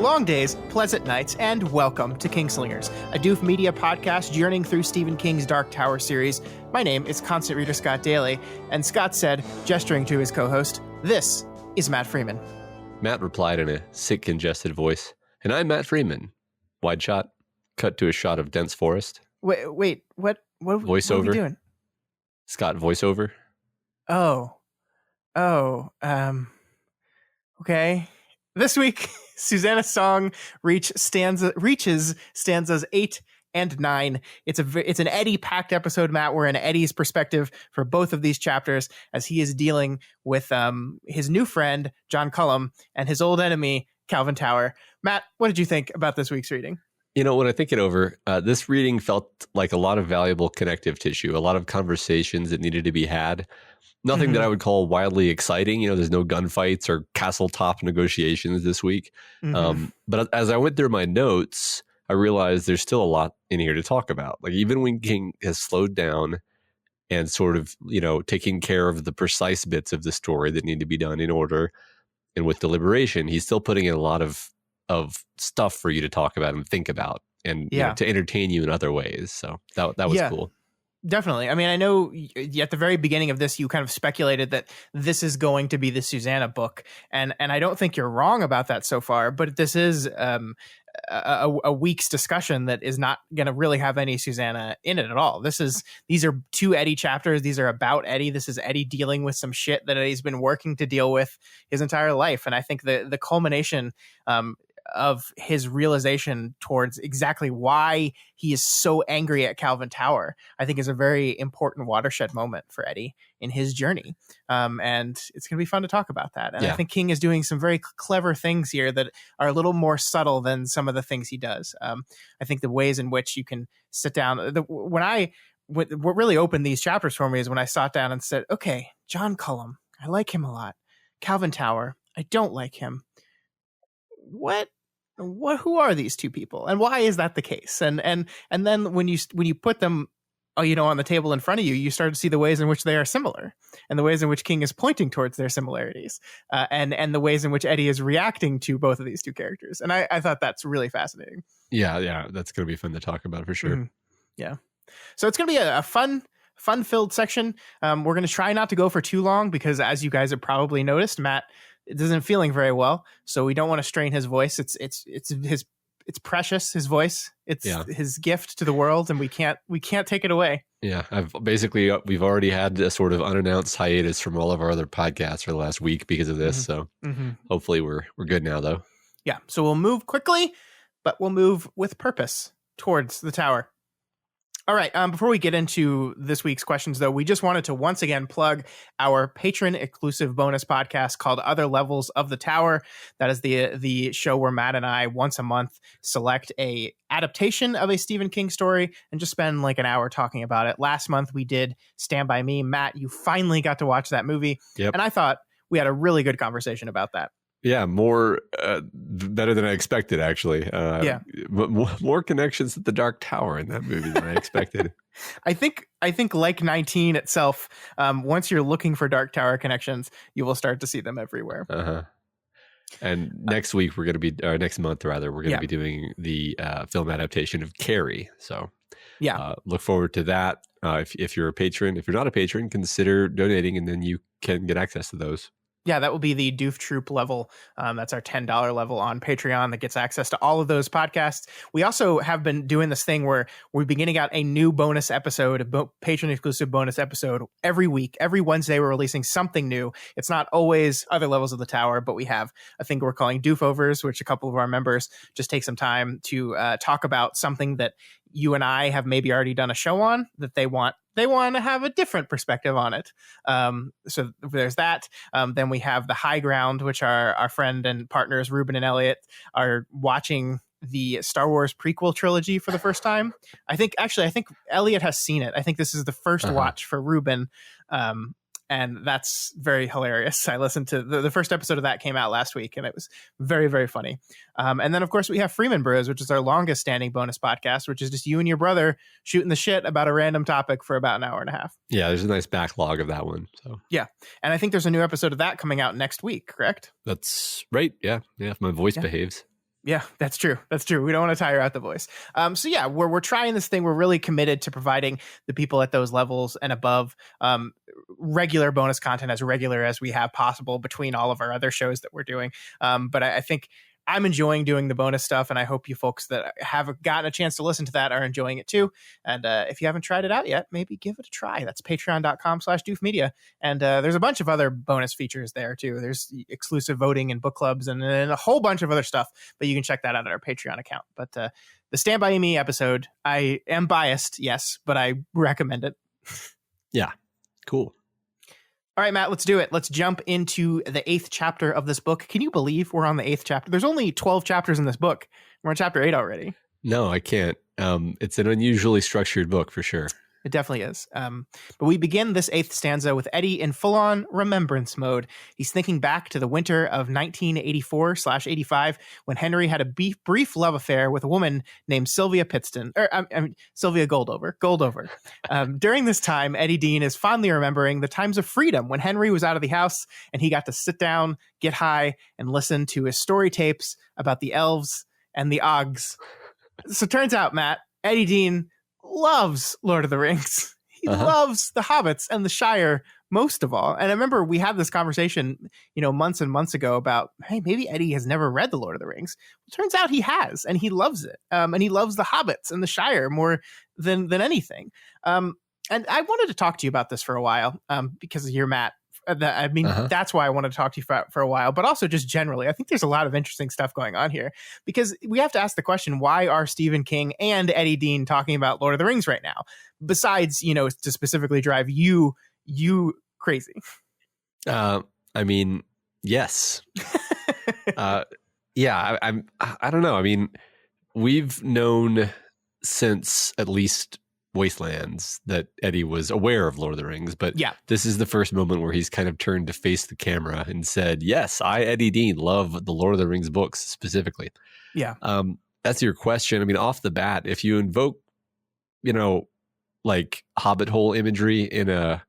long days, pleasant nights, and welcome to Kingslingers, a Doof Media podcast journeying through Stephen King's Dark Tower series. My name is Constant Reader Scott Daly, and Scott said, gesturing to his co-host, "This is Matt Freeman." Matt replied in a sick, congested voice, "And I'm Matt Freeman." Wide shot, cut to a shot of dense forest. Wait, what Voiceover. What are we doing? Scott, voiceover. Okay. This week, Susannah's song reaches stanzas 8 and 9. It's an Eddie-packed episode, Matt. We're in Eddie's perspective for both of these chapters as he is dealing with his new friend, John Cullum, and his old enemy, Calvin Tower. Matt, what did you think about this week's reading? You know, when I think it over, this reading felt like a lot of valuable connective tissue, a lot of conversations that needed to be had. Nothing that I would call wildly exciting. You know, there's no gunfights or castle top negotiations this week. But as I went through my notes, I realized there's still a lot in here to talk about. Like, even when King has slowed down and sort of, you know, taking care of the precise bits of the story that need to be done in order and with deliberation, he's still putting in a lot of stuff for you to talk about and think about and you know, to entertain you in other ways. So that was cool. Definitely. I mean, I know at the very beginning of this, you kind of speculated that this is going to be the Susannah book. And I don't think you're wrong about that so far, but this is a week's discussion that is not going to really have any Susannah in it at all. These are two Eddie chapters. These are about Eddie. This is Eddie dealing with some shit that he's been working to deal with his entire life. And I think the culmination of his realization towards exactly why he is so angry at Calvin Tower, I think is a very important watershed moment for Eddie in his journey. And it's going to be fun to talk about that. And I think King is doing some very clever things here that are a little more subtle than some of the things he does. I think the ways in which you can sit down, what really opened these chapters for me is when I sat down and said, okay, John Cullum, I like him a lot. Calvin Tower, I don't like him. Who are these two people, and why is that the case? And then when you put them, on the table in front of you, you start to see the ways in which they are similar, and the ways in which King is pointing towards their similarities, and the ways in which Eddie is reacting to both of these two characters. And I thought that's really fascinating. Yeah, that's going to be fun to talk about for sure. Yeah, so it's going to be a fun-filled section. We're going to try not to go for too long because, as you guys have probably noticed, Matt isn't feeling very well, so we don't want to strain his voice. It's precious, his voice. It's his gift to the world, and we can't take it away. Yeah, we've already had a sort of unannounced hiatus from all of our other podcasts for the last week because of this. So hopefully we're good now, though. Yeah, so we'll move quickly, but we'll move with purpose towards the tower. All right. Before we get into this week's questions, though, we just wanted to once again plug our patron-exclusive bonus podcast called Other Levels of the Tower. That is the show where Matt and I, once a month, select a adaptation of a Stephen King story and just spend like an hour talking about it. Last month, we did Stand By Me. Matt, you finally got to watch that movie. Yep. And I thought we had a really good conversation about that. Yeah, more better than I expected, actually. More connections to the Dark Tower in that movie than I expected. I think like 19 itself, once you're looking for Dark Tower connections, you will start to see them everywhere. And next week next month we're going to be doing the film adaptation of Carrie. So look forward to that. If you're a patron, if you're not a patron, consider donating, and then you can get access to those. Yeah, that will be the Doof Troop level. That's our $10 level on Patreon that gets access to all of those podcasts. We also have been doing this thing where we're beginning out a new bonus episode, a patron-exclusive bonus episode every week. Every Wednesday, we're releasing something new. It's not always Other Levels of the Tower, but we have a thing we're calling Doofovers, which a couple of our members just take some time to talk about something that you and I have maybe already done a show on that they want to have a different perspective on it. So there's that. Then we have The High Ground, which our friend and partners, Ruben and Elliot, are watching the Star Wars prequel trilogy for the first time. I think Elliot has seen it. I think this is the first watch for Ruben. And that's very hilarious. I listened to the first episode of that came out last week, and it was very, very funny. And then, of course, we have Freeman Bros, which is our longest standing bonus podcast, which is just you and your brother shooting the shit about a random topic for about an hour and a half. Yeah, there's a nice backlog of that one. So yeah. And I think there's a new episode of that coming out next week, correct? That's right. Yeah. If my voice behaves. Yeah, that's true. That's true. We don't want to tire out the voice. So yeah, we're trying this thing. We're really committed to providing the people at those levels and above regular bonus content, as regular as we have possible between all of our other shows that we're doing. But I think I'm enjoying doing the bonus stuff, and I hope you folks that have gotten a chance to listen to that are enjoying it too. And if you haven't tried it out yet, maybe give it a try. That's patreon.com/doofmedia. And there's a bunch of other bonus features there too. There's exclusive voting and book clubs and a whole bunch of other stuff, but you can check that out at our Patreon account. But the Stand By Me episode, I am biased, yes, but I recommend it. Yeah, cool. All right, Matt, let's do it. Let's jump into the 8th chapter of this book. Can you believe we're on the 8th chapter? There's only 12 chapters in this book. We're on chapter 8 already. No, I can't. It's an unusually structured book for sure. It definitely is. But we begin this 8th stanza with Eddie in full-on remembrance mode. He's thinking back to the winter of 1984/85 when Henry had a brief love affair with a woman named Sylvia Pittston, Sylvia Goldover. During this time, Eddie Dean is fondly remembering the times of freedom when Henry was out of the house and he got to sit down, get high, and listen to his story tapes about the elves and the Oggs. So it turns out, Matt, Eddie Dean loves Lord of the Rings. He loves the Hobbits and the Shire most of all. And I remember we had this conversation, months and months ago about, hey, maybe Eddie has never read the Lord of the Rings. It turns out he has, and he loves it. And he loves the Hobbits and the Shire more than anything. And I wanted to talk to you about this for a while because you're Matt. That's why I wanted to talk to you for a while, but also just generally, I think there's a lot of interesting stuff going on here because we have to ask the question, why are Stephen King and Eddie Dean talking about Lord of the Rings right now? Besides, to specifically drive you crazy. Yes. Yeah, I don't know. I mean, we've known since at least Wastelands that Eddie was aware of Lord of the Rings, but this is the first moment where he's kind of turned to face the camera and said, yes, I, Eddie Dean, love the Lord of the Rings books specifically. Yeah. That's your question. I mean, off the bat, if you invoke, like Hobbit hole imagery in a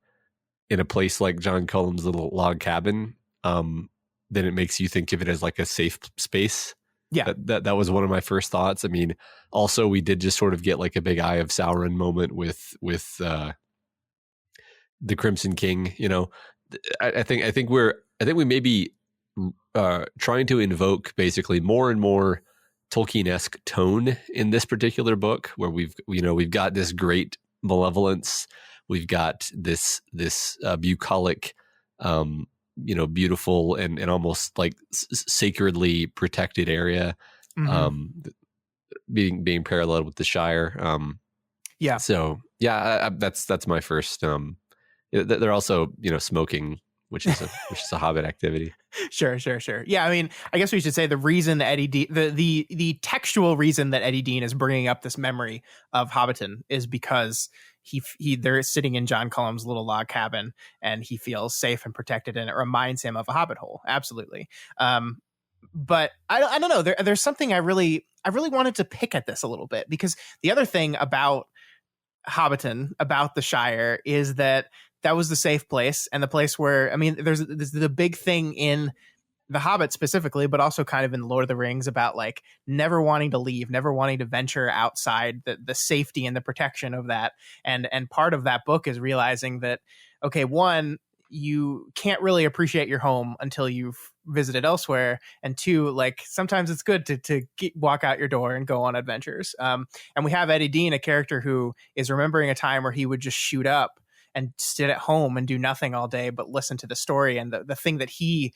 place like John Cullum's little log cabin, then it makes you think of it as like a safe space. Yeah, that was one of my first thoughts. I mean, also we did just sort of get like a big Eye of Sauron moment with the Crimson King. I think we may be trying to invoke basically more and more Tolkien-esque tone in this particular book, where we've got this great malevolence, we've got this bucolic, beautiful and almost like sacredly protected area, being paralleled with the Shire. So that's my first. They're also smoking, which is a Hobbit activity. Sure. Yeah, I mean, I guess we should say the reason that the textual reason that Eddie Dean is bringing up this memory of Hobbiton is because they're sitting in John Cullum's little log cabin and he feels safe and protected, and it reminds him of a Hobbit hole. Absolutely. But I don't know. There's something I really wanted to pick at this a little bit, because the other thing about Hobbiton, about the Shire, is that was the safe place and the place where, I mean, there's the big thing in The Hobbit specifically, but also kind of in Lord of the Rings, about like never wanting to leave, never wanting to venture outside the safety and the protection of that. And part of that book is realizing that, okay, one, you can't really appreciate your home until you've visited elsewhere. And two, like sometimes it's good to walk out your door and go on adventures. And we have Eddie Dean, a character who is remembering a time where he would just shoot up and sit at home and do nothing all day but listen to the story. And the thing that he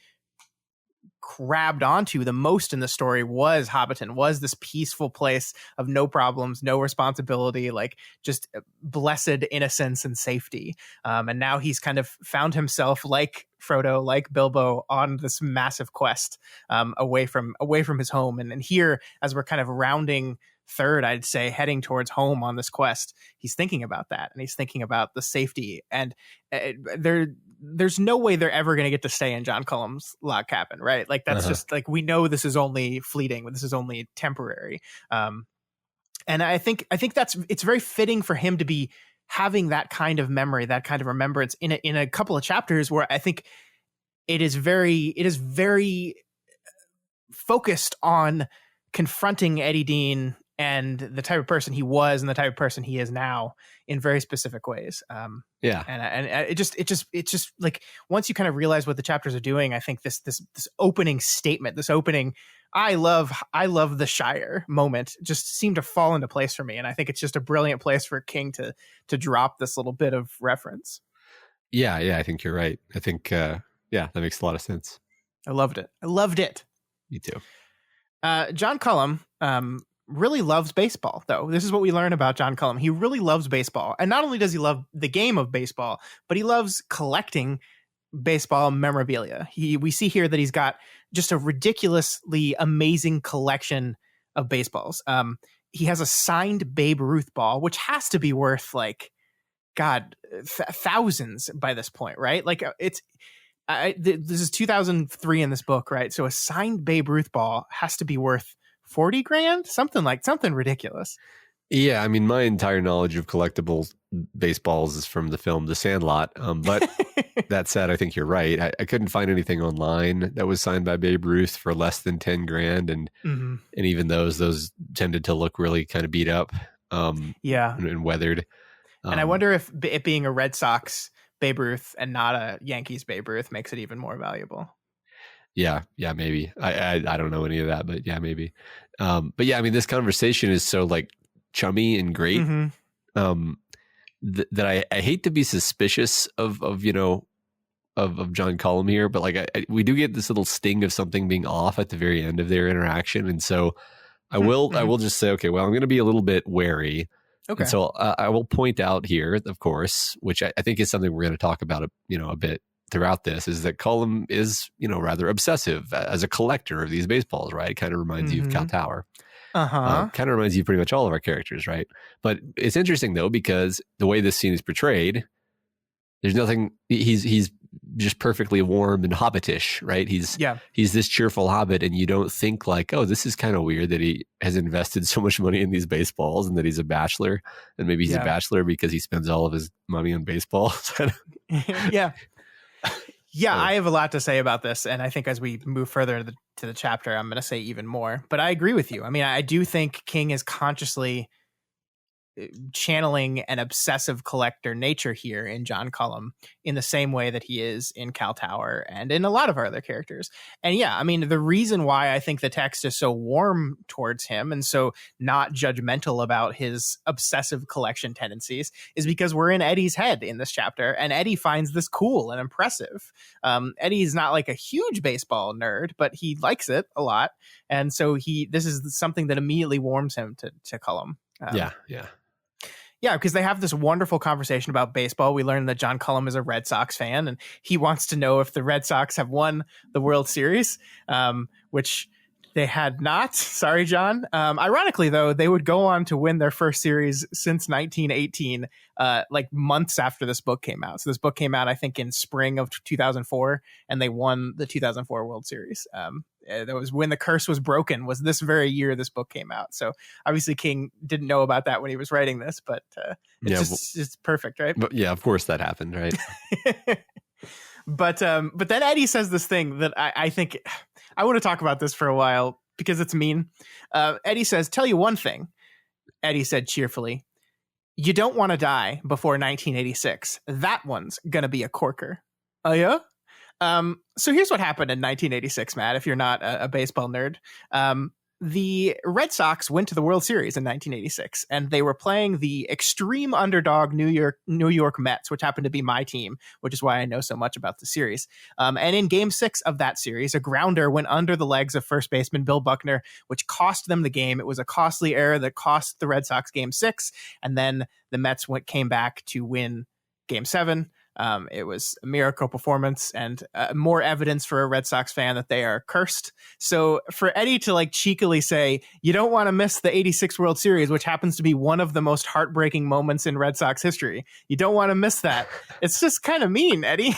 grabbed onto the most in the story was Hobbiton, was this peaceful place of no problems, no responsibility, like just blessed innocence and safety. And now he's kind of found himself, like Frodo, like Bilbo, on this massive quest away from his home. And here, as we're kind of rounding third, I'd say, heading towards home on this quest, he's thinking about that, and he's thinking about the safety. And there's no way they're ever going to get to stay in John Cullum's log cabin, right? Like that's just like, we know this is only fleeting, this is only temporary. And I think it's very fitting for him to be having that kind of memory, that kind of remembrance in a couple of chapters where I think it is very focused on confronting Eddie Dean and the type of person he was and the type of person he is now in very specific ways. And it just like, once you kind of realize what the chapters are doing, I think this opening statement, this opening, I love the Shire moment just seemed to fall into place for me. And I think it's just a brilliant place for King to drop this little bit of reference. Yeah, I think you're right. I think, that makes a lot of sense. I loved it. Me too. John Cullum really loves baseball, though. This is what we learn about John Cullum. He really loves baseball. And not only does he love the game of baseball, but he loves collecting baseball memorabilia. We see here that he's got just a ridiculously amazing collection of baseballs. He has a signed Babe Ruth ball, which has to be worth like, God, thousands by this point, right? Like this is 2003 in this book, right? So a signed Babe Ruth ball has to be worth 40 grand, something ridiculous. Yeah, I mean, my entire knowledge of collectible baseballs is from the film The Sandlot. But that said, I think you're right. I couldn't find anything online that was signed by Babe Ruth for less than 10 grand. And even those tended to look really kind of beat up and weathered. And I wonder if it being a Red Sox Babe Ruth and not a Yankees Babe Ruth makes it even more valuable. Yeah, maybe. I don't know any of that, but yeah, maybe. But yeah, I mean, this conversation is so like chummy and great that I hate to be suspicious of John Cullum here, but like we do get this little sting of something being off at the very end of their interaction, and so I will just say, okay, well, I'm going to be a little bit wary. Okay. And so I will point out here, of course, which I think is something we're going to talk about a bit throughout this, is that Cullum is rather obsessive as a collector of these baseballs, right? Kind of reminds you of Cal Tower. Kind of reminds you of pretty much all of our characters, right? But it's interesting though, because the way this scene is portrayed, there's nothing. He's just perfectly warm and hobbitish, right? He's this cheerful hobbit, and you don't think like, oh, this is kind of weird that he has invested so much money in these baseballs, and that he's a bachelor, and maybe he's a bachelor because he spends all of his money on baseballs. I have a lot to say about this, and I think as we move further to the chapter, I'm going to say even more. But I agree with you. I mean, I do think King is consciously channeling an obsessive collector nature here in John Cullum in the same way that he is in Cal Tower and in a lot of our other characters. And yeah, I mean, the reason why I think the text is so warm towards him and so not judgmental about his obsessive collection tendencies is because we're in Eddie's head in this chapter, and Eddie finds this cool and impressive. Eddie's not like a huge baseball nerd, but he likes it a lot. And so this is something that immediately warms him to Cullum. Yeah, because they have this wonderful conversation about baseball. We learn that John Cullum is a Red Sox fan, and he wants to know if the Red Sox have won the World Series, which they had not. Sorry, John. Ironically, though, they would go on to win their first series since 1918, like months after this book came out. So this book came out, I think, in spring of 2004, and they won the 2004 World Series. That was when the curse was broken, was this very year this book came out. So obviously King didn't know about that when he was writing this, but it's perfect, right? But yeah, of course that happened, right? But then Eddie says this thing that I think I want to talk about this for a while because it's mean. Eddie says, "Tell you one thing," Eddie said cheerfully, "you don't want to die before 1986. That one's going to be a corker." Oh, yeah? So here's what happened in 1986, Matt, if you're not a baseball nerd. The Red Sox went to the World Series in 1986, and they were playing the extreme underdog New York Mets, which happened to be my team, which is why I know so much about the series. And in Game 6 of that series, a grounder went under the legs of first baseman Bill Buckner, which cost them the game. It was a costly error that cost the Red Sox Game 6, and then the Mets came back to win Game 7. It was a miracle performance and more evidence for a Red Sox fan that they are cursed. So for Eddie to like cheekily say, you don't want to miss the 86 World Series, which happens to be one of the most heartbreaking moments in Red Sox history. You don't want to miss that. It's just kind of mean, Eddie.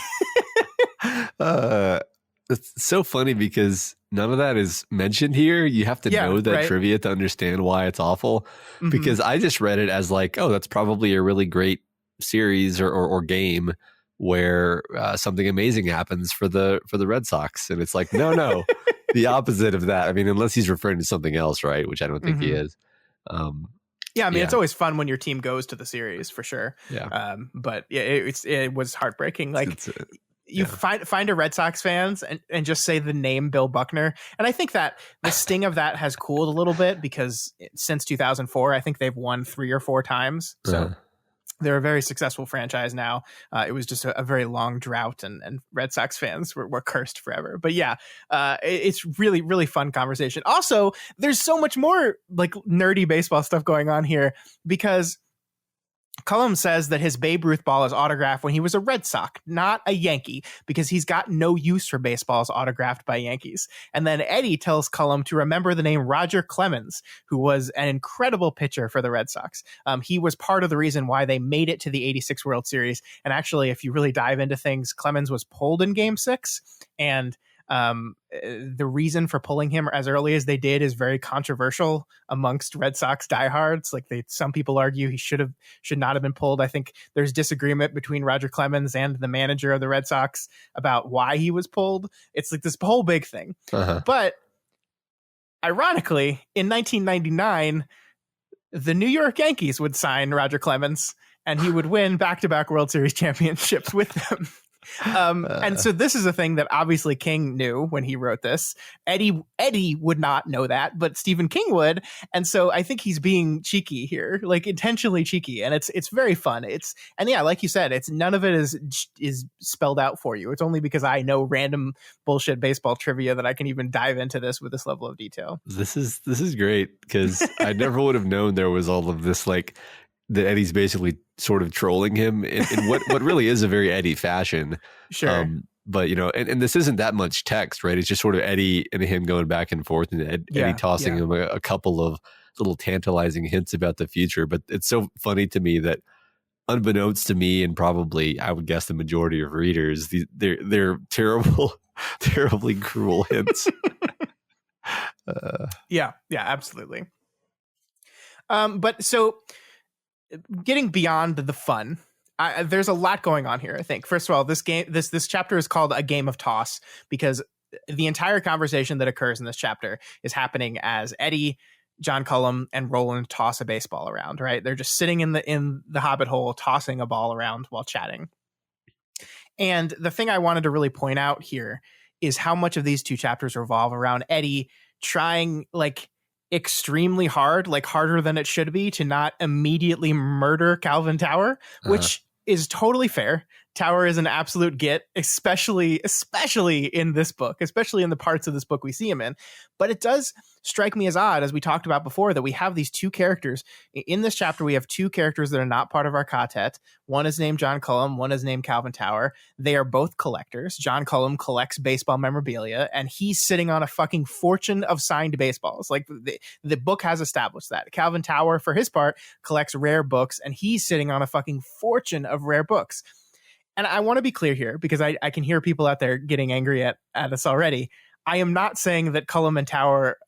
It's so funny because none of that is mentioned here. You have to know that trivia to understand why it's awful. Because I just read it as like, oh, that's probably a really great series or game where something amazing happens for the Red Sox, and it's like no the opposite of that. I mean, unless he's referring to something else, right? Which I don't think he is. Yeah, I mean, it's always fun when your team goes to the series for sure. Yeah. But yeah, it was heartbreaking. Like you find a Red Sox fans and just say the name Bill Buckner. And I think that the sting of that has cooled a little bit because since 2004, I think they've won 3 or 4 times. So they're a very successful franchise now. It was just a very long drought, and Red Sox fans were cursed forever. But yeah, it's really, really fun conversation. Also, there's so much more like nerdy baseball stuff going on here because Cullum says that his Babe Ruth ball is autographed when he was a Red Sox, not a Yankee, because he's got no use for baseballs autographed by Yankees. And then Eddie tells Cullum to remember the name Roger Clemens, who was an incredible pitcher for the Red Sox. He was part of the reason why they made it to the 86 World Series. And actually, if you really dive into things, Clemens was pulled in Game 6, and the reason for pulling him as early as they did is very controversial amongst Red Sox diehards. Like some people argue he should not have been pulled. I think there's disagreement between Roger Clemens and the manager of the Red Sox about why he was pulled. It's like this whole big thing. But ironically, in 1999, the New York Yankees would sign Roger Clemens and he would win back-to-back World Series championships with them. And so this is a thing that obviously King knew when he wrote this. Eddie would not know that, but Stephen King would. And so I think he's being cheeky here, like intentionally cheeky. And it's very fun. And yeah, like you said, it's none of it is spelled out for you. It's only because I know random bullshit baseball trivia that I can even dive into this with this level of detail. This is great because I never would have known there was all of this, like, that Eddie's basically sort of trolling him in what really is a very Eddie fashion. Sure. But, you know, and this isn't that much text, right? It's just sort of Eddie and him going back and forth and Eddie tossing him a couple of little tantalizing hints about the future. But it's so funny to me that unbeknownst to me, and probably I would guess the majority of readers, they're terrible, terribly cruel hints. Yeah, absolutely. But so getting beyond the fun, there's a lot going on here. I think first of all, this chapter is called A Game of Toss because the entire conversation that occurs in this chapter is happening as Eddie, John Cullum, and Roland toss a baseball around. Right, they're just sitting in the hobbit hole tossing a ball around while chatting. And the thing I wanted to really point out here is how much of these 2 chapters revolve around Eddie trying, like, extremely hard, like harder than it should be, to not immediately murder Calvin Tower, which is totally fair. Tower is an absolute git, especially in this book, especially in the parts of this book we see him in. But it does strike me as odd, as we talked about before, that we have these 2 characters. In this chapter, we have 2 characters that are not part of our quartet. One is named John Cullum, one is named Calvin Tower. They are both collectors. John Cullum collects baseball memorabilia, and he's sitting on a fucking fortune of signed baseballs. Like, the book has established that. Calvin Tower, for his part, collects rare books, and he's sitting on a fucking fortune of rare books. And I want to be clear here because I can hear people out there getting angry at us already. I am not saying that Cullum and Tower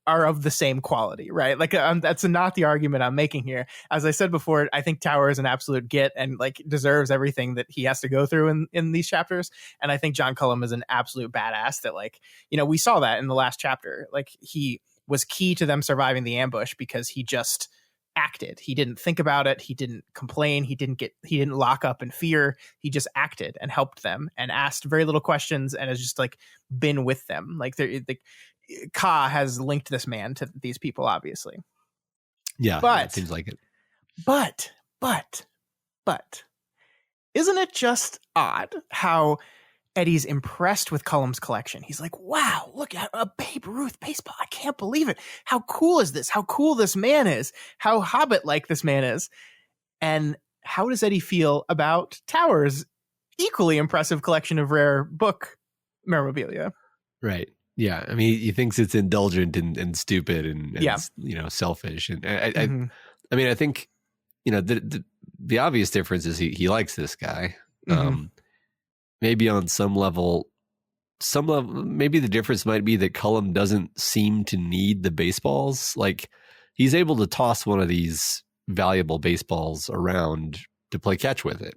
are of the same quality, right? Like, that's not the argument I'm making here. As I said before, I think Tower is an absolute git and, like, deserves everything that he has to go through in these chapters. And I think John Cullum is an absolute badass that, like, you know, we saw that in the last chapter. Like, he was key to them surviving the ambush because he just acted. He didn't think about it. He didn't complain. He didn't lock up in fear. He just acted and helped them and asked very little questions and has just, like, been with them. Like, Ka has linked this man to these people, obviously. Yeah, but it seems like it. But isn't it just odd how Eddie's impressed with Cullum's collection? He's like, wow, look at a Babe Ruth baseball. I can't believe it. How cool is this? How cool this man is. How Hobbit-like this man is. And how does Eddie feel about Tower's equally impressive collection of rare book memorabilia? Right. Yeah. I mean, he thinks it's indulgent and stupid and you know, selfish. And I mean, I think, you know, the obvious difference is he likes this guy. Maybe on some level, maybe the difference might be that Cullum doesn't seem to need the baseballs. Like, he's able to toss one of these valuable baseballs around to play catch with it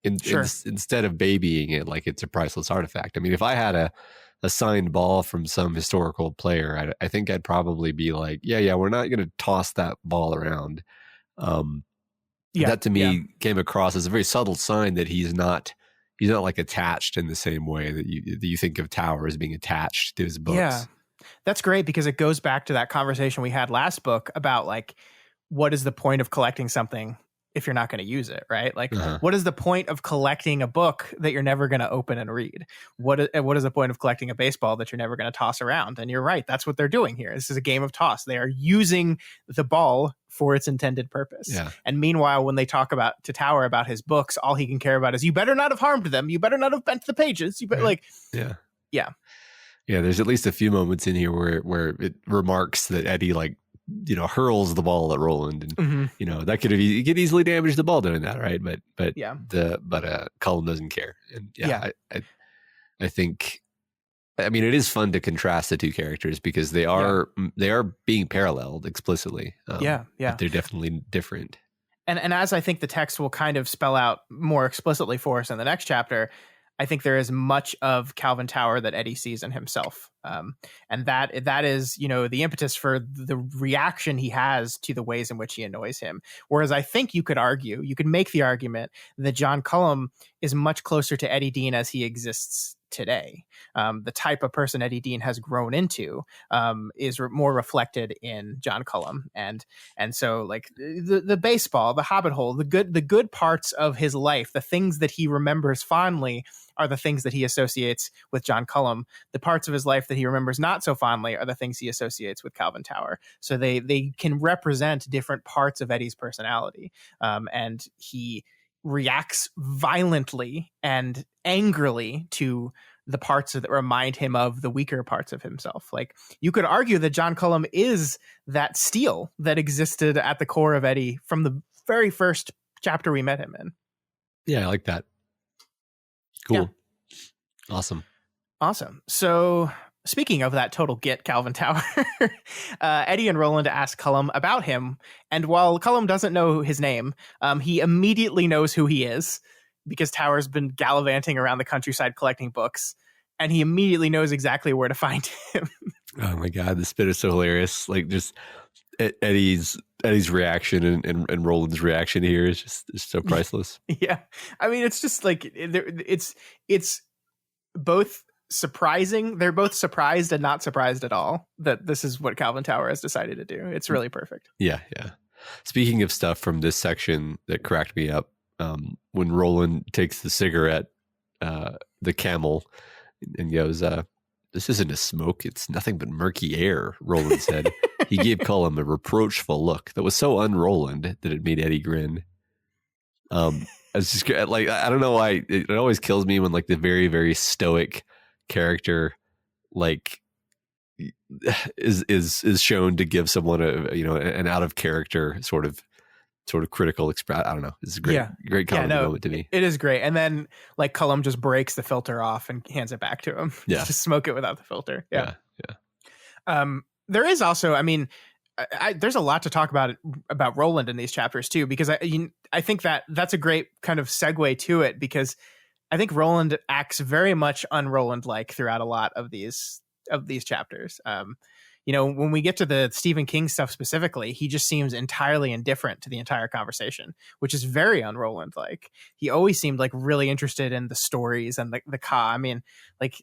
instead of babying it like it's a priceless artifact. I mean, if I had a a signed ball from some historical player, I think I'd probably be like, yeah, we're not going to toss that ball around. That to me came across as a very subtle sign that he's not like attached in the same way that you think of Tower as being attached to his books. Yeah, that's great, because it goes back to that conversation we had last book about like, what is the point of collecting something if you're not going to use it, right? Like, what is the point of collecting a book that you're never going to open and read? What is the point of collecting a baseball that you're never going to toss around? And you're right, that's what they're doing here. This is a game of toss. They are using the ball for its intended purpose. Yeah. And meanwhile, when they talk about to Tower about his books, all he can care about is, you better not have harmed them. You better not have bent the pages. You better yeah. There's at least a few moments in here where it remarks that Eddie hurls the ball at Roland, and that could easily damage the ball doing that, right? But Cullum doesn't care, and I think, I mean, it is fun to contrast the two characters because they are being paralleled explicitly. But they're definitely different. And as I think the text will kind of spell out more explicitly for us in the next chapter, I think there is much of Calvin Tower that Eddie sees in himself. And that is, the impetus for the reaction he has to the ways in which he annoys him. Whereas I think you could make the argument that John Cullum is much closer to Eddie Dean as he exists today. The type of person Eddie Dean has grown into is more reflected in John Cullum. And so like the baseball, the hobbit hole, the good parts of his life, the things that he remembers fondly are the things that he associates with John Cullum. The parts of his life that he remembers not so fondly are the things he associates with Calvin Tower. So they can represent different parts of Eddie's personality. And he reacts violently and angrily to the parts that remind him of the weaker parts of himself. Like, you could argue that John Cullum is that steel that existed at the core of Eddie from the very first chapter we met him in. Yeah, I like that. Cool. Yeah. Awesome. So speaking of that total git, Calvin Tower, Eddie and Roland ask Cullum about him. And while Cullum doesn't know his name, he immediately knows who he is because Tower's been gallivanting around the countryside collecting books. And he immediately knows exactly where to find him. Oh my God, this bit is so hilarious. Like, just Eddie's reaction and Roland's reaction here is just so priceless. Yeah. I mean, it's just like, it's both surprising. They're both surprised and not surprised at all that this is what Calvin Tower has decided to do. It's really perfect. Yeah. Speaking of stuff from this section that cracked me up, when Roland takes the cigarette, the Camel, and goes, "This isn't a smoke, it's nothing but murky air," Roland said. He gave Cullum a reproachful look that was so un-Roland that it made Eddie grin. It's just like, I don't know why it always kills me when like the very, very stoic character like is shown to give someone an out of character sort of critical express. I don't know. It's a great comedy moment to me. It is great. And then like Cullum just breaks the filter off and hands it back to him. Yeah. Just smoke it without the filter. Yeah. There is also, I mean, there's a lot to talk about Roland in these chapters too, because I think that's a great kind of segue to it, because I think Roland acts very much un-Roland-like throughout a lot of these chapters. When we get to the Stephen King stuff specifically, he just seems entirely indifferent to the entire conversation, which is very un-Roland-like. He always seemed like really interested in the stories and the Ka. I mean, like,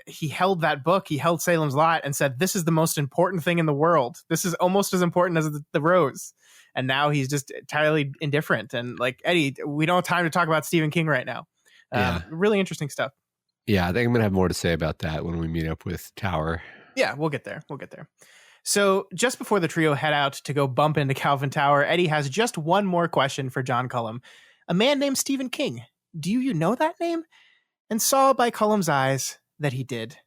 he held that book, he held Salem's Lot and said, "This is the most important thing in the world. This is almost as important as the rose." And now he's just entirely indifferent. And like, Eddie, we don't have time to talk about Stephen King right now. Really interesting stuff. Yeah, I think I'm going to have more to say about that when we meet up with Tower. Yeah, we'll get there. So just before the trio head out to go bump into Calvin Tower, Eddie has just one more question for John Cullum. "A man named Stephen King. Do you know that name?" And saw by Cullum's eyes that he did.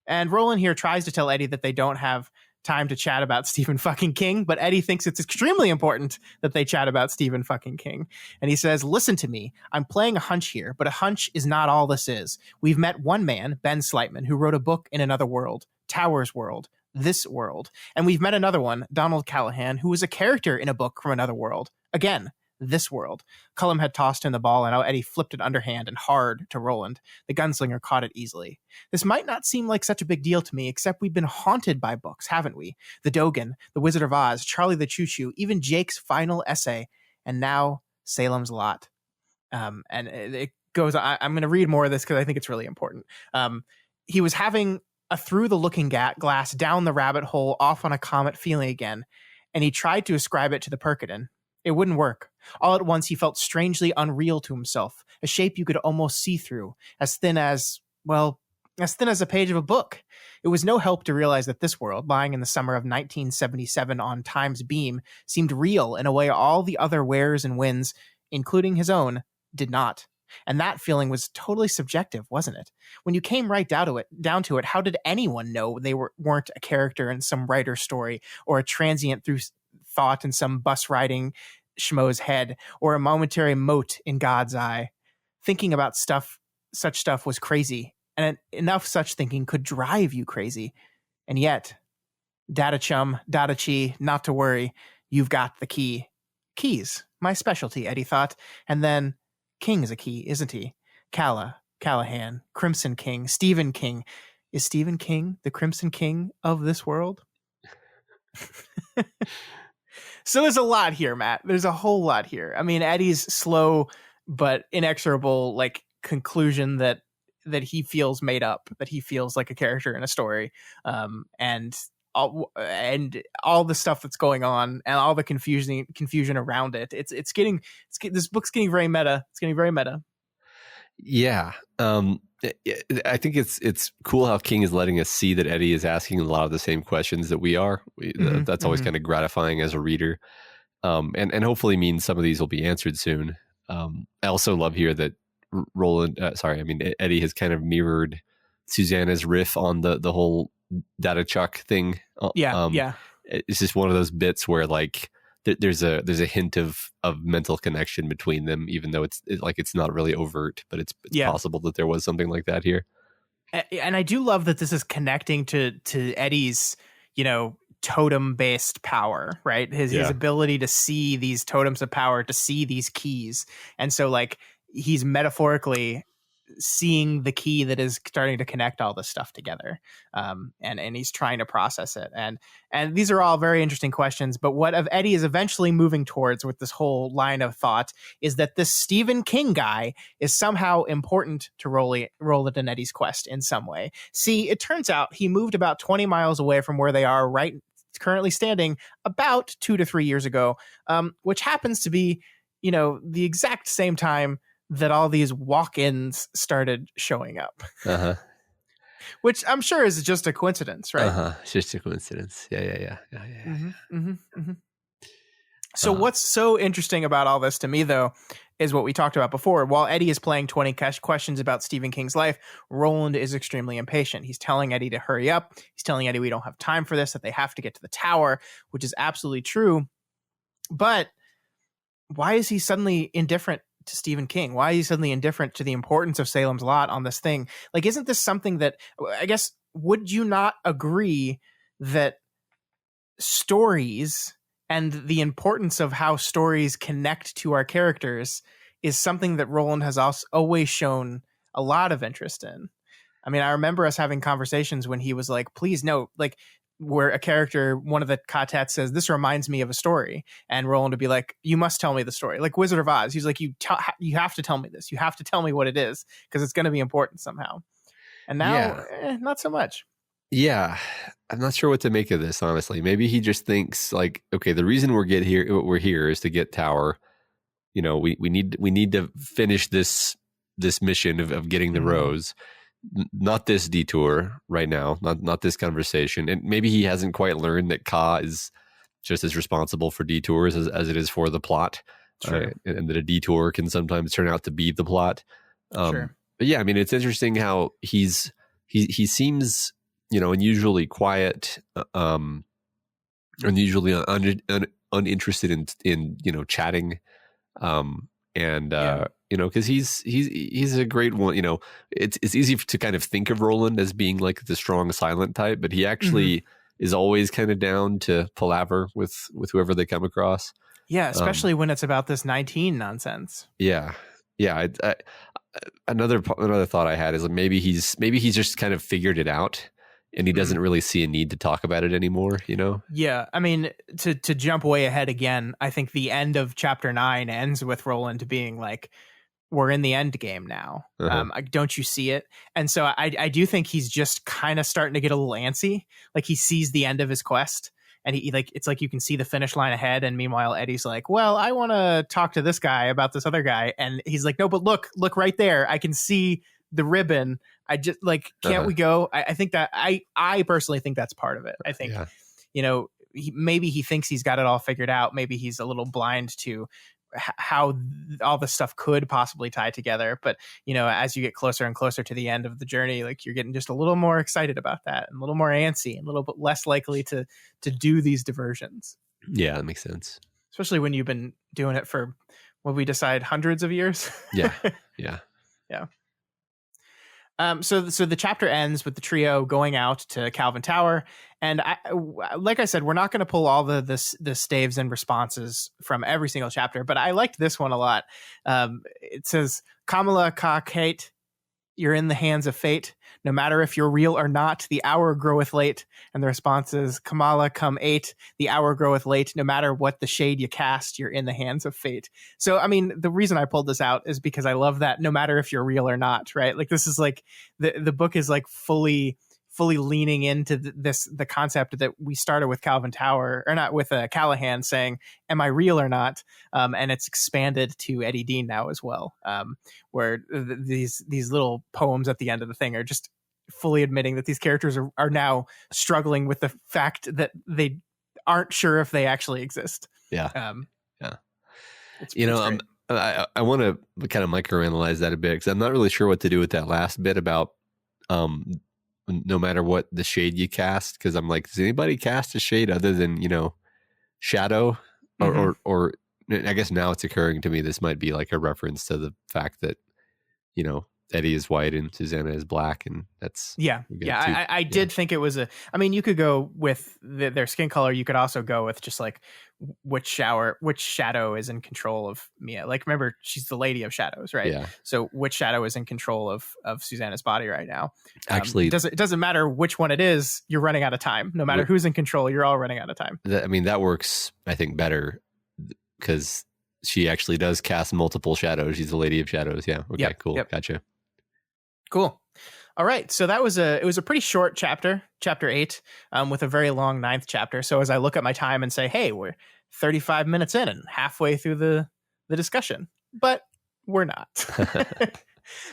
And Roland here tries to tell Eddie that they don't have time to chat about Stephen fucking King, but Eddie thinks it's extremely important that they chat about Stephen fucking King. And he says, "Listen to me. I'm playing a hunch here, but a hunch is not all this is. We've met one man, Ben Slightman, who wrote a book in another world, Tower's world, this world. And we've met another one, Donald Callahan, who was a character in a book from another world. Again, this world. Cullum had tossed him the ball, and now Eddie flipped it underhand and hard to Roland. The gunslinger caught it easily. This might not seem like such a big deal to me, except we've been haunted by books, haven't we? The Dogen, The Wizard of Oz, Charlie the Choo-Choo, even Jake's final essay, and now Salem's Lot. And it goes, I'm going to read more of this because I think it's really important. He was having a through the looking glass, down the rabbit hole, off on a comet feeling again, and he tried to ascribe it to the Percodan. It wouldn't work. All at once, he felt strangely unreal to himself, a shape you could almost see through, as thin as a page of a book. It was no help to realize that this world, lying in the summer of 1977 on Time's beam, seemed real in a way all the other wears and winds, including his own, did not. And that feeling was totally subjective, wasn't it? When you came right down to it, how did anyone know they weren't a character in some writer's story, or a transient through thought in some bus riding schmo's head, or a momentary mote in God's eye? Thinking about such stuff was crazy, and enough such thinking could drive you crazy. And yet, data chum, data chi, not to worry, you've got the key. Keys, my specialty, Eddie thought, and then King is a key, isn't he? Callahan, Crimson King, Stephen King. Is Stephen King the Crimson King of this world? So there's a lot here, Matt. There's a whole lot here. I mean, Eddie's slow but inexorable conclusion that he feels made up, that he feels like a character in a story, and all the stuff that's going on and all the confusion around it. This book's getting very meta. It's getting very meta. Yeah. I think it's cool how King is letting us see that Eddie is asking a lot of the same questions that we are. That's always kind of gratifying as a reader. And hopefully means some of these will be answered soon. I also love here that Eddie has kind of mirrored Susannah's riff on the whole data chuck thing. Yeah. It's just one of those bits where there's a hint of mental connection between them, even though it's not really overt, but it's possible that there was something like that here. And I do love that this is connecting to Eddie's, totem based power, right? His ability to see these totems of power, to see these keys. And so he's metaphorically seeing the key that is starting to connect all this stuff together, and he's trying to process it, and these are all very interesting questions. But what Eddie is eventually moving towards with this whole line of thought is that this Stephen King guy is somehow important to Roland and Eddie's quest in some way. See, it turns out he moved about 20 miles away from where they are right currently standing about 2 to 3 years ago, which happens to be the exact same time that all these walk-ins started showing up. Which I'm sure is just a coincidence, right? It's just a coincidence. Yeah. So what's so interesting about all this to me, though, is what we talked about before. While Eddie is playing 20 questions about Stephen King's life, Roland is extremely impatient. He's telling Eddie to hurry up. He's telling Eddie we don't have time for this, that they have to get to the tower, which is absolutely true. But why is he suddenly indifferent to Stephen King? Why is he suddenly indifferent to the importance of Salem's Lot on this thing? Isn't this something that, I guess, would you not agree that stories and the importance of how stories connect to our characters is something that Roland has always shown a lot of interest in? I mean, I remember us having conversations when he was like, please note, where a character, one of the Katet says, this reminds me of a story. And Roland would be like, you must tell me the story. Like Wizard of Oz. He's like, you have to tell me this. You have to tell me what it is, because it's going to be important somehow. And now, not so much. Yeah. I'm not sure what to make of this, honestly. Maybe he just thinks okay, the reason we're here is to get Tower. We need to finish this mission of getting the rose. Not this detour right now, not this conversation. And maybe he hasn't quite learned that Ka is just as responsible for detours as it is for the plot. And that a detour can sometimes turn out to be the plot. But yeah, I mean, it's interesting how he seems, unusually quiet, unusually uninterested in chatting. Because he's a great one. It's easy to kind of think of Roland as being like the strong silent type, but he actually is always kind of down to palaver with whoever they come across. Yeah, especially when it's about this 19 nonsense. Yeah. Yeah. Another thought I had is maybe he's just kind of figured it out and he doesn't really see a need to talk about it anymore, you know? Yeah, I mean, to jump way ahead again, I think the end of chapter 9 ends with Roland being like, we're in the end game now. Don't you see it? And so I do think he's just kind of starting to get a little antsy. Like he sees the end of his quest and he like, it's like you can see the finish line ahead. And meanwhile, Eddie's like, well, I want to talk to this guy about this other guy. And he's like, no, but look right there. I can see the ribbon. I just like, can't we go? I think that I personally think that's part of it. I think, you know, maybe he thinks he's got it all figured out. Maybe he's a little blind to how all this stuff could possibly tie together. But, you know, as you get closer and closer to the end of the journey, like you're getting just a little more excited about that and a little more antsy and a little bit less likely to do these diversions. Yeah, that makes sense. Especially when you've been doing it for what we decide hundreds of years. Yeah. So the chapter ends with the trio going out to Calvin Tower, and like I said, we're not going to pull all the staves and responses from every single chapter, but I liked this one a lot. It says, "Kamala ka Kate, you're in the hands of fate. No matter if you're real or not, the hour groweth late." And the response is, "Kamala come 8, the hour groweth late. No matter what the shade you cast, you're in the hands of fate." So, I mean, the reason I pulled this out is because I love that no matter if you're real or not, right? Like this is like the book is like fully leaning into the concept that we started with Calvin Tower, or not, with Callahan saying, "Am I real or not?" And it's expanded to Eddie Dean now as well, where these little poems at the end of the thing are just fully admitting that these characters are now struggling with the fact that they aren't sure if they actually exist. Yeah. You know, I want to kind of microanalyze that a bit because I'm not really sure what to do with that last bit about no matter what the shade you cast, because I'm like, does anybody cast a shade other than, you know, shadow? Or I guess now it's occurring to me this might be like a reference to the fact that, you know, Eddie is white and Susannah is black, and that's I did think it was I mean, you could go with their skin color. You could also go with just like which shadow is in control of Mia. Like, remember, she's the Lady of Shadows, right? Yeah. So which shadow is in control of Susannah's body right now? Actually, it doesn't matter which one it is. You're running out of time. No matter who's in control, you're all running out of time. I mean, that works, I think, better because she actually does cast multiple shadows. She's the Lady of Shadows. Yeah. Okay. Cool. Yep. Gotcha. Cool. All right. So it was a pretty short chapter 8, with a very long 9th chapter. So as I look at my time and say, hey, we're 35 minutes in and halfway through the discussion, but we're not.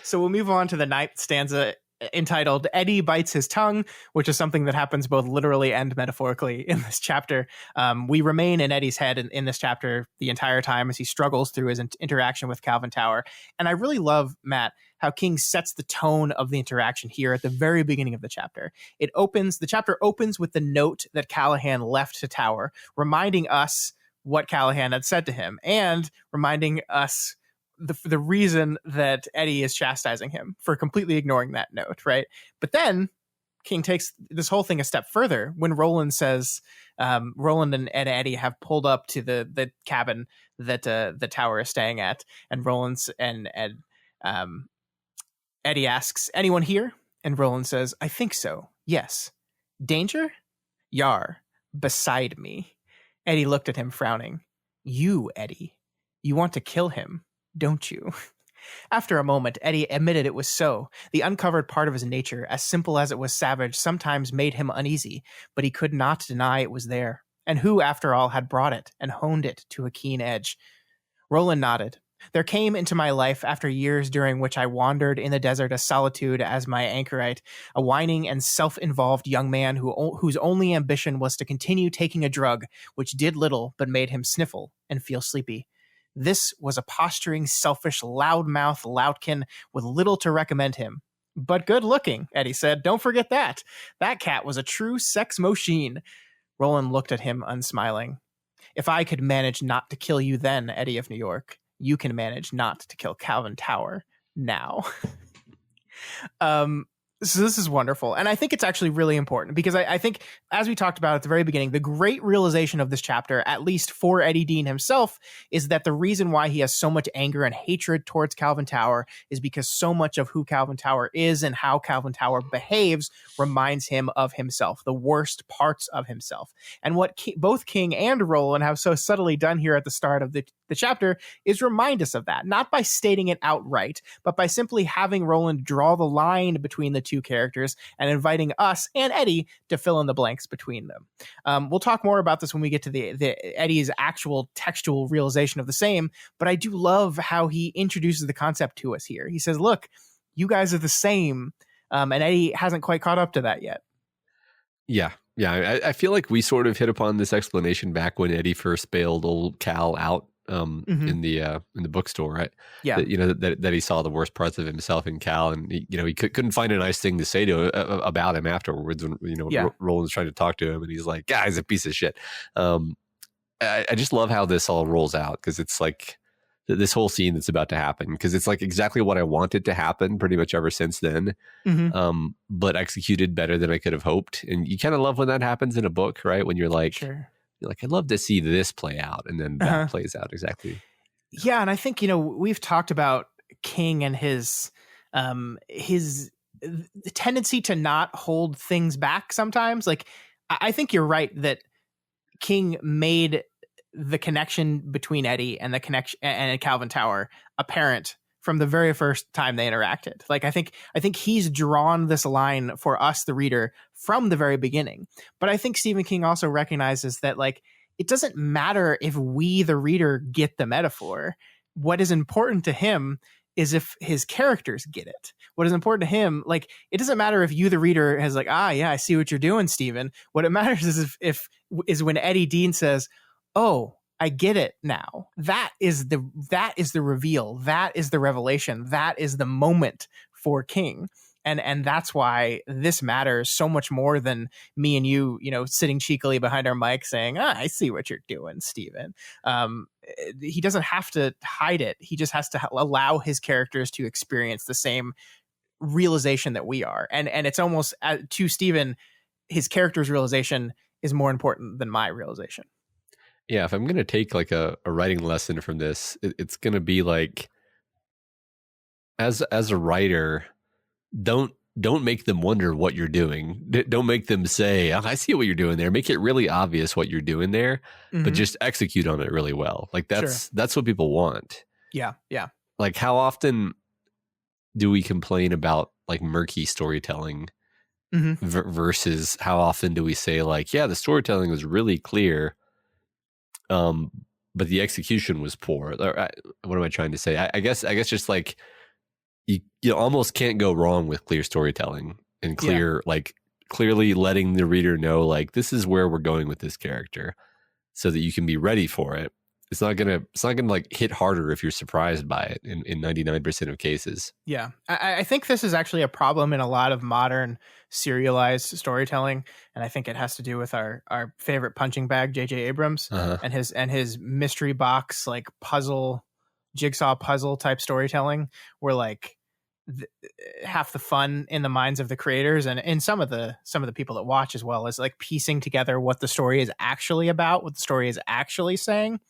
So we'll move on to the 9th stanza, entitled "Eddie Bites His Tongue," which is something that happens both literally and metaphorically in this chapter. We remain in Eddie's head in this chapter the entire time as he struggles through his interaction with Calvin Tower. And I really love, Matt, how King sets the tone of the interaction here at the very beginning of the chapter. The chapter opens with the note that Callahan left to Tower, reminding us what Callahan had said to him and reminding us the reason that Eddie is chastising him for completely ignoring that note, right? But then King takes this whole thing a step further when Roland says, Roland and Eddie have pulled up to the cabin that the Tower is staying at, and Eddie asks, "Anyone here?" And Roland says, "I think so. Yes." "Danger?" "Yar, beside me." Eddie looked at him, frowning. "You, Eddie, you want to kill him, don't you?" After a moment, Eddie admitted it was so. The uncovered part of his nature, as simple as it was savage, sometimes made him uneasy, but he could not deny it was there. And who, after all, had brought it and honed it to a keen edge? Roland nodded. "There came into my life, after years during which I wandered in the desert as solitude as my anchorite, a whining and self-involved young man whose only ambition was to continue taking a drug, which did little but made him sniffle and feel sleepy. This was a posturing, selfish, loudmouth loutkin with little to recommend him. But good looking," Eddie said. "Don't forget that. That cat was a true sex machine." Roland looked at him, unsmiling. "If I could manage not to kill you then, Eddie of New York, you can manage not to kill Calvin Tower now." So this is wonderful. And I think it's actually really important because I think, as we talked about at the very beginning, the great realization of this chapter, at least for Eddie Dean himself, is that the reason why he has so much anger and hatred towards Calvin Tower is because so much of who Calvin Tower is and how Calvin Tower behaves reminds him of himself, the worst parts of himself. And what both King and Roland have so subtly done here at the start of the chapter is remind us of that, not by stating it outright, but by simply having Roland draw the line between the two characters and inviting us and Eddie to fill in the blanks between them. We'll talk more about this when we get to the Eddie's actual textual realization of the same, but I do love how he introduces the concept to us here. He says, look, you guys are the same, and Eddie hasn't quite caught up to that yet. Yeah. I feel like we sort of hit upon this explanation back when Eddie first bailed old Cal out in the bookstore, right? Yeah. That he saw the worst parts of himself in Cal, and he couldn't find a nice thing to say to about him afterwards when Roland's trying to talk to him, and he's like, "Yeah, he's a piece of shit." I just love how this all rolls out, because it's like this whole scene that's about to happen, because it's like exactly what I wanted to happen pretty much ever since then, but executed better than I could have hoped. And you kind of love when that happens in a book, right? When you're like, sure. I'd love to see this play out, and then that plays out exactly. Yeah, and I think we've talked about King and his tendency to not hold things back sometimes. Like, I think you're right that King made the connection between Eddie and the connection and Calvin Tower apparent from the very first time they interacted. Like, I think he's drawn this line for us, the reader, from the very beginning. But I think Stephen King also recognizes that, like, it doesn't matter if we, the reader, get the metaphor. What is important to him is if his characters get it. What is important to him, like, it doesn't matter if you, the reader, has like, yeah, I see what you're doing, Stephen. What it matters is is when Eddie Dean says, oh, I get it now. That is the reveal. That is the revelation. That is the moment for King. And that's why this matters so much more than me and you, sitting cheekily behind our mic saying, I see what you're doing, Stephen. He doesn't have to hide it. He just has to allow his characters to experience the same realization that we are. And it's almost, to Stephen, his character's realization is more important than my realization. Yeah, if I'm going to take like a writing lesson from this, it's going to be like, as a writer, don't make them wonder what you're doing. Don't make them say, I see what you're doing there. Make it really obvious what you're doing there, but just execute on it really well. Like that's what people want. Yeah. Like, how often do we complain about like murky storytelling versus how often do we say like, yeah, the storytelling was really clear, but the execution was poor. What am I trying to say? I guess just like, you almost can't go wrong with clear storytelling and clearly letting the reader know, like, this is where we're going with this character, so that you can be ready for it. It's not gonna like hit harder if you're surprised by it in 99% of cases. Yeah. I think this is actually a problem in a lot of modern serialized storytelling. And I think it has to do with our favorite punching bag, J.J. Abrams, and his mystery box, like jigsaw puzzle type storytelling, where like half the fun in the minds of the creators and in some of the people that watch as well is like piecing together what the story is actually about, what the story is actually saying.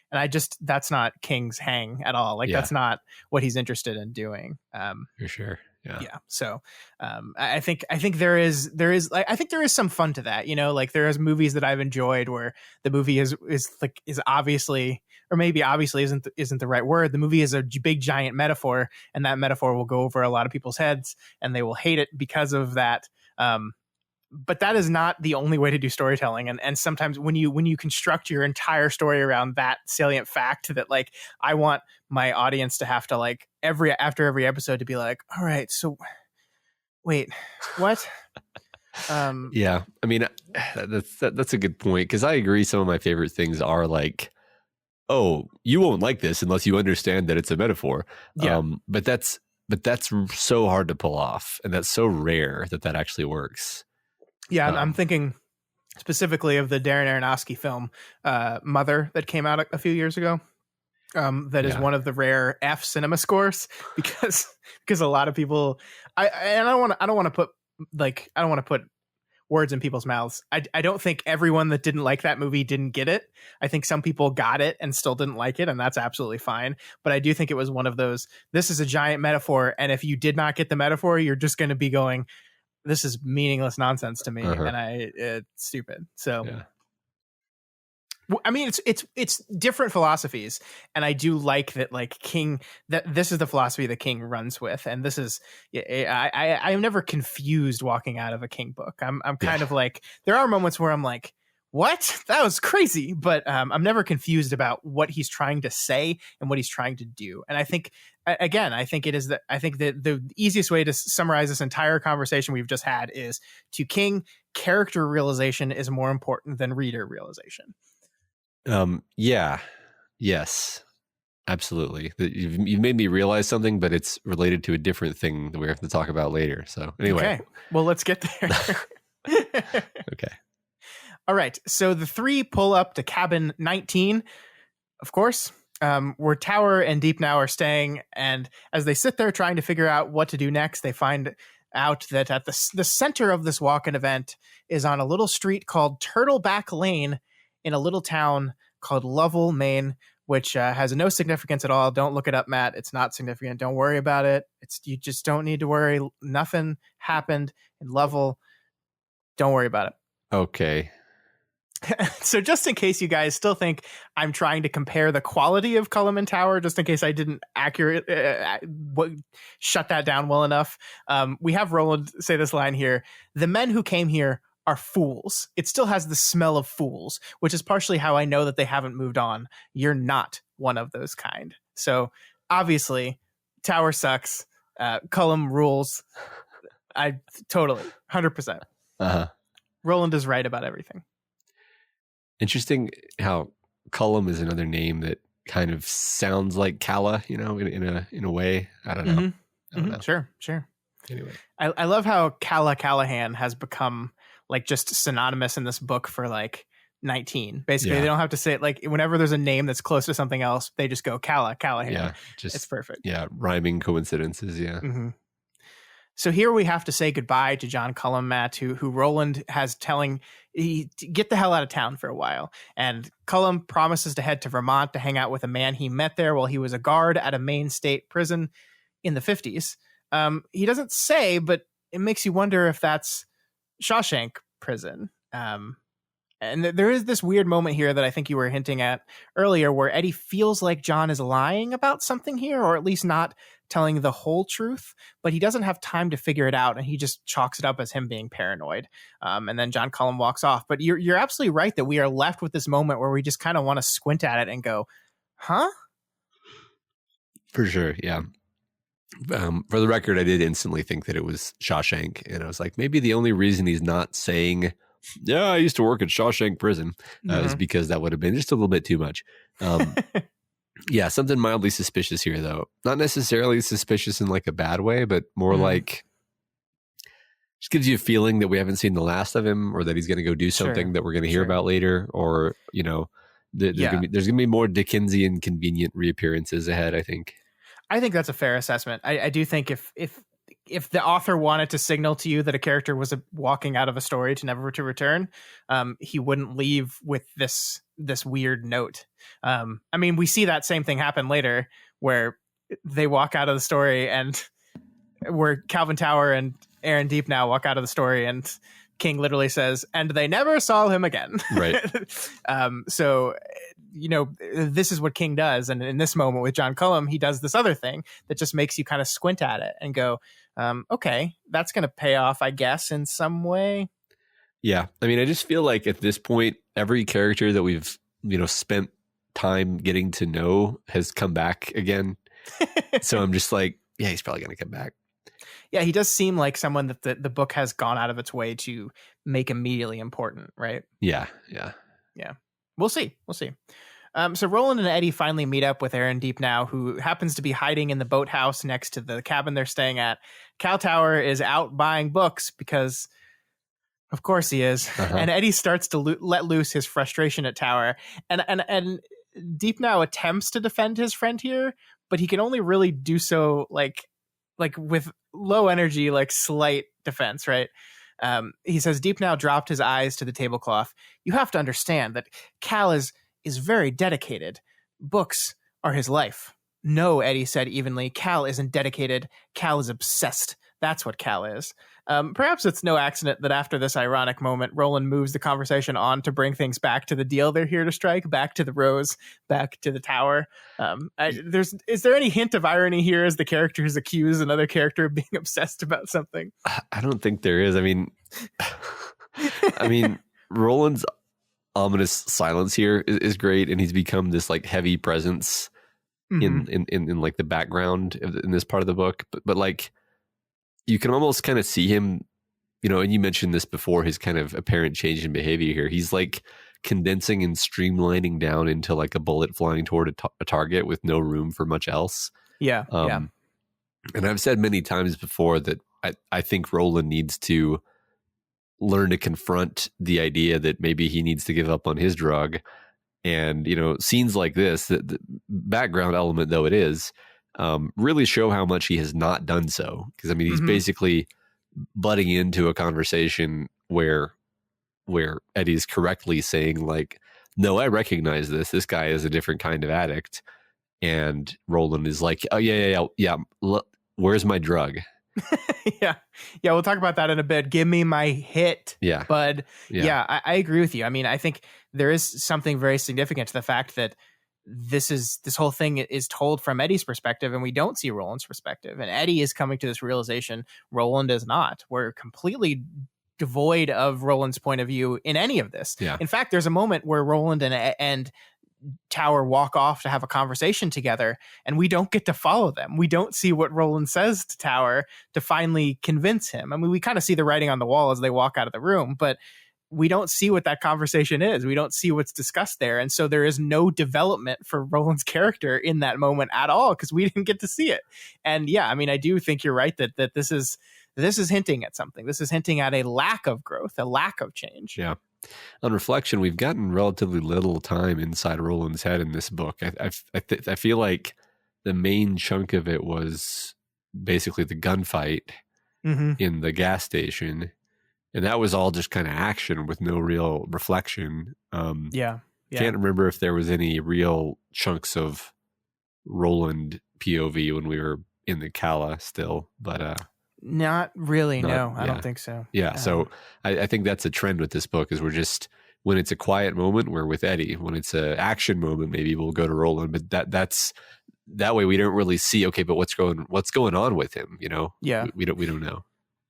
And that's not King's hang at all. Like, that's not what he's interested in doing. For sure. Yeah. So, I think there is like, I think there is some fun to that, like there is movies that I've enjoyed where the movie is obviously, or maybe obviously isn't the right word. The movie is a big giant metaphor, and that metaphor will go over a lot of people's heads and they will hate it because of that. But that is not the only way to do storytelling. And sometimes when you construct your entire story around that salient fact, that like, I want my audience to have to like after every episode to be like, all right, so wait, what? Yeah. I mean, that's a good point. 'Cause I agree. Some of my favorite things are like, oh, you won't like this unless you understand that it's a metaphor. Yeah. But that's so hard to pull off. And that's so rare that actually works. Yeah, I'm thinking specifically of the Darren Aronofsky film, Mother, that came out a few years ago. That is one of the rare F cinema scores because a lot of people I don't want to put words in people's mouths. I don't think everyone that didn't like that movie didn't get it. I think some people got it and still didn't like it, and that's absolutely fine. But I do think it was one of those, this is a giant metaphor, and if you did not get the metaphor, you're just going to be going, this is meaningless nonsense to me, and it's stupid. So I mean, it's different philosophies, and I do like that. Like King, that this is the philosophy that King runs with, and this is I'm never confused walking out of a King book. I'm kind of like, there are moments where I'm like, what? That was crazy, but I'm never confused about what he's trying to say and what he's trying to do. And I think I think that the easiest way to summarize this entire conversation we've just had is, to King, character realization is more important than reader realization. Yes, absolutely. You've made me realize something, but it's related to a different thing that we have to talk about later. So anyway, okay. Well, let's get there. Okay. All right. So the three pull up to cabin 19, of course, where Tower and Deep now are staying. And as they sit there trying to figure out what to do next, they find out that at the center of this walk-in event is on a little street called Turtleback Lane, in a little town called Lovell, Maine, which has no significance at all. Don't look it up, Matt. It's not significant. Don't worry about it. You just don't need to worry. Nothing happened in Lovell. Don't worry about it. Okay. So just in case you guys still think I'm trying to compare the quality of Cullum and Tower, just in case I didn't shut that down well enough, we have Roland say this line here: "The men who came here are fools." It still has the smell of fools, which is partially how I know that they haven't moved on. You're not one of those kind. So obviously, Tower sucks. Cullum rules. I totally 100%. Roland is right about everything. Interesting how Cullum is another name that kind of sounds like Calla, in a way. I don't know. I don't know. Sure. Anyway, I love how Calla Callahan has become like just synonymous in this book for like 19. Basically, they don't have to say it. Like whenever there's a name that's close to something else, they just go Callahan. Yeah, it's perfect. Yeah, rhyming coincidences. Yeah. Mm-hmm. So here we have to say goodbye to John Cullum, Matt, who Roland has telling get the hell out of town for a while. And Cullum promises to head to Vermont to hang out with a man he met there while he was a guard at a Maine state prison in the 50s. He doesn't say, but it makes you wonder if that's Shawshank Prison. And there is this weird moment here that I think you were hinting at earlier, where Eddie feels like John is lying about something here, or at least not telling the whole truth, but he doesn't have time to figure it out, and he just chalks it up as him being paranoid. And then John Cullum walks off. But you're absolutely right that we are left with this moment where we just kind of want to squint at it and go, huh? For sure, yeah. For the record, I did instantly think that it was Shawshank, and I was like, maybe the only reason he's not saying, "Yeah, I used to work at Shawshank Prison," is because that would have been just a little bit too much. Yeah, something mildly suspicious here, though. Not necessarily suspicious in like a bad way, but more like just gives you a feeling that we haven't seen the last of him, or that he's going to go do something that we're going to hear about later, or there's going to be more Dickensian convenient reappearances ahead, I think. I think that's a fair assessment. I do think if the author wanted to signal to you that a character was walking out of a story to never to return, he wouldn't leave with this weird note. I mean, we see that same thing happen later, where they walk out of the story, and where Calvin Tower and Aaron Deep now walk out of the story, and King literally says, "And they never saw him again." Right. So, this is what King does. And in this moment with John Cullum, he does this other thing that just makes you kind of squint at it and go, okay, that's going to pay off, I guess, in some way. Yeah. I mean, I just feel like at this point, every character that we've, spent time getting to know has come back again. So I'm just like, yeah, he's probably going to come back. Yeah, he does seem like someone that the book has gone out of its way to make immediately important, right? Yeah. We'll see. So Roland and Eddie finally meet up with Aaron Deep now, who happens to be hiding in the boathouse next to the cabin they're staying at. Cal Tower is out buying books because, of course, he is. And Eddie starts to let loose his frustration at Tower. And Deep now attempts to defend his friend here, but he can only really do so like with low energy, like slight defense, right? He says Deep now dropped his eyes to the tablecloth. You have to understand that Cal is very dedicated. Books are his life. No, Eddie said evenly. Cal isn't dedicated. Cal is obsessed. That's what Cal is. Perhaps it's no accident that after this ironic moment, Roland moves the conversation on to bring things back to the deal they're here to strike, back to the rose, back to the tower. Is there any hint of irony here as the characters accuse another character of being obsessed about something? I don't think there is. I mean, Roland's ominous silence here is great, and he's become this like heavy presence in like the background in this part of the book. But like, you can almost kind of see him, and you mentioned this before, his kind of apparent change in behavior here. He's like condensing and streamlining down into like a bullet flying toward a target with no room for much else. Yeah. And I've said many times before that I think Roland needs to learn to confront the idea that maybe he needs to give up on his drug. And, scenes like this, the background element though it is, really show how much he has not done so. Because he's basically butting into a conversation where Eddie's correctly saying like, no, I recognize this. This guy is a different kind of addict. And Roland is like, oh yeah. Where's my drug? Yeah. We'll talk about that in a bit. Give me my hit, bud. Yeah, I agree with you. I think there is something very significant to the fact that this whole thing is told from Eddie's perspective, and we don't see Roland's perspective. And Eddie is coming to this realization. Roland is not. We're completely devoid of Roland's point of view in any of this. Yeah. In fact, there's a moment where Roland and Tower walk off to have a conversation together, and we don't get to follow them. We don't see what Roland says to Tower to finally convince him. We kind of see the writing on the wall as they walk out of the room, but we don't see what that conversation is. We don't see what's discussed there. And so there is no development for Roland's character in that moment at all, because we didn't get to see it. And yeah, I do think you're right that this is hinting at something. This is hinting at a lack of growth, a lack of change. Yeah. On reflection, we've gotten relatively little time inside Roland's head in this book. I feel like the main chunk of it was basically the gunfight in the gas station. And that was all just kind of action with no real reflection. Yeah. Can't remember if there was any real chunks of Roland POV when we were in the Cala still, but not really. No, I don't think so. Yeah. So I think that's a trend with this book is we're just, when it's a quiet moment, we're with Eddie. When it's an action moment, maybe we'll go to Roland, but that's that way we don't really see, okay, but what's going on with him? Yeah. We don't know.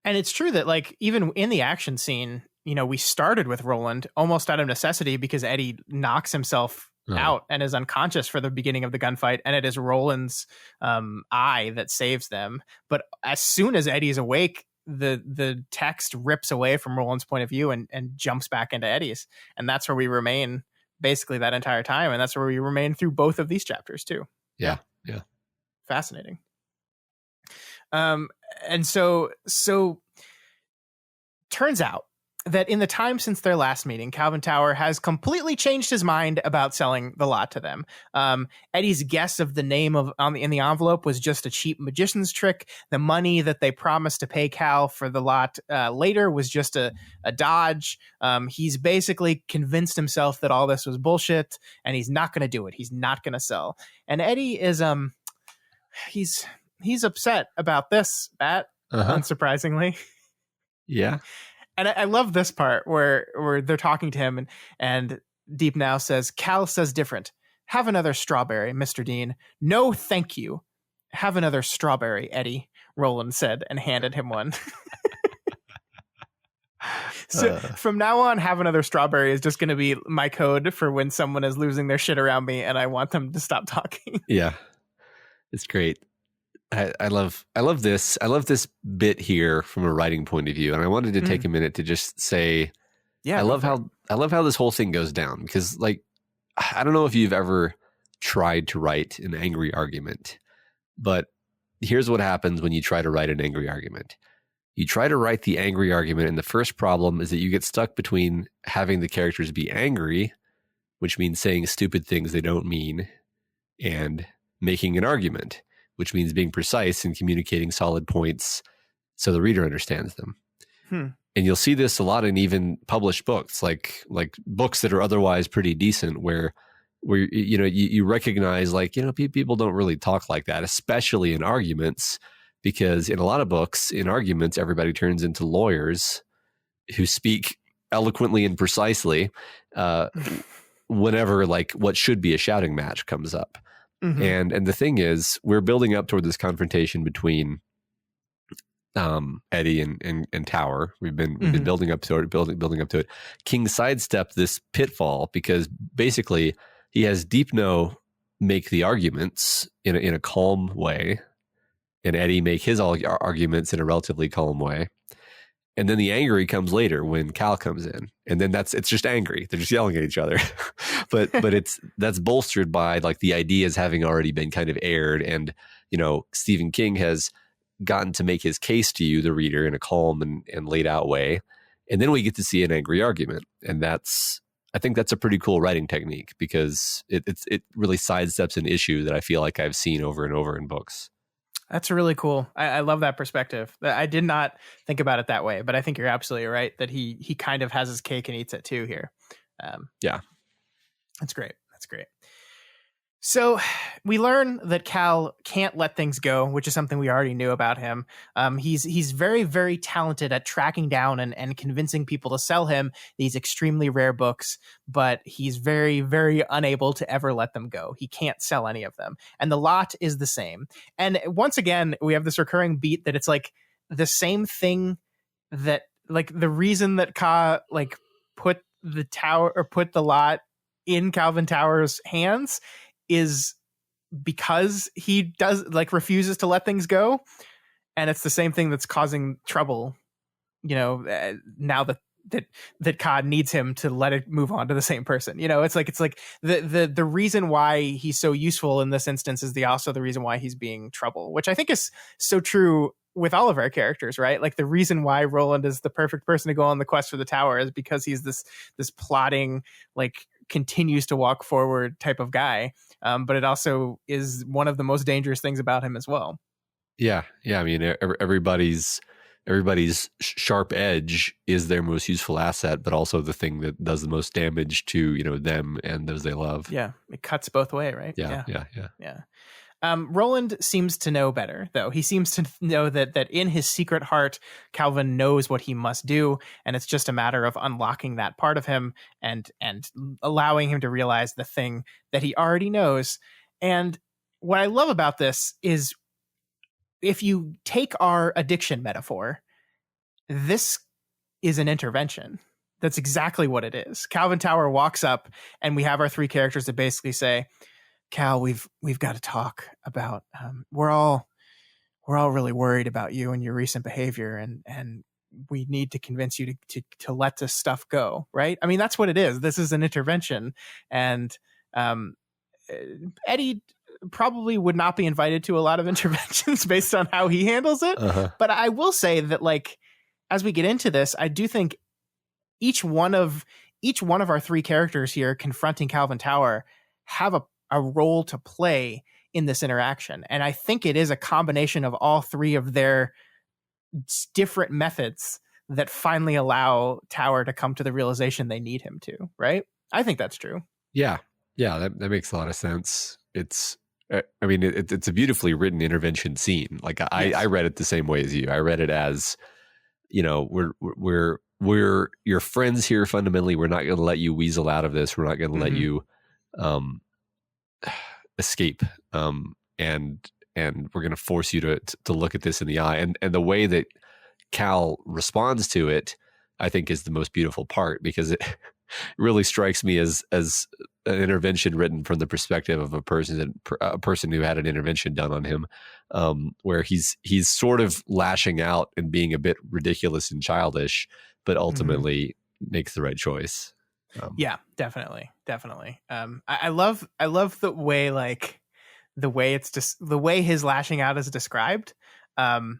And it's true that like even in the action scene, we started with Roland almost out of necessity because Eddie knocks himself out and is unconscious for the beginning of the gunfight, and it is Roland's eye that saves them. But as soon as Eddie's awake, the text rips away from Roland's point of view and jumps back into Eddie's, and that's where we remain basically that entire time, and that's where we remain through both of these chapters too. Yeah. Fascinating. And so turns out that in the time since their last meeting, Calvin Tower has completely changed his mind about selling the lot to them. Eddie's guess of the name in the envelope was just a cheap magician's trick. The money that they promised to pay Cal for the lot later was just a dodge. He's basically convinced himself that all this was bullshit, and he's not going to do it. He's not going to sell. And Eddie is he's upset about this, unsurprisingly. Yeah. And I love this part where they're talking to him and Deep now says, Cal says different. Have another strawberry, Mr. Dean. No, thank you. Have another strawberry, Eddie, Roland said and handed him one. So from now on, have another strawberry is just going to be my code for when someone is losing their shit around me and I want them to stop talking. Yeah. It's great. I love this. I love this bit here from a writing point of view, and I wanted to take a minute to just say, I love how this whole thing goes down, because like I don't know if you've ever tried to write an angry argument, but here's what happens when you try to write an angry argument. You try to write the angry argument, and the first problem is that you get stuck between having the characters be angry which means saying stupid things they don't mean, and making an argument, which means being precise and communicating solid points so the reader understands them. And you'll see this a lot in even published books, like books that are otherwise pretty decent, where you recognize, like, people don't really talk like that, especially in arguments, because in a lot of books, in arguments, everybody turns into lawyers who speak eloquently and precisely whenever, like, what should be a shouting match comes up. And the thing is, we're building up toward this confrontation between Eddie and Tower. We've been building up to it, building up to it. King sidestepped this pitfall because basically he has Deep No make the arguments in a calm way, and Eddie make his arguments in a relatively calm way. And then the angry comes later when Cal comes in, and then it's just angry. They're just yelling at each other. but that's bolstered by, like, the ideas having already been kind of aired, and Stephen King has gotten to make his case to you, the reader, in a calm and laid out way. And then we get to see an angry argument. And I think that's a pretty cool writing technique, because it really sidesteps an issue that I feel like I've seen over and over in books. That's really cool. I love that perspective. I did not think about it that way, but I think you're absolutely right that he kind of has his cake and eats it too here. Yeah. That's great. That's great. So we learn that Cal can't let things go, which is something we already knew about him. He's very, very talented at tracking down and convincing people to sell him these extremely rare books, but he's very, very unable to ever let them go. He can't sell any of them. And the lot is the same. And once again, we have this recurring beat that it's like the same thing that, like, the reason that Ka, like, put the lot in Calvin Tower's hands is because he does, like, refuses to let things go, and it's the same thing that's causing trouble, now that Ka needs him to let it move on to the same person. It's like the reason why he's so useful in this instance is also the reason why he's being trouble, which I think is so true with all of our characters, right? Like, the reason why Roland is the perfect person to go on the quest for the tower is because he's this plotting, like, continues to walk forward type of guy. But it also is one of the most dangerous things about him as well. Yeah. I mean, everybody's sharp edge is their most useful asset, but also the thing that does the most damage to, them and those they love. Yeah. It cuts both ways, right? Yeah. Roland seems to know better, though. He seems to know that in his secret heart, Calvin knows what he must do, and it's just a matter of unlocking that part of him and allowing him to realize the thing that he already knows. And what I love about this is, if you take our addiction metaphor, this is an intervention. That's exactly what it is. Calvin Tower walks up, and we have our three characters that basically say, Cal, we've got to talk about, we're all really worried about you and your recent behavior, and we need to convince you to let this stuff go, right? I mean, that's what it is. This is an intervention. And Eddie probably would not be invited to a lot of interventions based on how he handles it. But I will say that, like, as we get into this, I do think each one of our three characters here confronting Calvin Tower have a role to play in this interaction. And I think it is a combination of all three of their different methods that finally allow Tower to come to the realization they need him to, right? I think that's true. Yeah, that makes a lot of sense. It's a beautifully written intervention scene. Like, I read it the same way as you. I read it as, we're your friends here. Fundamentally, we're not going to let you weasel out of this. We're not going to let you escape, and we're going to force you to look at this in the eye. And the way that Cal responds to it, I think, is the most beautiful part, because it really strikes me as an intervention written from the perspective of a person who had an intervention done on him, where he's sort of lashing out and being a bit ridiculous and childish, but ultimately makes the right choice. Yeah, definitely. I love the way, like, the way it's just the way his lashing out is described. I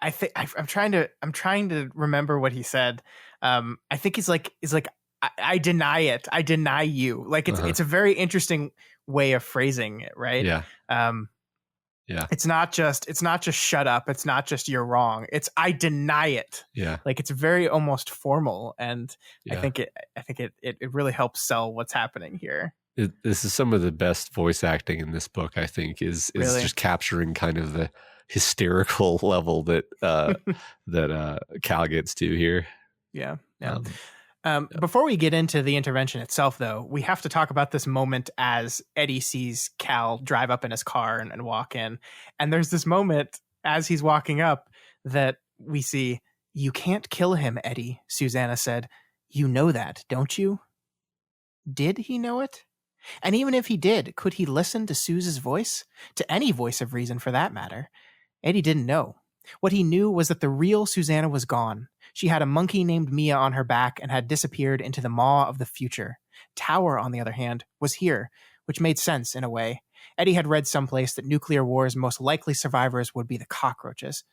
think I'm trying to remember what he said. I think he's like, I deny it. I deny you. Like it's a very interesting way of phrasing it, right? Yeah. Um, Yeah. it's not just shut up. It's not just you're wrong. It's I deny it. Yeah. Like it's very almost formal, and Yeah. I think it really helps sell what's happening here. This is some of the best voice acting in this book, I think, is Really? just capturing kind of the hysterical level that Cal gets to here. Yeah. Before we get into the intervention itself, though, we have to talk about this moment as Eddie sees Cal drive up in his car and walk in. And there's this moment as he's walking up that we see, "You can't kill him, Eddie," Susannah said. "You know that, don't you?" Did he know it? And even if he did, could he listen to Suze's voice? To any voice of reason, for that matter. Eddie didn't know. What he knew was that the real Susannah was gone. She had a monkey named Mia on her back and had disappeared into the maw of the future. Tower, on the other hand, was here, which made sense in a way. Eddie had read someplace that nuclear war's most likely survivors would be the cockroaches.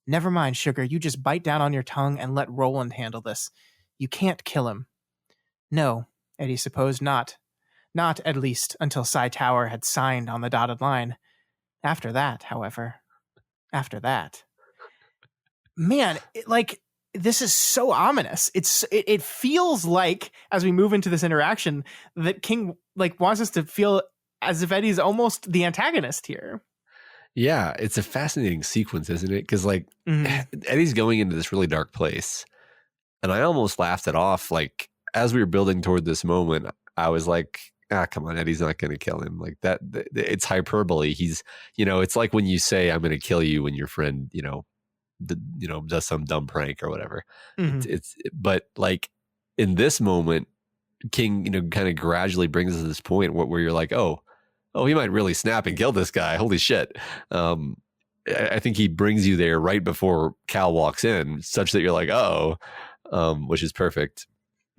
"Never mind, sugar, you just bite down on your tongue and let Roland handle this. You can't kill him." No, Eddie supposed not. Not, at least, until Cy Tower had signed on the dotted line. After that, however. After that. Man, this is so ominous. It feels like, as we move into this interaction, that King wants us to feel as if Eddie's almost the antagonist here. Yeah, it's a fascinating sequence, isn't it? Because Eddie's going into this really dark place, and I almost laughed it off. Like as we were building toward this moment, I was like, come on, Eddie's not going to kill him. Like that, it's hyperbole. He's, it's like when you say, "I'm going to kill you," when your friend, does some dumb prank or whatever. Mm-hmm. But like in this moment, King, kind of gradually brings us to this point where you're like, oh, he might really snap and kill this guy. Holy shit. I think he brings you there right before Cal walks in, such that you're like, which is perfect.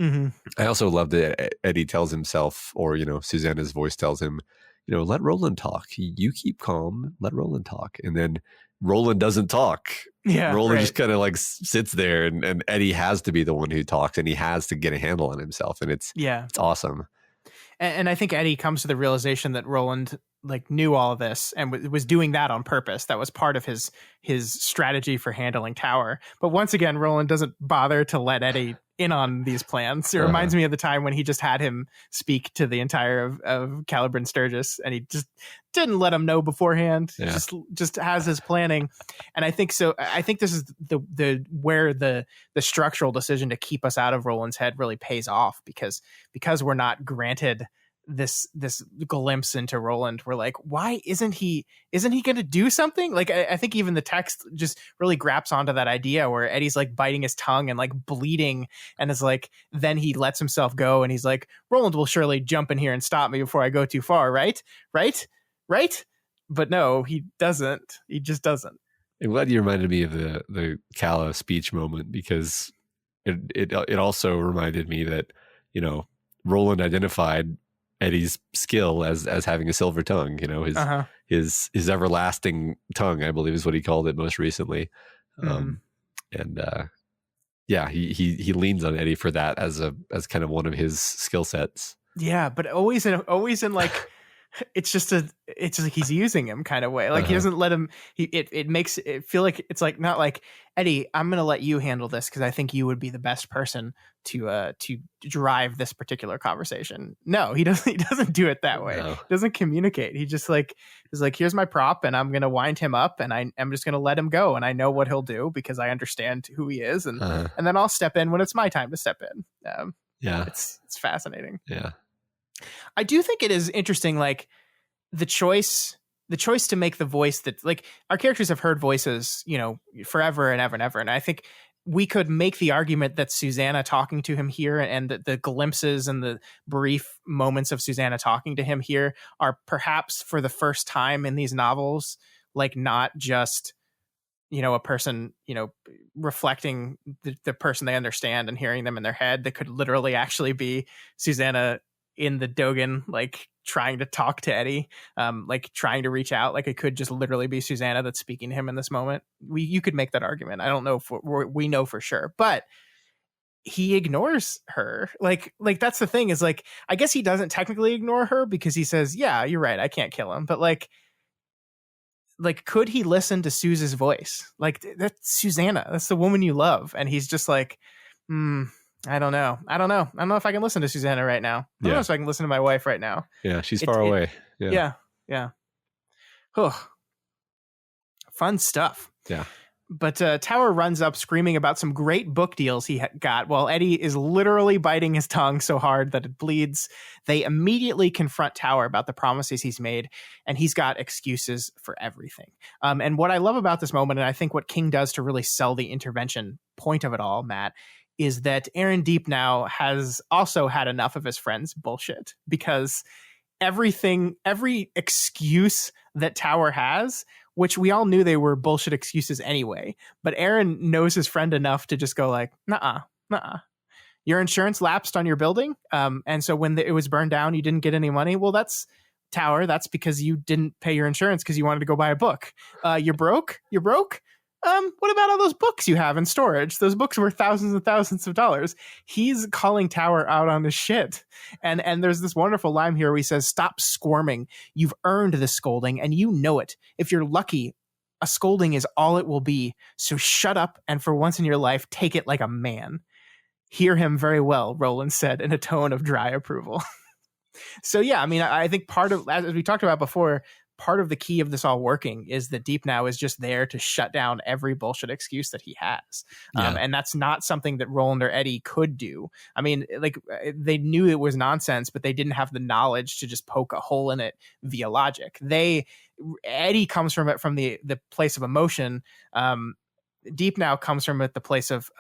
Mm-hmm. I also love that Eddie tells himself, or, Susannah's voice tells him, let Roland talk. You keep calm, let Roland talk. And then Roland doesn't talk. Yeah, Roland right. just kind of sits there, and Eddie has to be the one who talks, and he has to get a handle on himself. And it's awesome. And I think Eddie comes to the realization that Roland knew all of this and was doing that on purpose. That was part of his strategy for handling Tower. But once again, Roland doesn't bother to let Eddie in on these plans. It reminds me of the time when he just had him speak to the entire of Caliban Sturgis, and he just didn't let him know beforehand. Yeah. Just has his planning. And I think so. I think this is where the structural decision to keep us out of Roland's head really pays off, because we're not granted this glimpse into Roland. We're like, why isn't he going to do something? I think even the text just really grabs onto that idea where Eddie's biting his tongue and bleeding, and is then he lets himself go, and he's like, Roland will surely jump in here and stop me before I go too far, right? But no, he doesn't. He just doesn't. I'm glad you reminded me of the Calla speech moment, because it also reminded me that Roland identified Eddie's skill as having a silver tongue. His everlasting tongue, I believe, is what he called it most recently. He leans on Eddie for that as kind of one of his skill sets. Yeah, but always in it's like he's using him kind of way. He doesn't let him. It makes it feel like it's not like, Eddie, I'm going to let you handle this because I think you would be the best person to drive this particular conversation. No, he doesn't. He doesn't do it that way. No. He doesn't communicate. He just is here's my prop, and I'm going to wind him up, and I'm just going to let him go, and I know what he'll do because I understand who he is, and then I'll step in when it's my time to step in. It's fascinating. Yeah. I do think it is interesting, the choice to make the voice that, our characters have heard voices, forever and ever and ever. And I think we could make the argument that Susannah talking to him here, and the glimpses and the brief moments of Susannah talking to him here are perhaps for the first time in these novels, not just, a person, reflecting the person they understand and hearing them in their head. That could literally actually be Susannah in the Dogan, trying to talk to Eddie, trying to reach out. It could just literally be Susannah that's speaking to him in this moment. You could make that argument. I don't know if we know for sure, but he ignores her. Like that's the thing, is like, I guess he doesn't technically ignore her because he says, yeah, you're right, I can't kill him. But like could he listen to Suze's voice? Like, that's Susannah. That's the woman you love. And he's just like, I don't know. I don't know if I can listen to Susannah right now. I don't know if I can listen to my wife right now. Yeah, she's far away. Yeah. Fun stuff. Yeah. But Tower runs up screaming about some great book deals he got while Eddie is literally biting his tongue so hard that it bleeds. They immediately confront Tower about the promises he's made, and he's got excuses for everything. And what I love about this moment, and I think what King does to really sell the intervention point of it all, Matt, is that Aaron Deep now has also had enough of his friends' bullshit, because every excuse that Tower has, which we all knew they were bullshit excuses anyway, but Aaron knows his friend enough to just go like, nuh-uh. Your insurance lapsed on your building, and so when it was burned down, you didn't get any money. Well, that's Tower. That's because you didn't pay your insurance because you wanted to go buy a book. You're broke? What about all those books you have in storage? Those books were thousands and thousands of dollars. He's calling Tower out on his shit. And there's this wonderful line here where he says, stop squirming. You've earned this scolding, and you know it. If you're lucky, a scolding is all it will be. So shut up, and for once in your life, take it like a man. Hear him very well, Roland said in a tone of dry approval. So yeah, I mean, I think part of, as we talked about before, part of the key of this all working is that Deep now is just there to shut down every bullshit excuse that he has. And that's not something that Roland or Eddie could do. I mean, like, they knew it was nonsense, but they didn't have the knowledge to just poke a hole in it via logic. Eddie comes from it from the place of emotion. Deep now comes from it the place of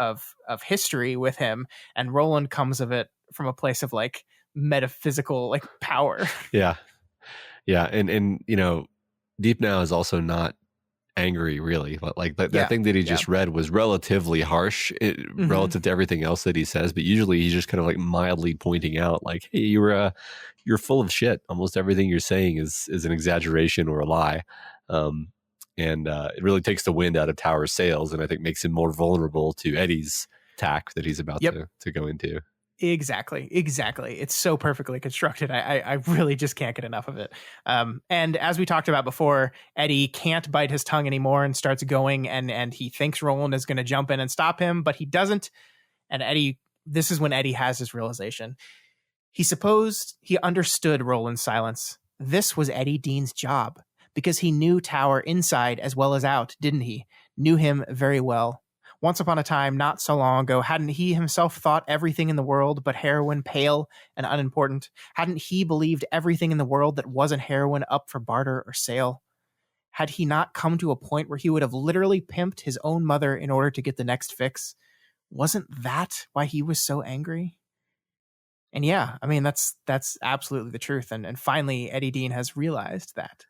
history with him, and Roland comes of it from a place of like metaphysical like power. Yeah, and you know, Deep now is also not angry really, but like that thing that he just read was relatively harsh relative to everything else that he says. But usually he's just kind of like mildly pointing out, like, hey, you're full of shit. Almost everything you're saying is an exaggeration or a lie, and it really takes the wind out of Tower's sails, and I think makes him more vulnerable to Eddie's attack that he's about to go into. Exactly. It's so perfectly constructed. I really just can't get enough of it. And as we talked about before, Eddie can't bite his tongue anymore and starts going, and he thinks Roland is going to jump in and stop him, but he doesn't. And this is when Eddie has his realization. He understood Roland's silence. This was Eddie Dean's job, because he knew Tower inside as well as out, didn't he? Knew him very well. Once upon a time, not so long ago, hadn't he himself thought everything in the world but heroin pale and unimportant? Hadn't he believed everything in the world that wasn't heroin up for barter or sale? Had he not come to a point where he would have literally pimped his own mother in order to get the next fix? Wasn't that why he was so angry? And yeah, I mean, that's absolutely the truth. And finally, Eddie Dean has realized that.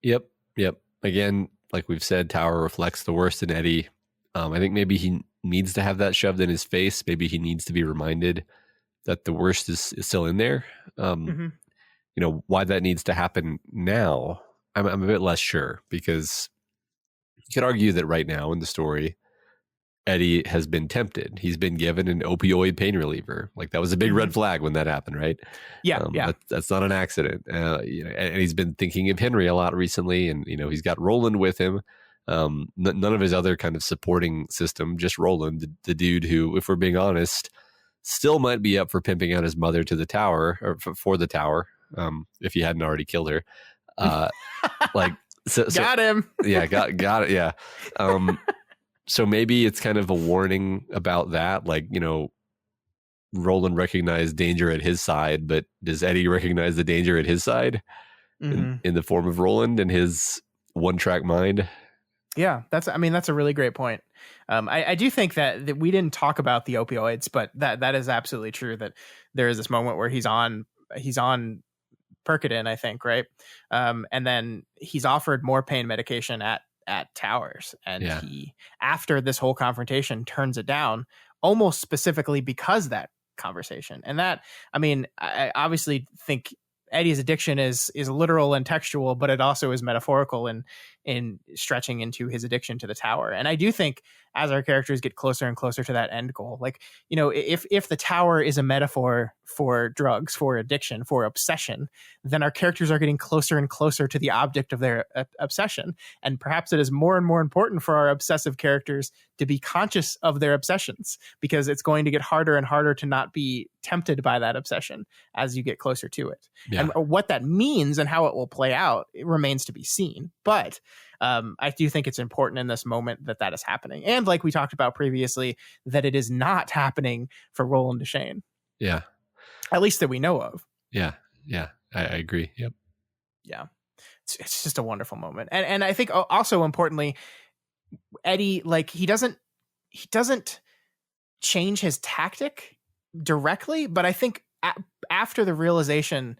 Yep. Again, like we've said, Tower reflects the worst in Eddie. I think maybe he needs to have that shoved in his face. Maybe he needs to be reminded that the worst is still in there. You know, why that needs to happen now, I'm a bit less sure, because you could argue that right now in the story, Eddie has been tempted. He's been given an opioid pain reliever. Like, that was a big red flag when that happened, right? Yeah. That's not an accident. You know, and he's been thinking of Henry a lot recently, and you know, he's got Roland with him. None of his other kind of supporting system, just Roland, the dude who, if we're being honest, still might be up for pimping out his mother to the Tower, or for the Tower, if he hadn't already killed her. Got him. Yeah, got it. Yeah. So maybe it's kind of a warning about that. Like, you know, Roland recognized danger at his side, but does Eddie recognize the danger at his side in the form of Roland and his one-track mind? Yeah, that's a really great point. I do think that we didn't talk about the opioids, but that is absolutely true, that there is this moment where he's on Percodan, I think, right? And then he's offered more pain medication at Towers, and he, after this whole confrontation, turns it down almost specifically because of that conversation. And that, I mean, I obviously think Eddie's addiction is literal and textual, but it also is metaphorical in in stretching into his addiction to the tower. And I do think as our characters get closer and closer to that end goal, like, if the tower is a metaphor for drugs, for addiction, for obsession, then our characters are getting closer and closer to the object of their obsession. And perhaps it is more and more important for our obsessive characters to be conscious of their obsessions, because it's going to get harder and harder to not be tempted by that obsession as you get closer to it. Yeah. And what that means and how it will play out, it remains to be seen. But I do think it's important in this moment that is happening. And like we talked about previously, that it is not happening for Roland Deschain. Yeah. At least that we know of. Yeah. Yeah. I agree. Yep. Yeah. It's just a wonderful moment. And I think also importantly, Eddie, like, he doesn't change his tactic directly, but I think after the realization,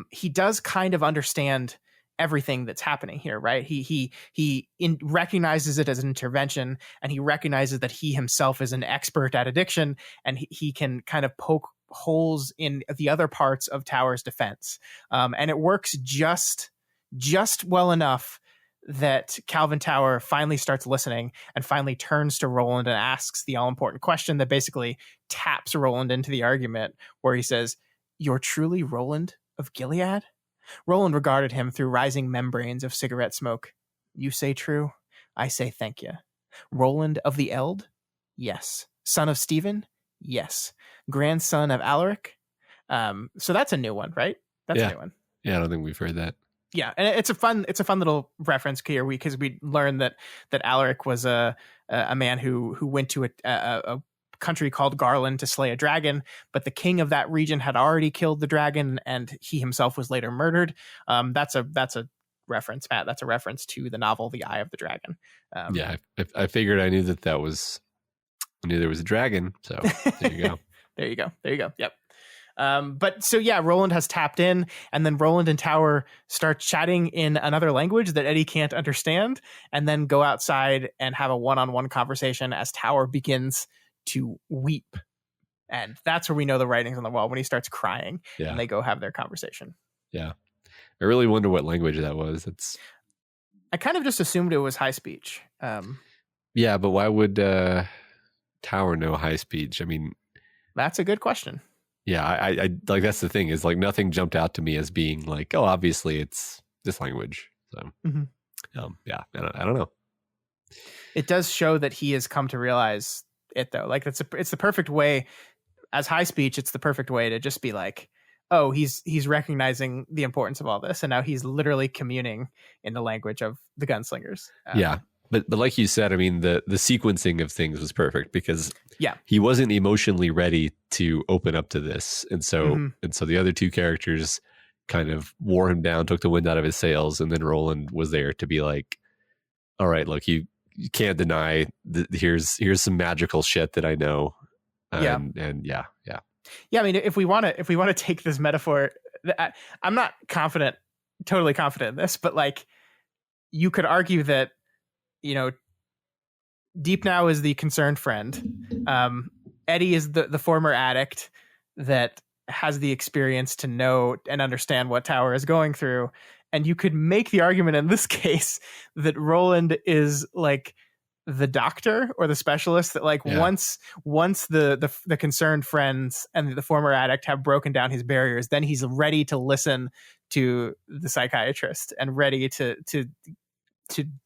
he does kind of understand everything that's happening here, right? He recognizes it as an intervention, and he recognizes that he himself is an expert at addiction, and he can kind of poke holes in the other parts of Tower's defense. And it works just well enough that Calvin Tower finally starts listening and finally turns to Roland and asks the all-important question that basically taps Roland into the argument, where he says, "You're truly Roland of Gilead?" Roland regarded him through rising membranes of cigarette smoke. "You say true. I say thank you. Roland of the Eld? Yes. Son of Stephen? Yes. Grandson of Alaric?" So that's a new one, right? That's a new one. Yeah, I don't think we've heard that. Yeah, and it's a fun little reference here, because we learned that Alaric was a man who went to a country called Garland to slay a dragon, but the king of that region had already killed the dragon, and he himself was later murdered. That's a reference, Matt. That's a reference to the novel The Eye of the Dragon. I figured I knew I knew there was a dragon. So there you go. There you go. Yep. But so yeah, Roland has tapped in, and then Roland and Tower start chatting in another language that Eddie can't understand, and then go outside and have a one-on-one conversation as Tower begins to weep. And that's where we know the writing's on the wall, when he starts crying. Yeah. And they go have their conversation. Yeah. I really wonder what language that was. I kind of just assumed it was high speech. Yeah, but why would Tower know high speech? I mean, that's a good question. Yeah, I like, that's the thing, is like nothing jumped out to me as being like, oh, obviously it's this language. So yeah, I don't know. It does show that he has come to realize it, though. Like, it's the perfect way as high speech. It's the perfect way to just be like, oh, he's recognizing the importance of all this, and now he's literally communing in the language of the gunslingers. Yeah. But like you said, I mean, the sequencing of things was perfect, because he wasn't emotionally ready to open up to this. And so the other two characters kind of wore him down, took the wind out of his sails. And then Roland was there to be like, all right, look, you can't deny that here's some magical shit that I know. And yeah. I mean, if we want to take this metaphor, I'm not totally confident in this, but like, you could argue that, Deep Now is the concerned friend. Eddie is the former addict that has the experience to know and understand what Tower is going through. And you could make the argument in this case that Roland is like the doctor or the specialist that, like, once the concerned friends and the former addict have broken down his barriers, then he's ready to listen to the psychiatrist and ready to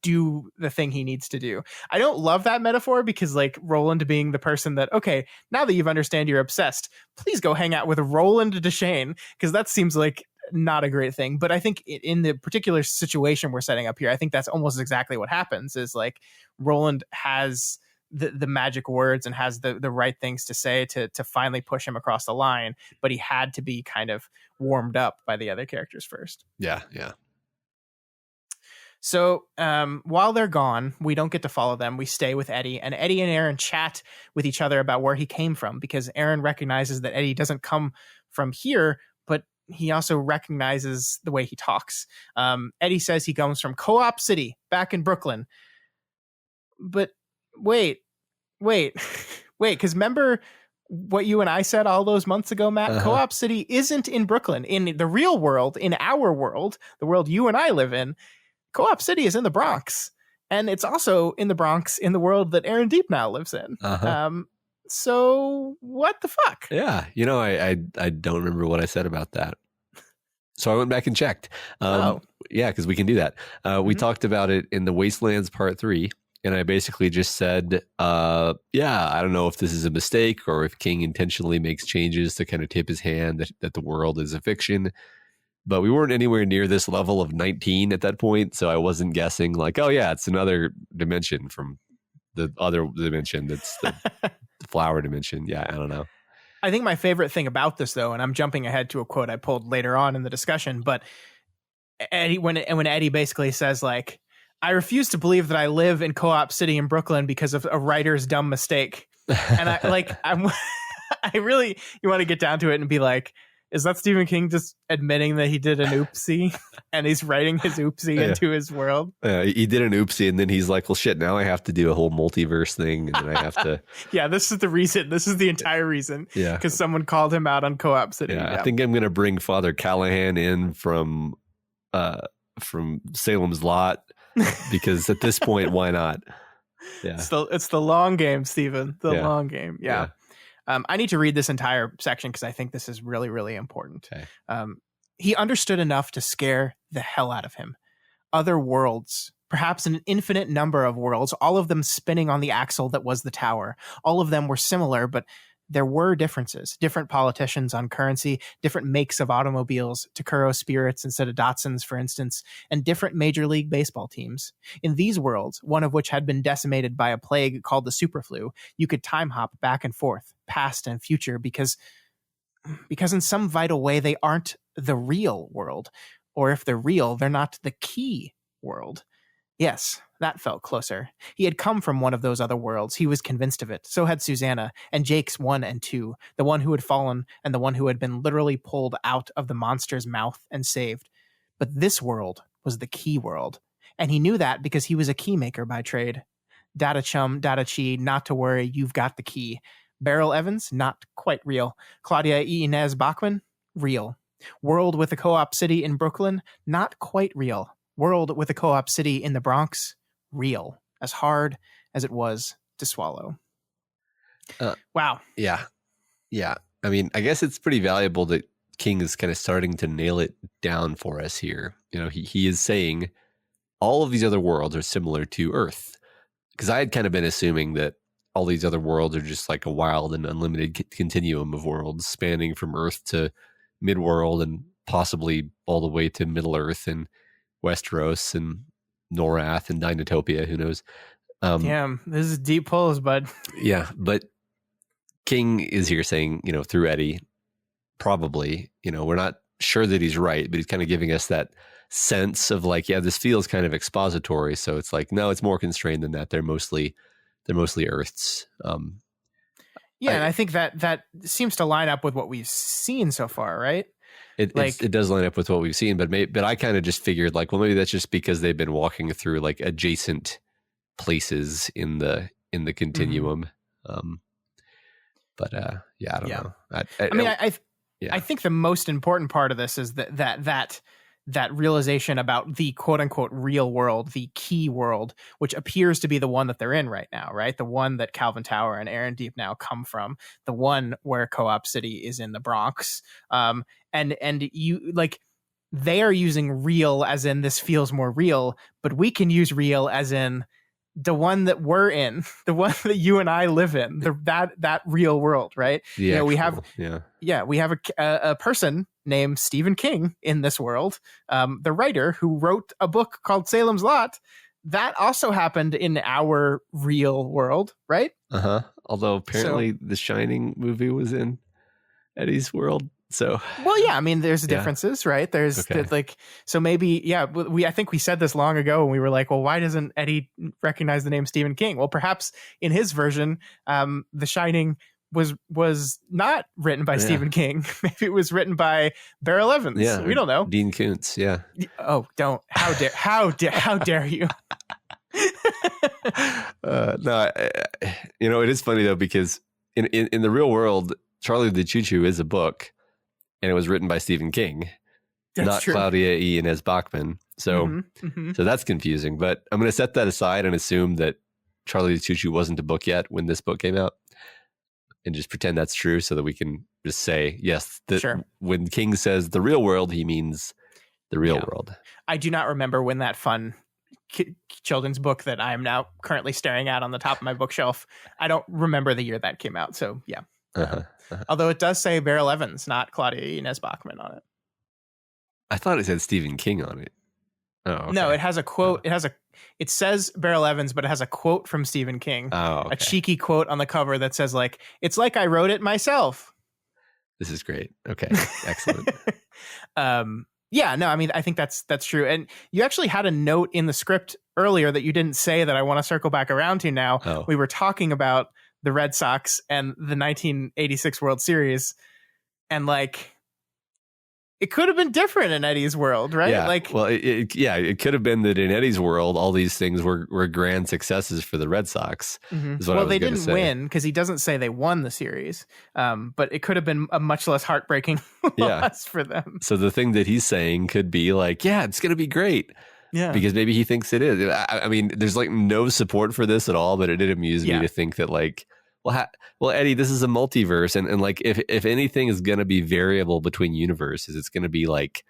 do the thing he needs to do. I don't love that metaphor, because like Roland being the person that, okay, now that you've understand you're obsessed, please go hang out with Roland Deschain, because that seems like not a great thing. But I think in the particular situation we're setting up here, I think that's almost exactly what happens, is like Roland has the magic words and has the right things to say to finally push him across the line, but he had to be kind of warmed up by the other characters first. Yeah. So while they're gone, we don't get to follow them. We stay with Eddie, and Eddie and Aaron chat with each other about where he came from, because Aaron recognizes that Eddie doesn't come from here, but he also recognizes the way he talks. Eddie says he comes from Co-op City back in Brooklyn. But wait, because remember what you and I said all those months ago, Matt? Co-op City isn't in Brooklyn. In the real world, in our world, the world you and I live in, Co-op City is in the Bronx, and it's also in the Bronx in the world that Aaron Deep now lives in. So what the fuck? Yeah, I don't remember what I said about that. So I went back and checked. Yeah, because we can do that. We talked about it in the Wastelands Part 3, and I basically just said, I don't know if this is a mistake or if King intentionally makes changes to kind of tip his hand that the world is a fiction. But we weren't anywhere near this level of 19 at that point, so I wasn't guessing like, oh yeah, it's another dimension from the other dimension that's the flower dimension. Yeah, I don't know. I think my favorite thing about this, though, and I'm jumping ahead to a quote I pulled later on in the discussion, but Eddie, when Eddie basically says, like, I refuse to believe that I live in Co-op City in Brooklyn because of a writer's dumb mistake. And I really, you want to get down to it and be like, is that Stephen King just admitting that he did an oopsie and he's writing his oopsie into his world? He did an oopsie and then he's like, well, shit, now I have to do a whole multiverse thing. And then I have to. Yeah, this is the reason. This is the entire reason. Yeah. Because someone called him out on Co-op City. Yeah, I think I'm going to bring Father Callahan in from Salem's Lot because at this point, why not? Yeah. It's the long game, Stephen. The long game. Yeah. I need to read this entire section because I think this is really, really important. Okay. He understood enough to scare the hell out of him. Other worlds, perhaps an infinite number of worlds, all of them spinning on the axle that was the tower. All of them were similar, but there were differences. Different politicians on currency, different makes of automobiles, Takuro Spirits instead of Datsuns, for instance, and different Major League Baseball teams. In these worlds, one of which had been decimated by a plague called the superflu, you could time hop back and forth, past and future, because in some vital way, they aren't the real world. Or if they're real, they're not the key world. Yes, that felt closer. He had come from one of those other worlds. He was convinced of it. So had Susannah, and Jake's 1 and 2, the one who had fallen and the one who had been literally pulled out of the monster's mouth and saved. But this world was the key world. And he knew that because he was a keymaker by trade. Data chum, data chi, not to worry, you've got the key. Beryl Evans, not quite real. Claudia Inez Bachman, real. World with a Co-op City in Brooklyn, not quite real. World with a Co-op City in the Bronx, real. As hard as it was to swallow. Wow. Yeah. I mean, I guess it's pretty valuable that King is kind of starting to nail it down for us here. He is saying all of these other worlds are similar to Earth. Because I had kind of been assuming that all these other worlds are just like a wild and unlimited continuum of worlds spanning from Earth to Midworld and possibly all the way to Middle Earth and Westeros and Norath and Dinotopia, who knows? Damn, this is deep pulls, bud. Yeah, but King is here saying, through Eddie, probably, we're not sure that he's right, but he's kind of giving us that sense of like, yeah, this feels kind of expository. So it's like, no, it's more constrained than that. They're mostly Earths. And I think that seems to line up with what we've seen so far, right? It does line up with what we've seen, but I kind of just figured like, well, maybe that's just because they've been walking through like adjacent places in the continuum. I don't know. I think the most important part of this is that realization about the quote unquote real world, the key world, which appears to be the one that they're in right now, right? The one that Calvin Tower and Aaron Deep now come from, the one where Co-op City is in the Bronx. And you like, they are using real as in this feels more real, but we can use real as in the one that we're in, the one that you and I live in, that real world, right? We have a person named Stephen King in this world, the writer who wrote a book called Salem's Lot. That also happened in our real world, right? Although apparently the Shining movie was in Eddie's world. So, well, yeah, I mean, there's differences, right? There's so maybe, I think we said this long ago and we were like, well, why doesn't Eddie recognize the name Stephen King? Well, perhaps in his version, The Shining was not written by Stephen King. Maybe it was written by Beryl Evans. Yeah, we don't know. Dean Koontz. Yeah. Oh, don't! How dare you? No, it is funny though because in the real world, Charlie the Choo Choo is a book. And it was written by Stephen King. not true. Claudia E. Inez Bachman. So so that's confusing. But I'm going to set that aside and assume that Charlie the Choo-Choo wasn't a book yet when this book came out, and just pretend that's true so that we can just say, yes, Sure. when King says the real world, he means the real world. I do not remember when that fun children's book that I am now currently staring at on the top of my bookshelf, I don't remember the year that came out. So yeah. Although it does say Beryl Evans, not Claudia Inez Bachman on it. I thought it said Stephen King on it. Oh, okay. No, it has a quote. It says Beryl Evans, but it has a quote from Stephen King. Oh, okay. A cheeky quote on the cover that says like, "It's like I wrote it myself." This is great. Okay. Excellent. Yeah, no, I mean, I think that's true. And you actually had a note in the script earlier that you didn't say that I want to circle back around to now. Oh. We were talking about the Red Sox and the 1986 World Series, and like, it could have been different in Eddie's world, right? Yeah. Like, well, it could have been that in Eddie's world, all these things were grand successes for the Red Sox. Well, they didn't win because he doesn't say they won the series, but it could have been a much less heartbreaking loss for them. So the thing that he's saying could be like, yeah, it's going to be great. Yeah. Because maybe he thinks it is. I mean, there's like no support for this at all, but it did amuse me to think that like, well, Eddie, this is a multiverse. And like, if anything is going to be variable between universes, it's going to be like,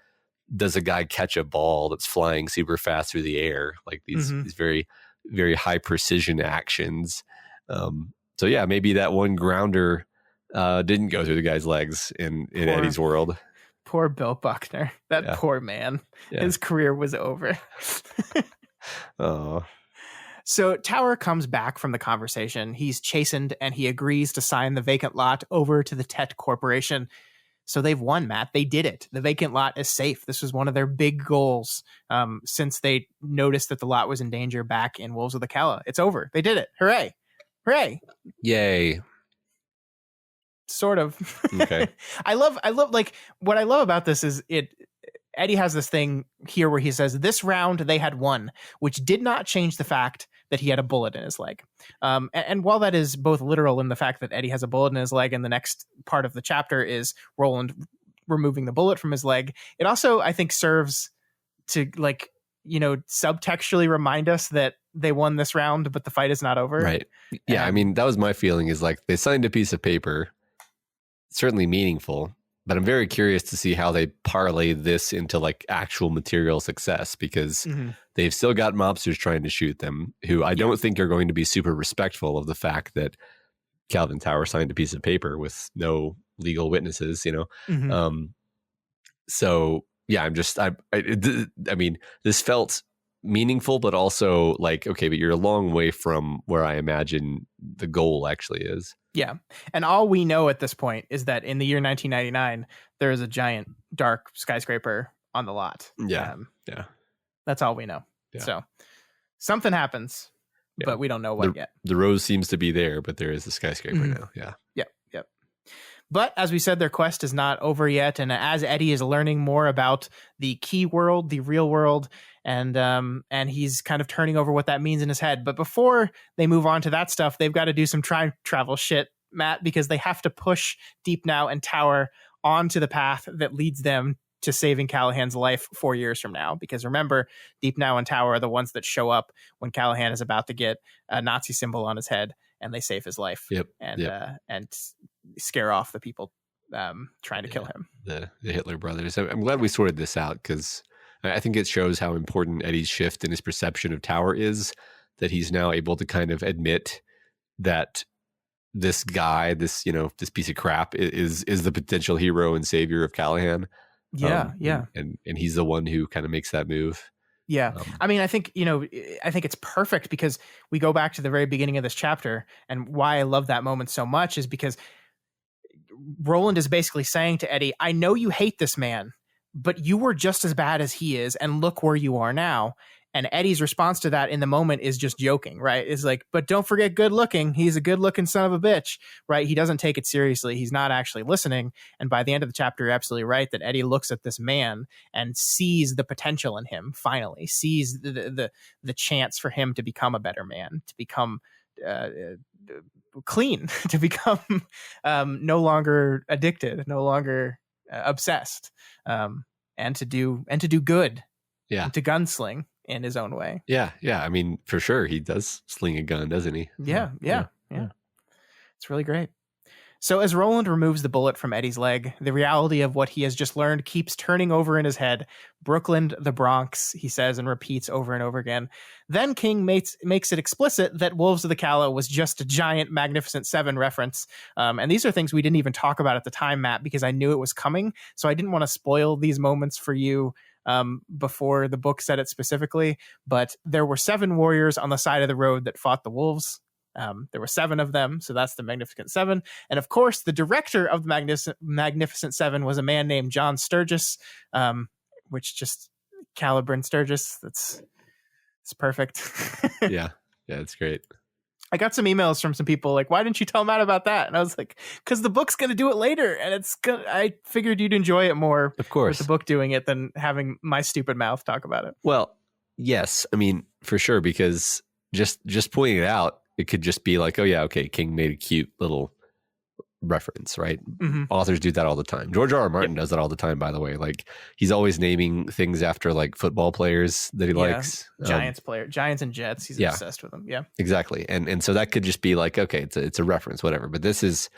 does a guy catch a ball that's flying super fast through the air? Like these very, very high precision actions. So yeah, maybe that one grounder didn't go through the guy's legs in Eddie's world. Poor Bill Buckner. That poor man. Yeah. His career was over. Oh. So Tower comes back from the conversation. He's chastened and he agrees to sign the vacant lot over to the Tet Corporation. So they've won, Matt. They did it. The vacant lot is safe. This was one of their big goals since they noticed that the lot was in danger back in Wolves of the Calla. It's over. They did it. Hooray. Hooray. Yay. Sort of. Okay. I love like what I love about this is Eddie has this thing here where he says this round they had won, which did not change the fact that he had a bullet in his leg. And while that is both literal in the fact that Eddie has a bullet in his leg and the next part of the chapter is Roland removing the bullet from his leg, it also, I think, serves to like, subtextually remind us that they won this round, but the fight is not over. Right. Yeah. I mean, that was my feeling is like they signed a piece of paper, certainly meaningful, but I'm very curious to see how they parlay this into like actual material success because they've still got mobsters trying to shoot them who I don't think are going to be super respectful of the fact that Calvin Tower signed a piece of paper with no legal witnesses, So yeah, I mean, this felt meaningful, but also like, okay, but you're a long way from where I imagine the goal actually is. Yeah. And all we know at this point is that in the year 1999, there is a giant dark skyscraper on the lot. Yeah. That's all we know. Yeah. So something happens, but we don't know what yet. The rose seems to be there, but there is a skyscraper now. Yeah. Yep. But as we said, their quest is not over yet. And as Eddie is learning more about the key world, the real world, and he's kind of turning over what that means in his head. But before they move on to that stuff, they've got to do some time travel shit, Matt, because they have to push Deep Now and Tower onto the path that leads them to saving Callahan's life 4 years from now. Because remember, Deep Now and Tower are the ones that show up when Callahan is about to get a Nazi symbol on his head, and they save his life. And scare off the people trying to kill him. The Hitler brothers. I'm glad we sorted this out because I think it shows how important Eddie's shift in his perception of Tower is, that he's now able to kind of admit that this guy, this piece of crap is the potential hero and savior of Callahan. And he's the one who kind of makes that move. Yeah. I mean, I think it's perfect because we go back to the very beginning of this chapter, and why I love that moment so much is because Roland is basically saying to Eddie, I know you hate this man, but you were just as bad as he is, and look where you are now. And Eddie's response to that in the moment is just joking, right? It's like, but don't forget good looking. He's a good looking son of a bitch, right? He doesn't take it seriously. He's not actually listening. And by the end of the chapter, you're absolutely right that Eddie looks at this man and sees the potential in him, finally, sees the chance for him to become a better man, to become clean, to become no longer addicted, no longer obsessed. and to do good, Yeah. and to gunsling in his own way. Yeah. Yeah. I mean, for sure, he does sling a gun, doesn't he? Yeah. It's really great. So as Roland removes the bullet from Eddie's leg, the reality of what he has just learned keeps turning over in his head. Brooklyn, the Bronx, he says and repeats over and over again. Then King makes it explicit that Wolves of the Calla was just a giant Magnificent Seven reference. And these are things we didn't even talk about at the time, Matt, because I knew it was coming. So I didn't want to spoil these moments for you before the book said it specifically. But there were 7 warriors on the side of the road that fought the wolves. There were 7 of them, so that's the Magnificent Seven. And of course, the director of the Magnificent Seven was a man named John Sturgis, which just Caliburn Sturgis. It's perfect. Yeah, it's great. I got some emails from some people like, "Why didn't you tell Matt about that?" And I was like, "Because the book's going to do it later, and I figured you'd enjoy it more, of course, with the book doing it than having my stupid mouth talk about it." Well, yes, I mean for sure, because just pointing it out. It could just be like, oh yeah, okay, King made a cute little reference, right? Mm-hmm. Authors do that all the time. George R. R. Martin does that all the time, by the way. Like he's always naming things after like football players that he likes. Giants and Jets. He's obsessed with them. Yeah, exactly. And so that could just be like, okay, it's a reference, whatever. But this is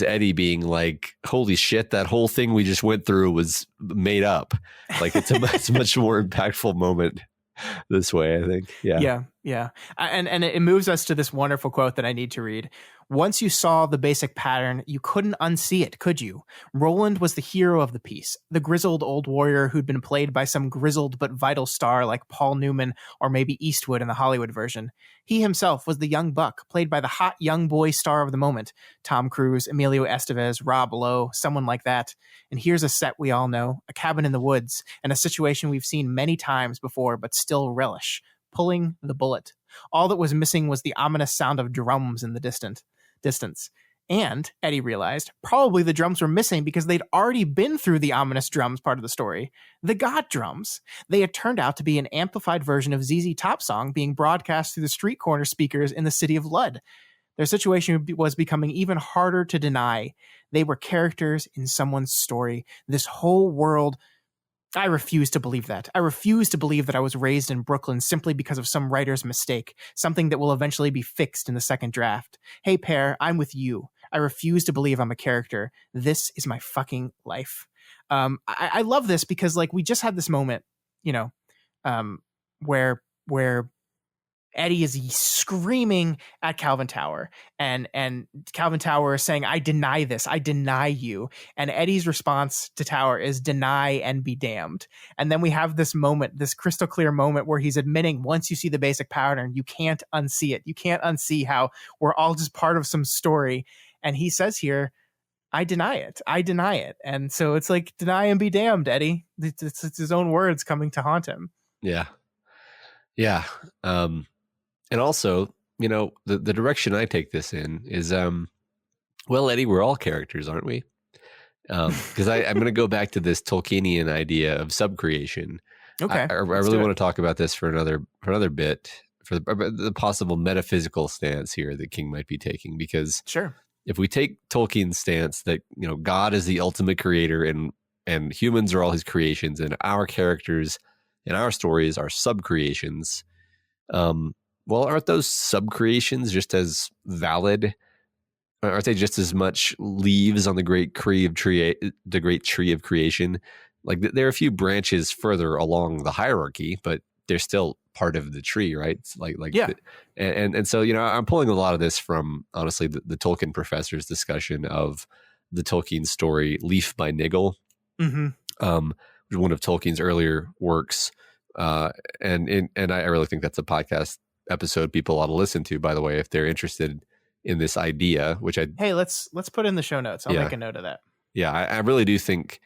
Eddie being like, holy shit, that whole thing we just went through was made up. Like it's a much more impactful moment this way, I think. Yeah. And it moves us to this wonderful quote that I need to read. Once you saw the basic pattern, you couldn't unsee it, could you? Roland was the hero of the piece, the grizzled old warrior who'd been played by some grizzled but vital star like Paul Newman or maybe Eastwood in the Hollywood version. He himself was the young buck, played by the hot young boy star of the moment, Tom Cruise, Emilio Estevez, Rob Lowe, someone like that. And here's a set we all know, a cabin in the woods, and a situation we've seen many times before but still relish, pulling the bullet. All that was missing was the ominous sound of drums in the distance. And, Eddie realized, probably the drums were missing because they'd already been through the ominous drums part of the story. The God drums. They had turned out to be an amplified version of ZZ Top song being broadcast through the street corner speakers in the city of Lud. Their situation was becoming even harder to deny. They were characters in someone's story. This whole world... I refuse to believe that. I refuse to believe that I was raised in Brooklyn simply because of some writer's mistake, something that will eventually be fixed in the second draft. Hey, Pear, I'm with you. I refuse to believe I'm a character. This is my fucking life. I love this because, like, we just had this moment, where Eddie is screaming at Calvin Tower, and Calvin Tower is saying, "I deny this. I deny you." And Eddie's response to Tower is, "Deny and be damned." And then we have this moment, this crystal clear moment where he's admitting, once you see the basic pattern, you can't unsee it. You can't unsee how we're all just part of some story. And he says here, "I deny it. I deny it." And so it's like, deny and be damned, Eddie. It's his own words coming to haunt him. Yeah. And also, the direction I take this in is, well, Eddie, we're all characters, aren't we? Because I'm going to go back to this Tolkienian idea of subcreation. Okay, I really want to talk about this for another bit, for the possible metaphysical stance here that King might be taking. Because sure, if we take Tolkien's stance that God is the ultimate creator and humans are all his creations, and our characters and our stories are subcreations. Well, aren't those subcreations just as valid? Aren't they just as much leaves on the great tree of creation? Like there are a few branches further along the hierarchy, but they're still part of the tree, right? It's yeah. And so I'm pulling a lot of this from honestly the Tolkien professor's discussion of the Tolkien story Leaf by Niggle, one of Tolkien's earlier works, and I really think that's a podcast episode people ought to listen to, by the way, if they're interested in this idea, which let's put in the show notes. I'll make a note of that. Yeah, I really do think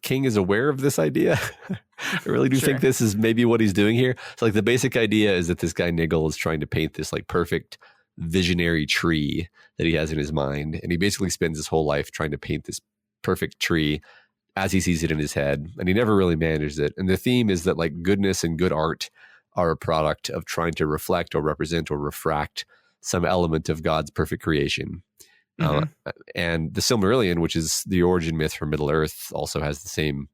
King is aware of this idea. I really do think this is maybe what he's doing here. So like the basic idea is that this guy Niggle is trying to paint this like perfect visionary tree that he has in his mind, and he basically spends his whole life trying to paint this perfect tree as he sees it in his head, and he never really manages it. And the theme is that like goodness and good art are a product of trying to reflect or represent or refract some element of God's perfect creation. And the Silmarillion, which is the origin myth for Middle Earth, also has the same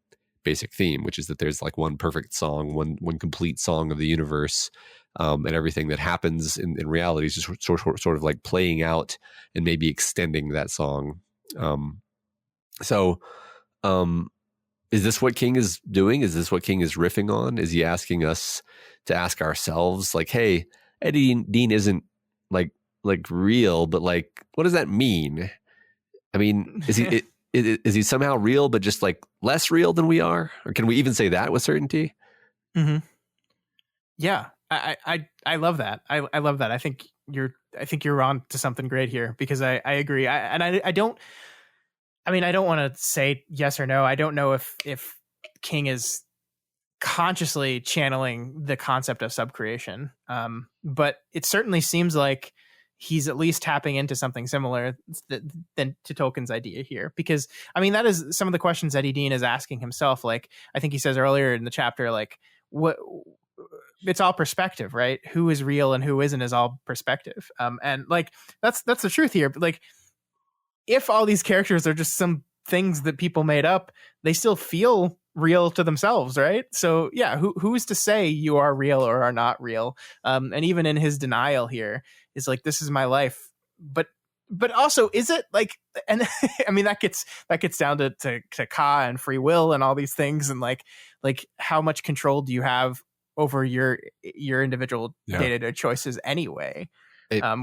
basic theme, which is that there's like one perfect song, one complete song of the universe, and everything that happens in reality is just sort of like playing out and maybe extending that song. So is this what King is doing? Is this what King is riffing on? Is he asking us to ask ourselves, like, hey, Eddie Dean isn't like real, but like, what does that mean? I mean, is he is he somehow real, but just like less real than we are? Or can we even say that with certainty? Mm-hmm. Yeah, I love that. I love that. I think you're on to something great here, because I agree. I don't want to say yes or no. I don't know if King is consciously channeling the concept of subcreation. But it certainly seems like he's at least tapping into something similar than to Tolkien's idea here, because I mean, that is some of the questions Eddie Dean is asking himself. Like, I think he says earlier in the chapter, like, what, it's all perspective, right? Who is real and who isn't is all perspective. And like, that's the truth here. But like, if all these characters are just some things that people made up, they still feel real to themselves, right? So yeah, who's to say you are real or are not real? And even in his denial here is like, this is my life, but also, is it like, and I mean, that gets down to Ka and free will and all these things, and like how much control do you have over your individual day-to-day choices anyway?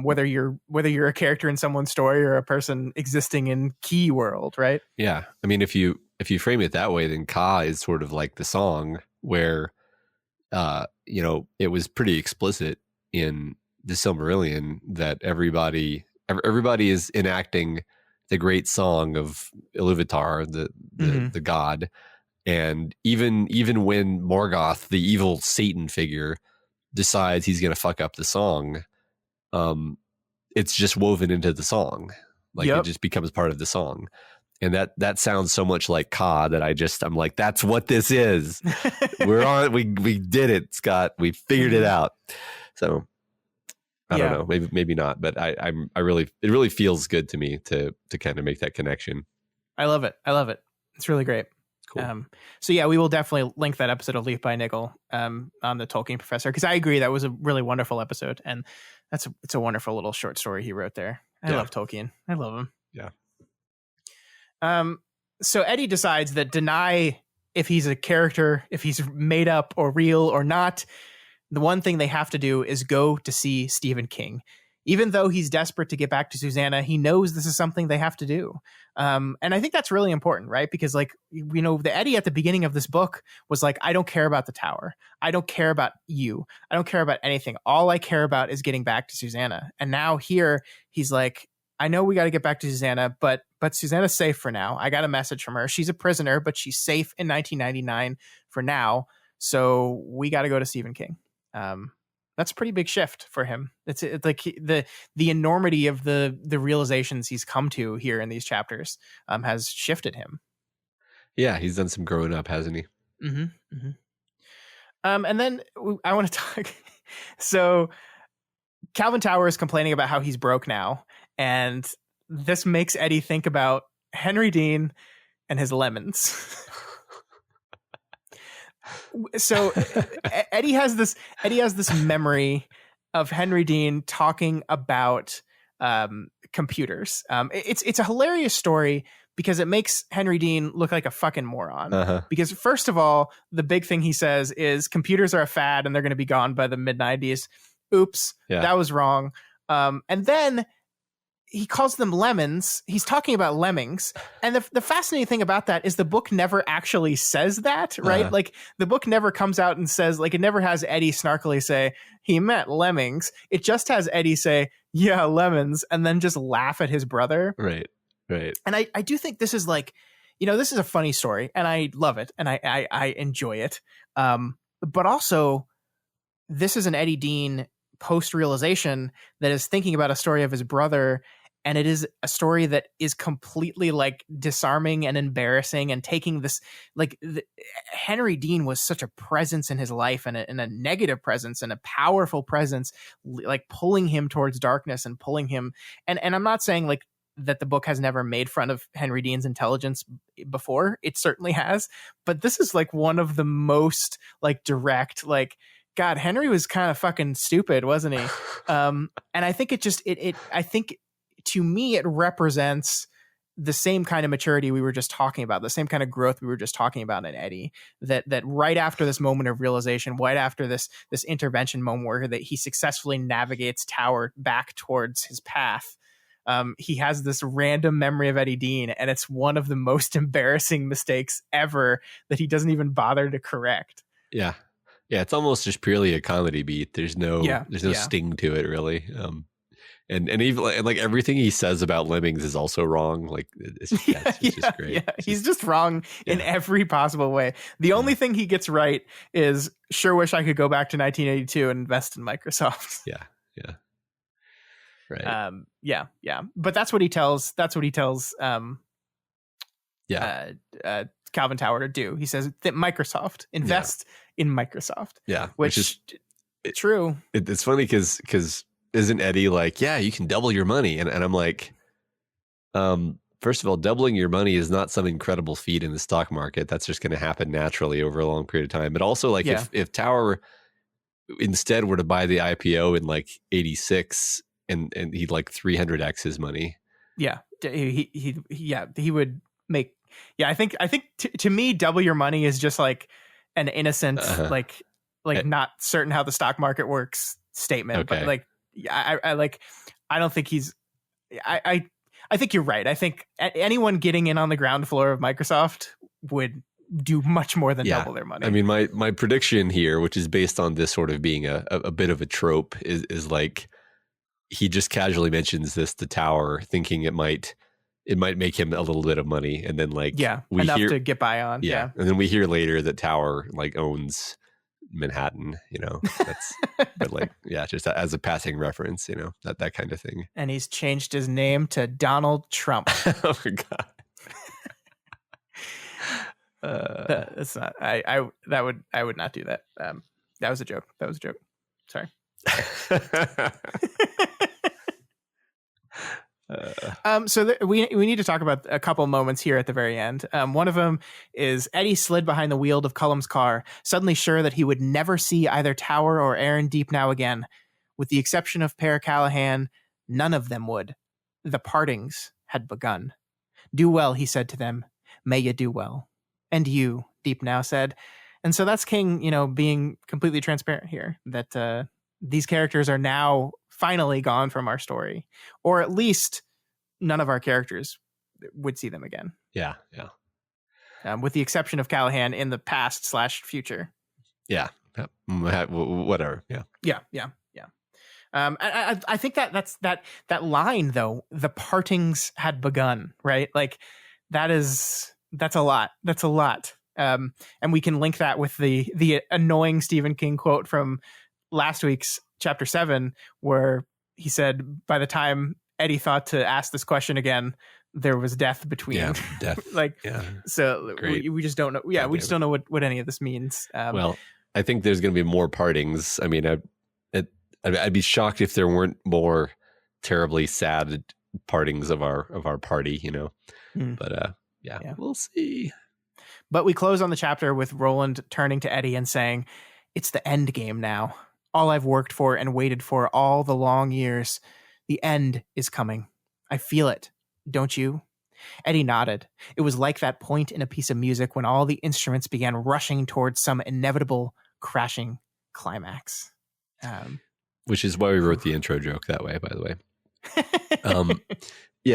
Whether you're a character in someone's story or a person existing in Key world, right? Yeah, I mean, if you frame it that way, then Ka is sort of like the song where, it was pretty explicit in the Silmarillion that everybody is enacting the great song of Iluvatar, the god, and even when Morgoth, the evil Satan figure, decides he's going to fuck up the song, it's just woven into the song. Like, it just becomes part of the song. And that sounds so much like Ka that I'm like, that's what this is. We did it, Scott. We figured it out. So I don't know, maybe not, but it really feels good to me to kind of make that connection. I love it. It's really great. Cool. So yeah, we will definitely link that episode of Leaf by Niggle on the Tolkien Professor, because I agree that was a really wonderful episode, and it's a wonderful little short story he wrote there. I love Tolkien. I love him. Yeah. So Eddie decides that deny if he's a character, if he's made up or real or not, the one thing they have to do is go to see Stephen King. Even though he's desperate to get back to Susannah, he knows this is something they have to do. And I think that's really important, right? Because like, the Eddie at the beginning of this book was like, I don't care about the tower. I don't care about you. I don't care about anything. All I care about is getting back to Susannah. And now here he's like, I know we got to get back to Susannah, but Susannah's safe for now. I got a message from her. She's a prisoner, but she's safe in 1999 for now. So we got to go to Stephen King. That's a pretty big shift for him. It's like the enormity of the realizations he's come to here in these chapters has shifted him. Yeah, he's done some growing up, hasn't he? Mm-hmm. Mm-hmm. And then I want to talk. So Calvin Tower is complaining about how he's broke now, and this makes Eddie think about Henry Dean and his lemons. So Eddie has this memory of Henry Dean talking about computers. It's a hilarious story because it makes Henry Dean look like a fucking moron. Uh-huh. Because first of all, the big thing he says is computers are a fad and they're going to be gone by the mid-90s. Oops, that was wrong. And then he calls them lemons. He's talking about lemmings. And the fascinating thing about that is the book never actually says that, right? Uh-huh. Like the book never comes out and says, like, it never has Eddie snarkily say he meant lemmings. It just has Eddie say, yeah, lemons, and then just laugh at his brother. Right. And I do think this is like, this is a funny story and I love it and I enjoy it. But also this is an Eddie Dean post-realization that is thinking about a story of his brother, and it is a story that is completely like disarming and embarrassing, and taking this like Henry Dean was such a presence in his life, and a negative presence and a powerful presence, like pulling him towards darkness and pulling him, and I'm not saying like that the book has never made fun of Henry Dean's intelligence before. It certainly has, but this is like one of the most like direct, like, God, Henry was kind of fucking stupid, wasn't he? And I think I think to me, it represents the same kind of maturity we were just talking about, the same kind of growth we were just talking about in Eddie, that right after this moment of realization, right after this intervention moment where that he successfully navigates Tower back towards his path, he has this random memory of Eddie Dean, and it's one of the most embarrassing mistakes ever that he doesn't even bother to correct. Yeah. Yeah, it's almost just purely a comedy beat. There's no sting to it, really. And even like everything he says about lemmings is also wrong. Like it's just great. Yeah, he's just wrong in every possible way. The only thing he gets right is sure wish I could go back to 1982 and invest in Microsoft. Yeah. Right. But that's what he tells. Calvin Tower to do. He says that Microsoft invest in Microsoft. Yeah, which is true. It's funny because isn't Eddie like, yeah, you can double your money, and I'm like, first of all, doubling your money is not some incredible feat in the stock market. That's just going to happen naturally over a long period of time. But also, like, if Tower instead were to buy the IPO in like 86 and he'd like 300x his money. Yeah, he would make. Yeah, I think to me, double your money is just like an innocent, like not certain how the stock market works statement. Okay. But like, I don't think he's. I think you're right. I think anyone getting in on the ground floor of Microsoft would do much more than double their money. I mean, my prediction here, which is based on this sort of being a bit of a trope, is like he just casually mentions this to Tower, thinking it might make him a little bit of money, and then like enough to get by on. Yeah, and then we hear later that Tower like owns Manhattan. You know, that's but like just as a passing reference. You know, that kind of thing. And he's changed his name to Donald Trump. Oh my God. It's not. I would not do that. That was a joke. Sorry. So we need to talk about a couple moments here at the very end. One of them is Eddie slid behind the wheel of Cullum's car, suddenly sure that he would never see either Tower or Aaron Deep now again. With the exception of Per Callahan, none of them would. The partings had begun. Do well, he said to them. May you do well. And you, Deep now said. And so that's King, being completely transparent here, that these characters are now finally gone from our story, or at least none of our characters would see them again. Yeah. With the exception of Callahan in the past/future. Yeah. Whatever. Yeah. I think that's that line though. The partings had begun, right? Like that's a lot. That's a lot. And we can link that with the annoying Stephen King quote from last week's chapter 7, where he said, by the time Eddie thought to ask this question again, there was death between. Yeah, death. So we just don't know. Yeah, we just don't know what any of this means. Well, I think there's going to be more partings. I mean, I'd be shocked if there weren't more terribly sad partings of our party, But we'll see. But we close on the chapter with Roland turning to Eddie and saying, "It's the end game now. All I've worked for and waited for all the long years. The end is coming. I feel it. Don't you?" Eddie nodded. It was like that point in a piece of music when all the instruments began rushing towards some inevitable crashing climax. Which is why we wrote the intro joke that way, by the way.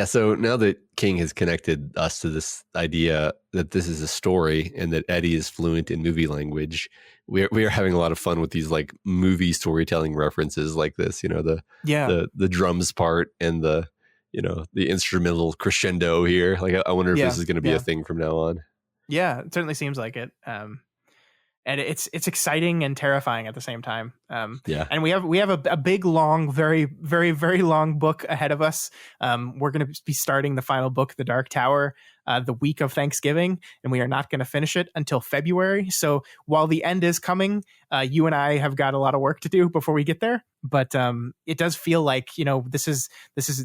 So now that King has connected us to this idea that this is a story and that Eddie is fluent in movie language, we are having a lot of fun with these like movie storytelling references like this, the drums part and the instrumental crescendo here. Like I wonder if this is going to be a thing from now on. Yeah, it certainly seems like it. And it's exciting and terrifying at the same time. And we have a big, long, very, very, very long book ahead of us. We're going to be starting the final book, The Dark Tower, the week of Thanksgiving, and we are not going to finish it until February. So while the end is coming, you and I have got a lot of work to do before we get there. But it does feel like, this is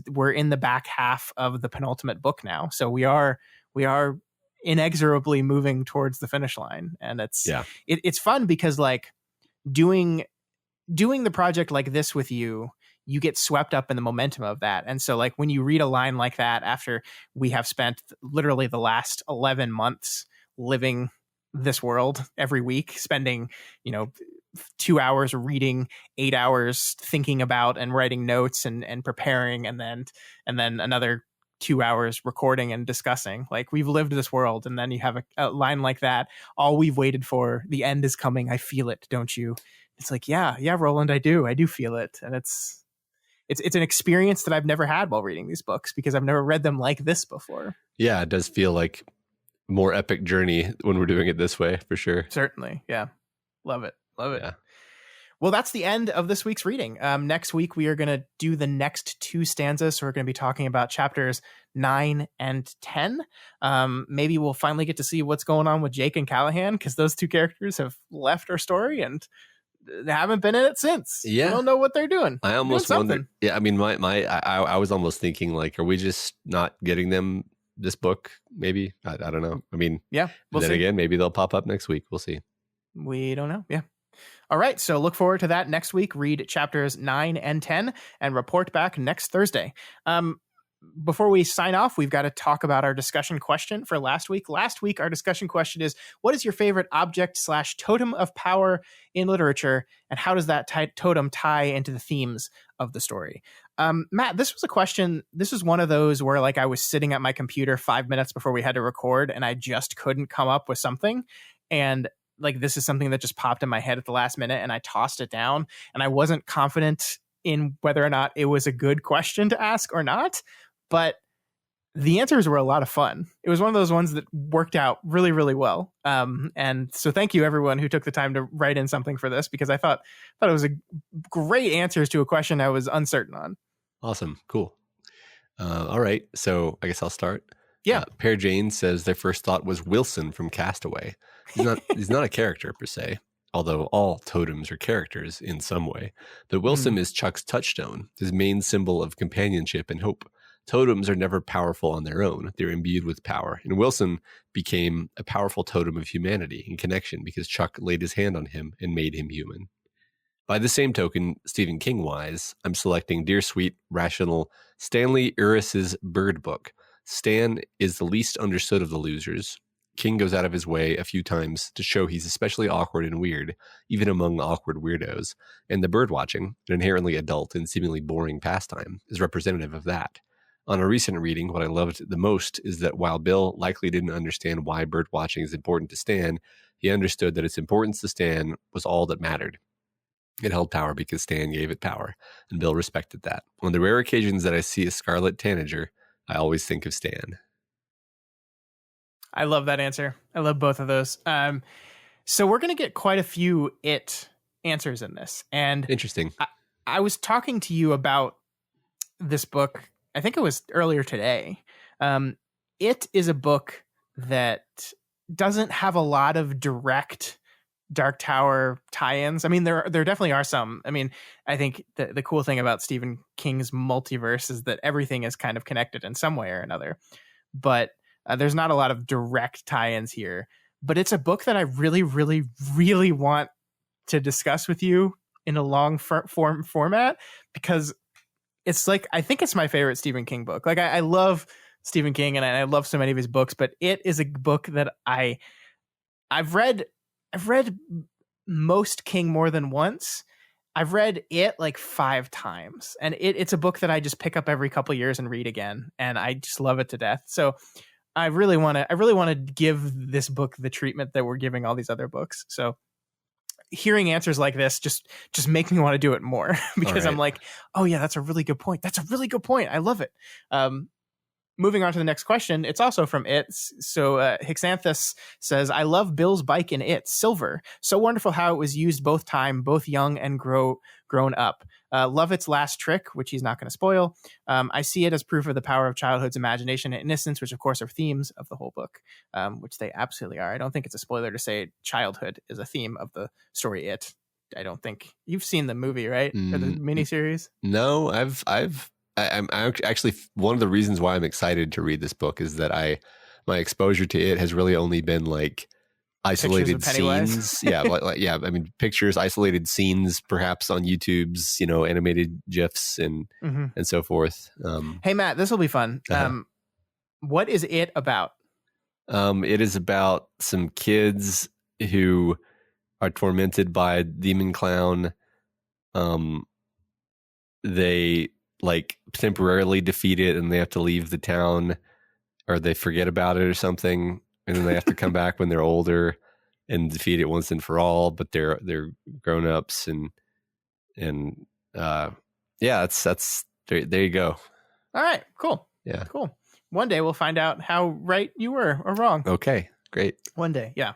we're in the back half of the penultimate book now. So we are inexorably moving towards the finish line, and it's fun because like doing the project like this with you get swept up in the momentum of that. And so like when you read a line like that after we have spent literally the last 11 months living this world every week, spending 2 hours reading, 8 hours thinking about and writing notes and preparing, and then another 2 hours recording and discussing. Like, we've lived this world, and then you have a line like that. All we've waited for, the end is coming. I feel it, don't you? It's like, yeah, Roland, I do feel it. And it's an experience that I've never had while reading these books, because I've never read them like this before. Yeah, it does feel like more epic journey when we're doing it this way, for sure. Certainly. Yeah. Love it. Yeah. Well, that's the end of this week's reading. Next week, we are going to do the next 2 stanzas. So we're going to be talking about chapters 9 and 10. Maybe we'll finally get to see what's going on with Jake and Callahan, because those 2 characters have left our story and they haven't been in it since. Yeah. We don't know what they're doing. I almost wonder. Yeah, I mean, I was almost thinking, like, are we just not getting them this book? Maybe. I don't know. I mean, yeah. We'll see. Again, maybe they'll pop up next week. We'll see. We don't know. Yeah. All right, so look forward to that next week. Read chapters 9 and 10 and report back next Thursday. Before we sign off, we've got to talk about our discussion question for last week. Last week, our discussion question is, what is your favorite object/totem of power in literature, and how does that totem tie into the themes of the story? Matt, this was a question. This was one of those where, like, I was sitting at my computer 5 minutes before we had to record, and I just couldn't come up with something. And like, this is something that just popped in my head at the last minute, and I tossed it down, and I wasn't confident in whether or not it was a good question to ask or not, but the answers were a lot of fun. It was one of those ones that worked out really, really well. And so thank you, everyone who took the time to write in something for this, because I thought it was a great answers to a question I was uncertain on. Awesome. Cool. All right. So I guess I'll start. Yeah. Pear Jane says their first thought was Wilson from Castaway. He's not a character per se, although all totems are characters in some way. But Wilson is Chuck's touchstone, his main symbol of companionship and hope. Totems are never powerful on their own. They're imbued with power. And Wilson became a powerful totem of humanity and connection because Chuck laid his hand on him and made him human. By the same token, Stephen King-wise, I'm selecting Dear Sweet, Rational, Stanley Uris's Bird Book. Stan is the least understood of the losers. King goes out of his way a few times to show he's especially awkward and weird, even among awkward weirdos. And the bird watching, an inherently adult and seemingly boring pastime, is representative of that. On a recent reading, what I loved the most is that while Bill likely didn't understand why bird watching is important to Stan, he understood that its importance to Stan was all that mattered. It held power because Stan gave it power, and Bill respected that. On the rare occasions that I see a scarlet tanager, I always think of Stan. I love that answer. I love both of those. So we're going to get quite a few it answers in this. And interesting. I was talking to you about this book, I think it was earlier today. It is a book that doesn't have a lot of direct Dark Tower tie-ins. I mean, there definitely are some. I mean, I think the cool thing about Stephen King's multiverse is that everything is kind of connected in some way or another. But there's not a lot of direct tie-ins here. But it's a book that I really, really, really want to discuss with you in a long format, because it's like, I think it's my favorite Stephen King book. Like, I love Stephen King and I love so many of his books, but it is a book that I've read most King more than once. I've read it like 5 times, and it's a book that I just pick up every couple of years and read again, and I just love it to death. So I really want to give this book the treatment that we're giving all these other books. So hearing answers like this just make me want to do it more, because I'm like, oh yeah, that's a really good point. I love it. Moving on to the next question. It's also from It. So Hixanthus says, I love Bill's bike in It, silver. So wonderful how it was used both time, both young and grown up. Love its last trick, which he's not going to spoil. I see it as proof of the power of childhood's imagination and innocence, which of course are themes of the whole book, which they absolutely are. I don't think it's a spoiler to say childhood is a theme of the story. I don't think you've seen the movie, right? Or the miniseries? No, I'm actually, one of the reasons why I'm excited to read this book is that my exposure to it has really only been like isolated scenes. Yeah, I mean, pictures, isolated scenes, perhaps on YouTube's, animated GIFs and so forth. Hey, Matt, this will be fun. What is it about? It is about some kids who are tormented by a demon clown. They like temporarily defeat it and they have to leave the town, or they forget about it or something, and then they have to come back when they're older and defeat it once and for all. But they're grown-ups and that's there you go. All right, cool. Yeah, cool. One day we'll find out how right you were or wrong. Okay, great. One day, yeah.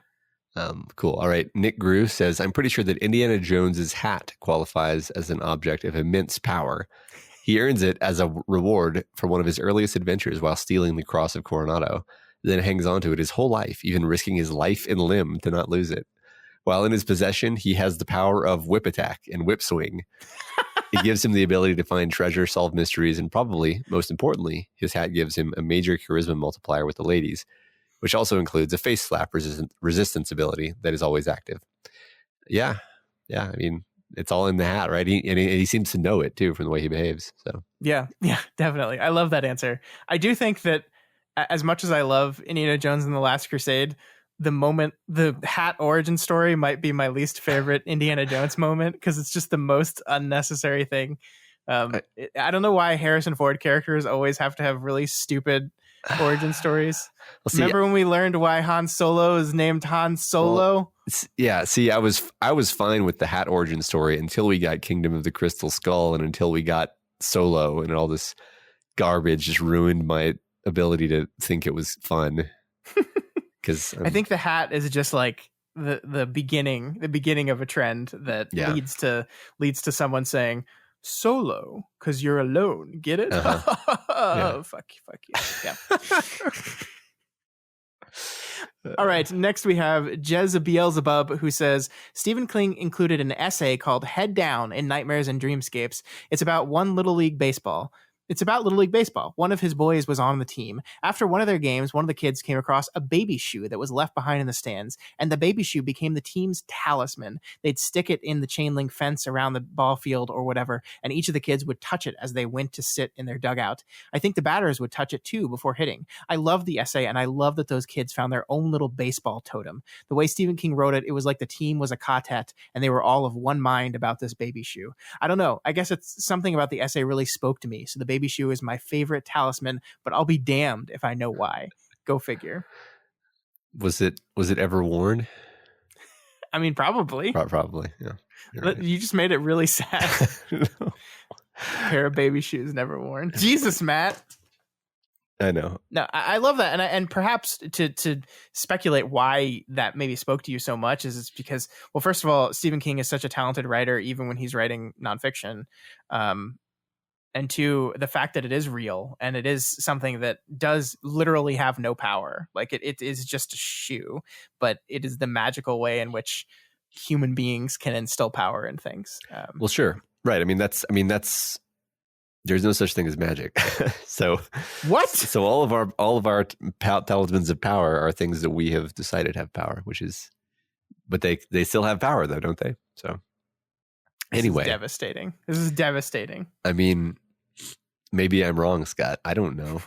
Cool. All right. Nick Grew says, I'm pretty sure that Indiana Jones's hat qualifies as an object of immense power. He earns it as a reward for one of his earliest adventures while stealing the Cross of Coronado, then hangs on to it his whole life, even risking his life and limb to not lose it. While in his possession, he has the power of whip attack and whip swing. It gives him the ability to find treasure, solve mysteries, and probably, most importantly, his hat gives him a major charisma multiplier with the ladies, which also includes a face slap resistance ability that is always active. Yeah. I mean, it's all in the hat, right? He seems to know it too from the way he behaves. So yeah, definitely. I love that answer. I do think that as much as I love Indiana Jones and the Last Crusade, the hat origin story might be my least favorite Indiana Jones moment because it's just the most unnecessary thing. I don't know why Harrison Ford characters always have to have really stupid origin stories. Remember when we learned why Han Solo is named Han Solo? I was fine with the hat origin story until we got Kingdom of the Crystal Skull and until we got Solo, and all this garbage just ruined my ability to think it was fun. Because I think the hat is just like the beginning of a trend that leads to someone saying Solo because you're alone. Get it? Fuck you. Yeah. All right. Next we have Jez Beelzebub, who says Stephen King included an essay called "Head Down" in Nightmares and Dreamscapes. It's about Little League Baseball. One of his boys was on the team. After one of their games, one of the kids came across a baby shoe that was left behind in the stands, and the baby shoe became the team's talisman. They'd stick it in the chain link fence around the ball field or whatever, and each of the kids would touch it as they went to sit in their dugout. I think the batters would touch it too before hitting. I love the essay, and I love that those kids found their own little baseball totem. The way Stephen King wrote it, it was like the team was a quartet, and they were all of one mind about this baby shoe. I don't know. I guess it's something about the essay really spoke to me, so the baby shoe is my favorite talisman, but I'll be damned if I know why. Go figure. Was it ever worn? I mean, probably. Probably, yeah. Right. You just made it really sad. No. Pair of baby shoes never worn. Jesus, Matt. I know. No, I love that, and perhaps to speculate why that maybe spoke to you so much is it's because, well, first of all, Stephen King is such a talented writer, even when he's writing nonfiction. And two, the fact that it is real and it is something that does literally have no power. Like it is just a shoe, but it is the magical way in which human beings can instill power in things. Well, sure. Right. I mean, that's there's no such thing as magic. So what? So all of our talismans of power are things that we have decided have power, but they still have power though, don't they? So anyway, This is devastating. I mean, maybe I'm wrong, Scott. I don't know.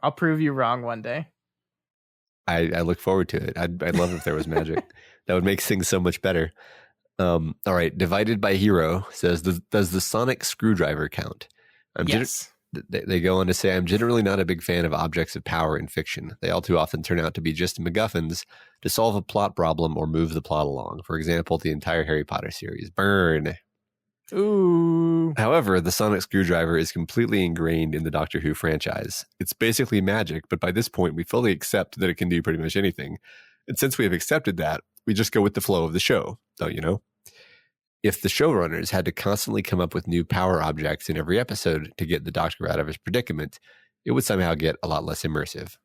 I'll prove you wrong one day. I look forward to it. I'd love if there was magic. That would make things so much better. All right. Divided by Hero says, does the sonic screwdriver count? Yes. They go on to say, I'm generally not a big fan of objects of power in fiction. They all too often turn out to be just MacGuffins to solve a plot problem or move the plot along. For example, the entire Harry Potter series. Burn. Ooh. However, the sonic screwdriver is completely ingrained in the Doctor Who franchise. It's basically magic, but by this point, we fully accept that it can do pretty much anything. And since we have accepted that, we just go with the flow of the show, don't you know? if the showrunners had to constantly come up with new power objects in every episode to get the Doctor out of his predicament, it would somehow get a lot less immersive.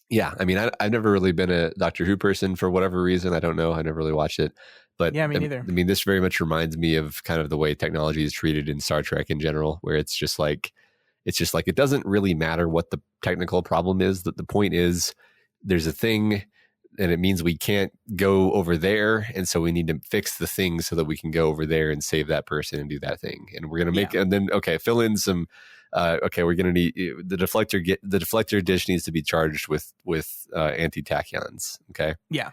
Yeah, I mean, I've never really been a Doctor Who person for whatever reason. I don't know. I never really watched it. But yeah, me neither. I mean, this very much reminds me of kind of the way technology is treated in Star Trek in general, where it's just like it doesn't really matter what the technical problem is. That the point is there's a thing and it means we can't go over there. And so we need to fix the thing so that we can go over there and save that person and do that thing. And we're going to make, and then, okay, fill in some, we're going to need the deflector dish needs to be charged with anti-tachyons. Okay. Yeah.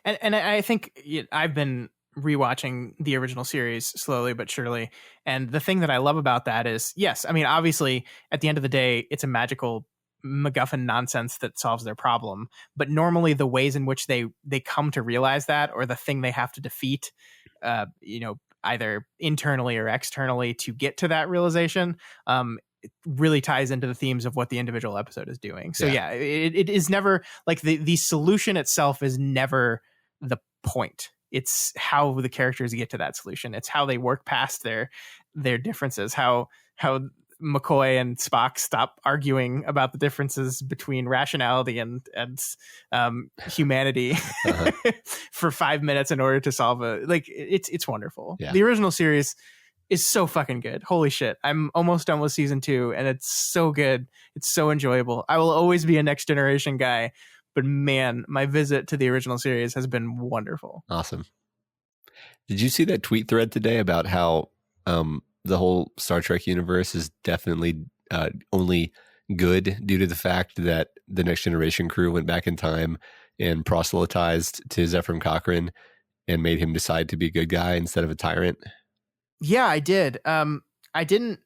And I think I've been rewatching the original series slowly but surely. And the thing that I love about that is, yes, I mean, obviously at the end of the day, it's a magical MacGuffin nonsense that solves their problem. But normally the ways in which they come to realize that, or the thing they have to defeat, either internally or externally to get to that realization, it really ties into the themes of what the individual episode is doing. So it is never like the solution itself is never the point. It's how the characters get to that solution. It's how they work past their differences, how McCoy and Spock stop arguing about the differences between rationality and humanity for 5 minutes in order to solve it's wonderful. Yeah. The original series is so fucking good. Holy shit. I'm almost done with season 2 and it's so good. It's so enjoyable. I will always be a Next Generation guy, but man, my visit to the original series has been wonderful. Awesome. Did you see that tweet thread today about how the whole Star Trek universe is definitely only good due to the fact that the Next Generation crew went back in time and proselytized to Zefram Cochrane and made him decide to be a good guy instead of a tyrant? Yeah, I did. I didn't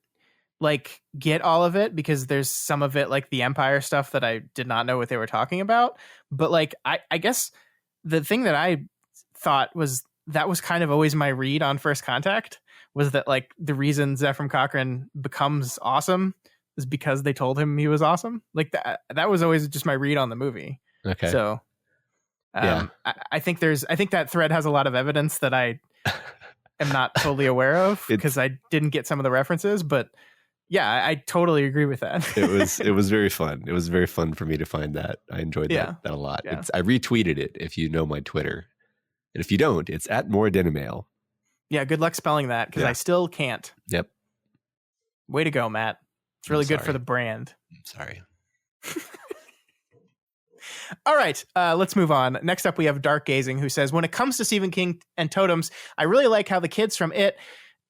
get all of it because there's some of it like the Empire stuff that I did not know what they were talking about. But I guess the thing that I thought was that was kind of always my read on First Contact was that the reason Zefram Cochrane becomes awesome is because they told him he was awesome. That was always just my read on the movie. Okay. So I think that thread has a lot of evidence that I am not totally aware of because I didn't get some of the references, but yeah, I totally agree with that. It was very fun. It was very fun for me to find that. I enjoyed that a lot. Yeah. I retweeted it if you know my Twitter. And if you don't, it's @moredenimale. Yeah, good luck spelling that because I still can't. Yep. Way to go, Matt. It's really good for the brand. I'm sorry. All right, let's move on. Next up, we have Dark Gazing, who says, when it comes to Stephen King and totems, I really like how the kids from It...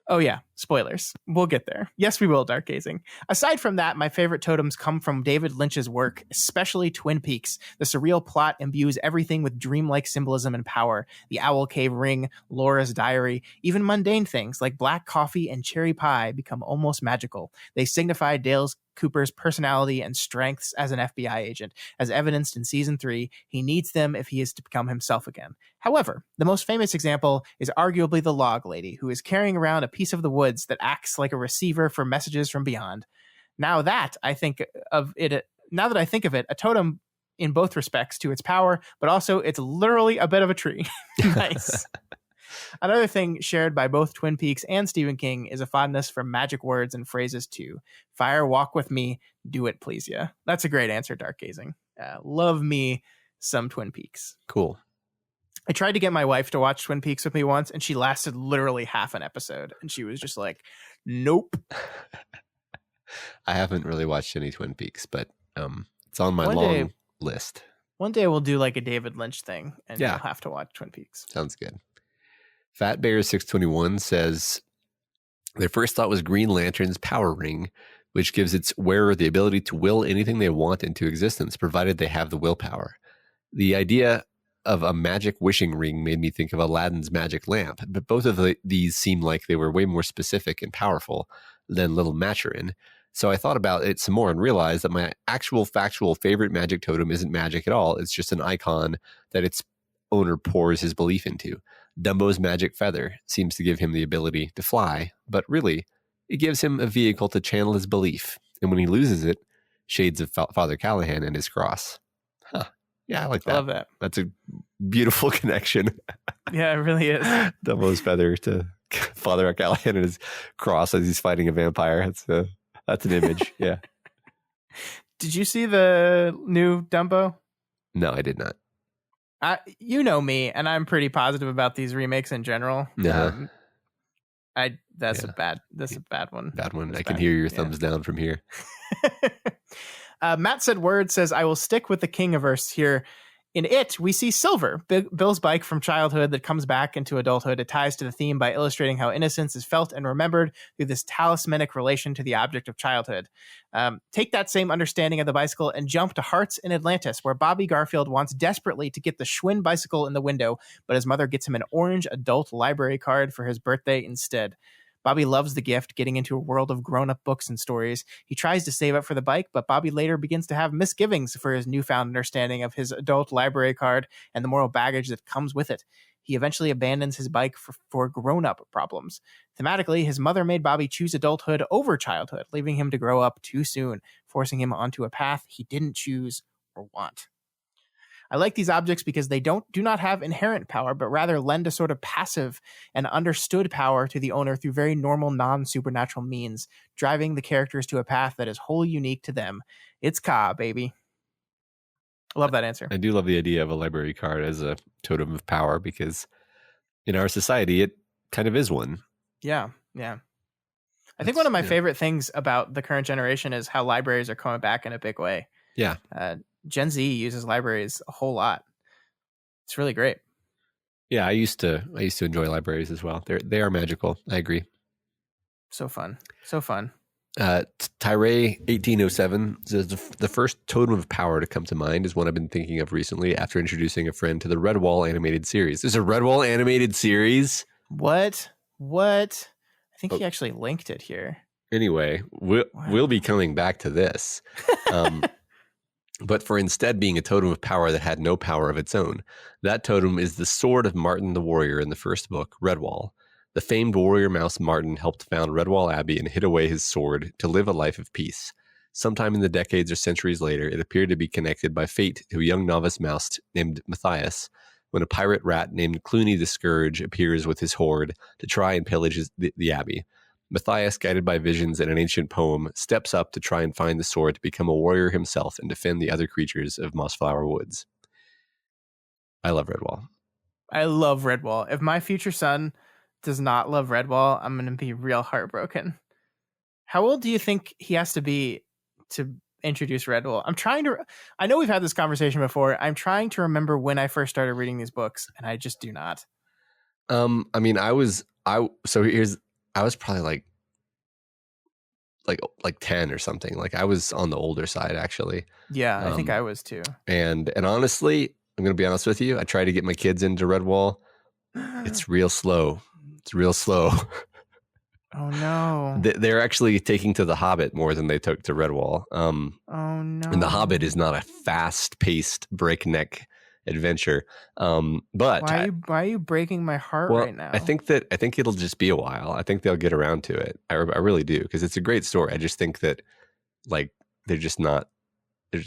Oh yeah, spoilers. We'll get there. Yes, we will, Dark Gazing. Aside from that, my favorite totems come from David Lynch's work, especially Twin Peaks. The surreal plot imbues everything with dreamlike symbolism and power. The Owl Cave ring, Laura's diary, even mundane things like black coffee and cherry pie become almost magical. They signify Dale Cooper's personality and strengths as an FBI agent. As evidenced in season 3, he needs them if he is to become himself again. However, the most famous example is arguably the Log Lady, who is carrying around a piece of the woods that acts like a receiver for messages from beyond. Now that I think of it, a totem in both respects to its power, but also it's literally a bit of a tree. Nice. Another thing shared by both Twin Peaks and Stephen King is a fondness for magic words and phrases too. Fire, walk with me, do it, please ya. That's a great answer, Dark Gazing. Love me some Twin Peaks. Cool. I tried to get my wife to watch Twin Peaks with me once, and she lasted literally half an episode, and she was just like, nope. I haven't really watched any Twin Peaks, but it's on my long list. One day we'll do like a David Lynch thing, and you'll have to watch Twin Peaks. Sounds good. Fat Bear 621 says, their first thought was Green Lantern's power ring, which gives its wearer the ability to will anything they want into existence, provided they have the willpower. The idea of a magic wishing ring made me think of Aladdin's magic lamp, but both of these seem like they were way more specific and powerful than Little Maturin. So I thought about it some more and realized that my actual factual favorite magic totem isn't magic at all. It's just an icon that its owner pours his belief into. Dumbo's magic feather seems to give him the ability to fly, but really, it gives him a vehicle to channel his belief. And when he loses it, shades of Father Callahan and his cross. Huh. Yeah, I like that. I love that. That's a beautiful connection. Yeah, it really is. Dumbo's feather to Father Callahan and his cross as he's fighting a vampire. That's an image. Yeah. Did you see the new Dumbo? No, I did not. You know me, and I'm pretty positive about these remakes in general. Uh-huh. That's a bad one. Bad one. I can hear your thumbs down from here. Matt Said Word says, I will stick with the Kingiverse here. In it, we see Silver, Bill's bike from childhood that comes back into adulthood. It ties to the theme by illustrating how innocence is felt and remembered through this talismanic relation to the object of childhood. Take that same understanding of the bicycle and jump to Hearts in Atlantis, where Bobby Garfield wants desperately to get the Schwinn bicycle in the window, but his mother gets him an orange adult library card for his birthday instead. Bobby loves the gift, getting into a world of grown-up books and stories. He tries to save up for the bike, but Bobby later begins to have misgivings for his newfound understanding of his adult library card and the moral baggage that comes with it. He eventually abandons his bike for grown-up problems. Thematically, his mother made Bobby choose adulthood over childhood, leaving him to grow up too soon, forcing him onto a path he didn't choose or want. I like these objects because they do not have inherent power, but rather lend a sort of passive and understood power to the owner through very normal, non-supernatural means, driving the characters to a path that is wholly unique to them. It's Ka, baby. I love that answer. I do love the idea of a library card as a totem of power because in our society, it kind of is one. Yeah. I think one of my favorite things about the current generation is how libraries are coming back in a big way. Yeah. Gen Z uses libraries a whole lot. It's really great. Yeah, I used to enjoy libraries as well. They are magical. I agree. So fun. Tyree 1807 says the first totem of power to come to mind is one I've been thinking of recently after introducing a friend to the Redwall animated series. There's a Redwall animated series? What? I think he actually linked it here. Anyway, we'll be coming back to this. But for instead being a totem of power that had no power of its own. That totem is the sword of Martin the Warrior in the first book, Redwall. The famed warrior mouse Martin helped found Redwall Abbey and hid away his sword to live a life of peace. Sometime in the decades or centuries later, it appeared to be connected by fate to a young novice mouse named Matthias, when a pirate rat named Clooney the Scourge appears with his horde to try and pillage the abbey. Matthias, guided by visions and an ancient poem, steps up to try and find the sword to become a warrior himself and defend the other creatures of Mossflower Woods. I love Redwall. I love Redwall. If my future son does not love Redwall, I'm going to be real heartbroken. How old do you think he has to be to introduce Redwall? I know we've had this conversation before. I'm trying to remember when I first started reading these books, and I just do not. I was probably like 10 or something. Like I was on the older side actually. Yeah, I think I was too. And honestly, I'm going to be honest with you. I try to get my kids into Redwall. It's real slow. Oh no. They're actually taking to The Hobbit more than they took to Redwall. Oh no. And The Hobbit is not a fast-paced breakneck adventure. But why are you breaking my heart right now? I think it'll just be a while. I think they'll get around to it. I really do, because it's a great story. I just think that they're just not there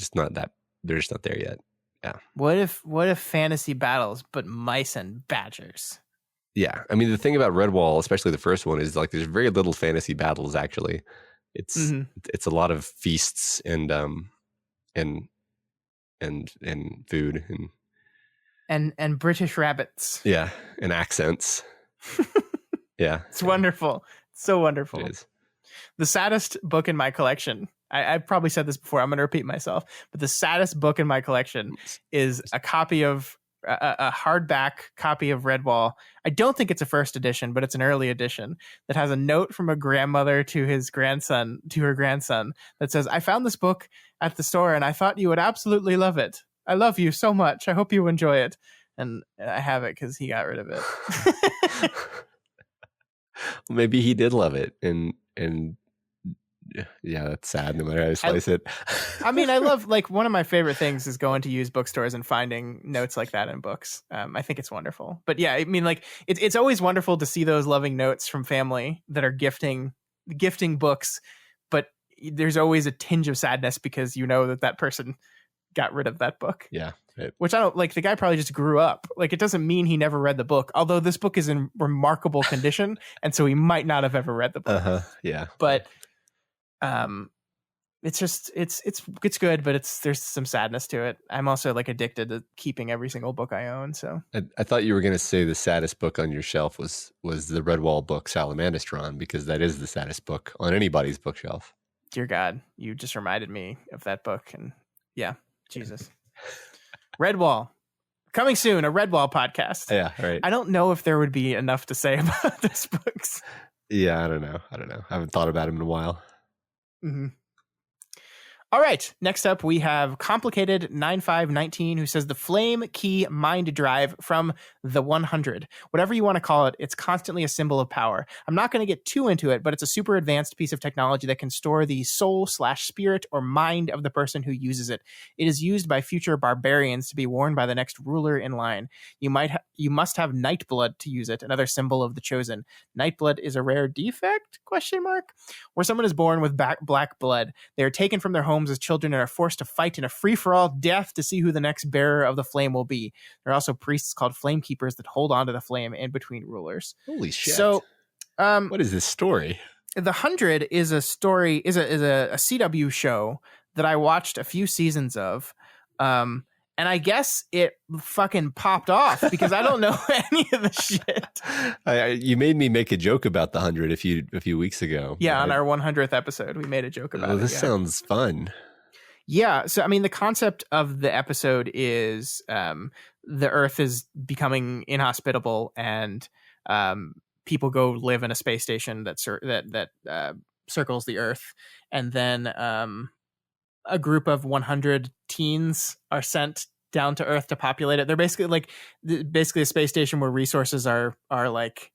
yet. Yeah. What if fantasy battles but mice and badgers? Yeah. I mean, the thing about Redwall, especially the first one, is there's very little fantasy battles actually. It's a lot of feasts and food and British rabbits. Yeah, and accents. Yeah. It's wonderful. It's so wonderful. It is. The saddest book in my collection, I probably said this before, I'm going to repeat myself, but the saddest book in my collection is a copy of a hardback copy of Redwall. I don't think it's a first edition, but it's an early edition that has a note from a grandmother to her grandson that says, "I found this book at the store and I thought you would absolutely love it. I love you so much. I hope you enjoy it." And I have it because he got rid of it. Maybe he did love it, and yeah, that's sad no matter how you slice it. I mean, I love, one of my favorite things is going to used bookstores and finding notes like that in books. I think it's wonderful. But yeah, I mean, it's always wonderful to see those loving notes from family that are gifting books, but there's always a tinge of sadness because you know that person got rid of that book. Yeah. Right. Which I don't like. The guy probably just grew up. Like, it doesn't mean he never read the book, although this book is in remarkable condition. And so he might not have ever read the book. Yeah. But, it's just, it's good, but there's some sadness to it. I'm also like addicted to keeping every single book I own. So I thought you were going to say the saddest book on your shelf was the Redwall book Salamandastron, because that is the saddest book on anybody's bookshelf. Dear God, you just reminded me of that book. And yeah, Jesus. Redwall. Coming soon, a Redwall podcast. Yeah, right. I don't know if there would be enough to say about those books. Yeah, I don't know. I haven't thought about him in a while. Mm-hmm. All right. Next up, we have Complicated 9519, who says the Flame Key Mind Drive from the 100. Whatever you want to call it, it's constantly a symbol of power. I'm not going to get too into it, but it's a super advanced piece of technology that can store the soul/spirit or mind of the person who uses it. It is used by future barbarians to be worn by the next ruler in line. You must have Nightblood to use it, another symbol of the chosen. Nightblood is a rare defect? ? Where someone is born with black blood. They are taken from their homes as children and are forced to fight in a free-for-all death to see who the next bearer of the flame will be. There are also priests called flame keepers that hold on to the flame in between rulers. Holy shit. So, what is this story? The 100 is a story, is a CW show that I watched a few seasons of. And I guess it fucking popped off because I don't know any of the shit. You made me make a joke about the 100 a few weeks ago. Yeah, on our 100th episode, we made a joke about it. This sounds fun. Yeah, so I mean, the concept of the episode is the Earth is becoming inhospitable, and people go live in a space station that circles the Earth, and then a group of 100 teens are sent down to Earth to populate it. They're basically a space station where resources are like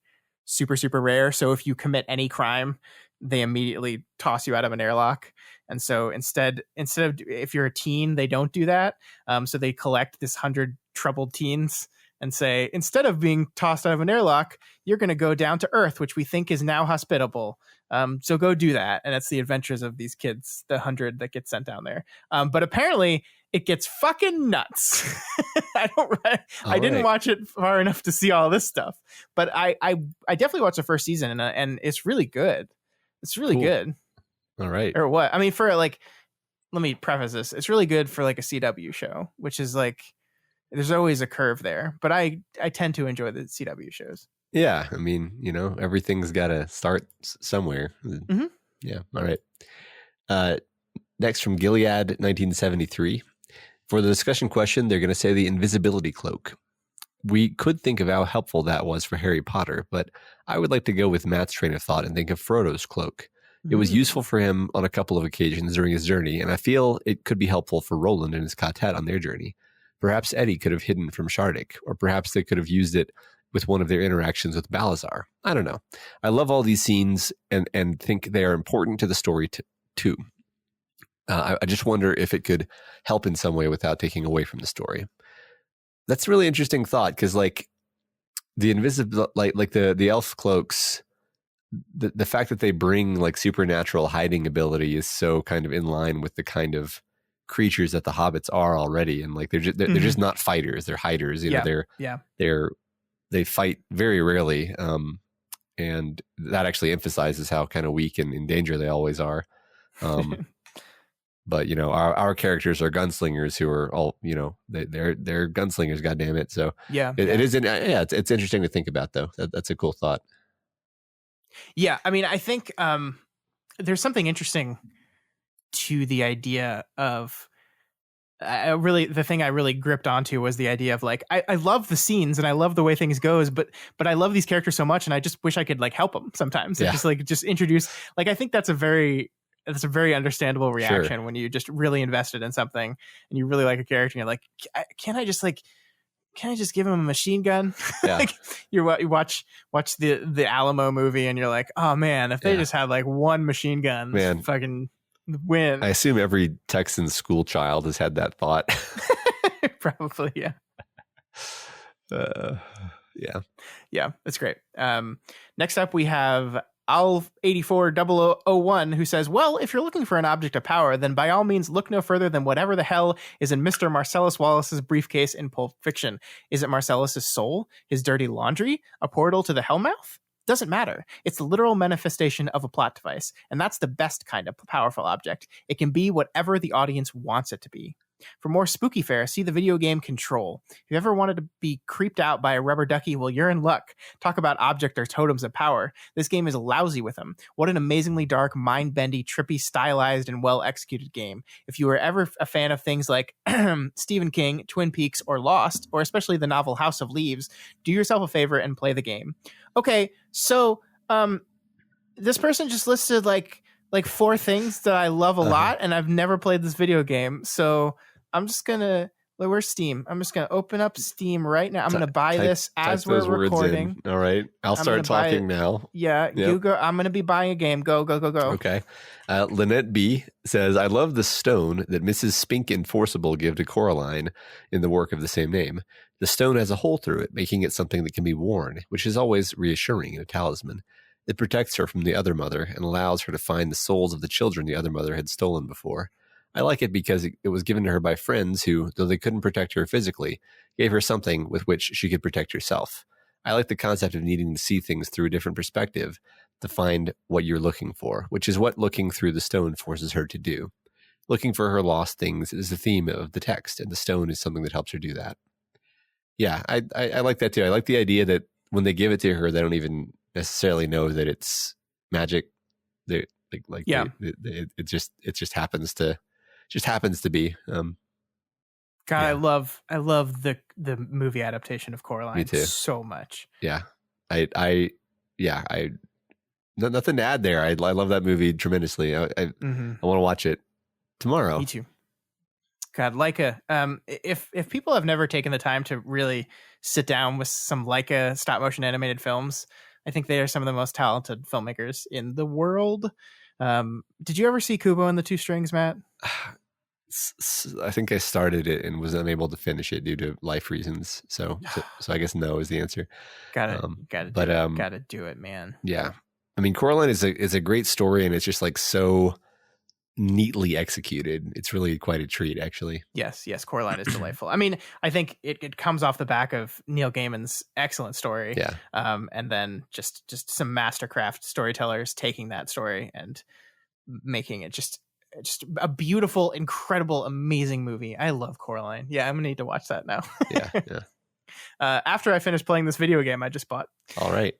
super, super rare. So if you commit any crime, they immediately toss you out of an airlock. And so instead of, if you're a teen, they don't do that. So they collect this 100 troubled teens and say, instead of being tossed out of an airlock, you're going to go down to Earth, which we think is now hospitable. So go do that. And it's the adventures of these kids, the 100 that get sent down there. But apparently it gets fucking nuts. I didn't watch it far enough to see all this stuff, but I definitely watched the first season and it's really good. It's really good. All right. Or what? I mean, for like, let me preface this. It's really good for like a CW show, which is like, there's always a curve there, but I tend to enjoy the CW shows. Yeah. I mean, everything's got to start somewhere. Mm-hmm. Yeah. All right. Next from Gilead, 1973. For the discussion question, they're going to say the invisibility cloak. We could think of how helpful that was for Harry Potter, but I would like to go with Matt's train of thought and think of Frodo's cloak. It was useful for him on a couple of occasions during his journey, and I feel it could be helpful for Roland and his quartet on their journey. Perhaps Eddie could have hidden from Shardik, or perhaps they could have used it with one of their interactions with Balazar. I don't know. I love all these scenes and think they are important to the story too. I just wonder if it could help in some way without taking away from the story. That's a really interesting thought, because like the invisible, like the elf cloaks, the fact that they bring like supernatural hiding ability is so kind of in line with the kind of creatures that the hobbits are already, and like they're just not fighters, they're hiders. They fight very rarely, and that actually emphasizes how kind of weak and in danger they always are. But our characters are gunslingers who are all they're gunslingers, goddamn it. So it's interesting to think about, though. That's a cool thought. Yeah, I mean, I think there's something interesting to the idea of the thing I really gripped onto was the idea of like I love the scenes and I love the way things goes, but I love these characters so much, and I just wish I could like help them sometimes. Yeah. And just introduce, like, I think that's a very understandable reaction when you just really invested in something and you really like a character and you're like, can I just give him a machine gun? Yeah. Like you watch the Alamo movie and you're like, oh man, if they just had like one machine gun, man, fucking win. I assume every Texan school child has had that thought. Probably, yeah. Yeah, it's great. Next up we have Al840001, who says, well, if you're looking for an object of power, then by all means look no further than whatever the hell is in Mr. Marcellus Wallace's briefcase in Pulp Fiction. Is it Marcellus's soul? His dirty laundry? A portal to the Hellmouth? Doesn't matter. It's the literal manifestation of a plot device, and that's the best kind of powerful object. It can be whatever the audience wants it to be. For more spooky fare, see the video game Control. If you ever wanted to be creeped out by a rubber ducky, well, you're in luck. Talk about object or totems of power. This game is lousy with them. What an amazingly dark, mind-bendy, trippy, stylized, and well-executed game. If you were ever a fan of things like Stephen King, Twin Peaks, or Lost, or especially the novel House of Leaves, do yourself a favor and play the game. Okay, so this person just listed like 4 things that I love a lot, and I've never played this video game, so I'm just gonna. Where's Steam? I'm just gonna open up Steam right now. I'm gonna buy this as we're recording. All right, I'll start talking now. Yeah, yep. You go. I'm gonna be buying a game. Go. Okay. Lynette B says, "I love the stone that Mrs. Spink and Forcible give to Coraline in the work of the same name. The stone has a hole through it, making it something that can be worn, which is always reassuring in a talisman. It protects her from the other mother and allows her to find the souls of the children the other mother had stolen before. I like it because it was given to her by friends who, though they couldn't protect her physically, gave her something with which she could protect herself. I like the concept of needing to see things through a different perspective to find what you're looking for, which is what looking through the stone forces her to do. Looking for her lost things is the theme of the text, and the stone is something that helps her do that." Yeah, I like that too. I like the idea that when they give it to her, they don't even necessarily know that it's magic. They it just happens to be. God, yeah. I love the movie adaptation of Coraline. Me too. So much. Yeah, nothing to add there. I love that movie tremendously. I want to watch it tomorrow. Me too. God, Leica. If people have never taken the time to really sit down with some Leica stop motion animated films, I think they are some of the most talented filmmakers in the world. Did you ever see Kubo and the Two Strings, Matt? I think I started it and was unable to finish it due to life reasons. So I guess no is the answer. Gotta do it, man. Yeah, I mean, Coraline is a great story, and it's just like so neatly executed. It's really quite a treat, actually. Yes, Coraline is delightful. I mean, I think it comes off the back of Neil Gaiman's excellent story. Yeah. And then just some mastercraft storytellers taking that story and making it just a beautiful, incredible, amazing movie. I love Coraline. Yeah, I'm gonna need to watch that now. Yeah. After I finish playing this video game I just bought. All right.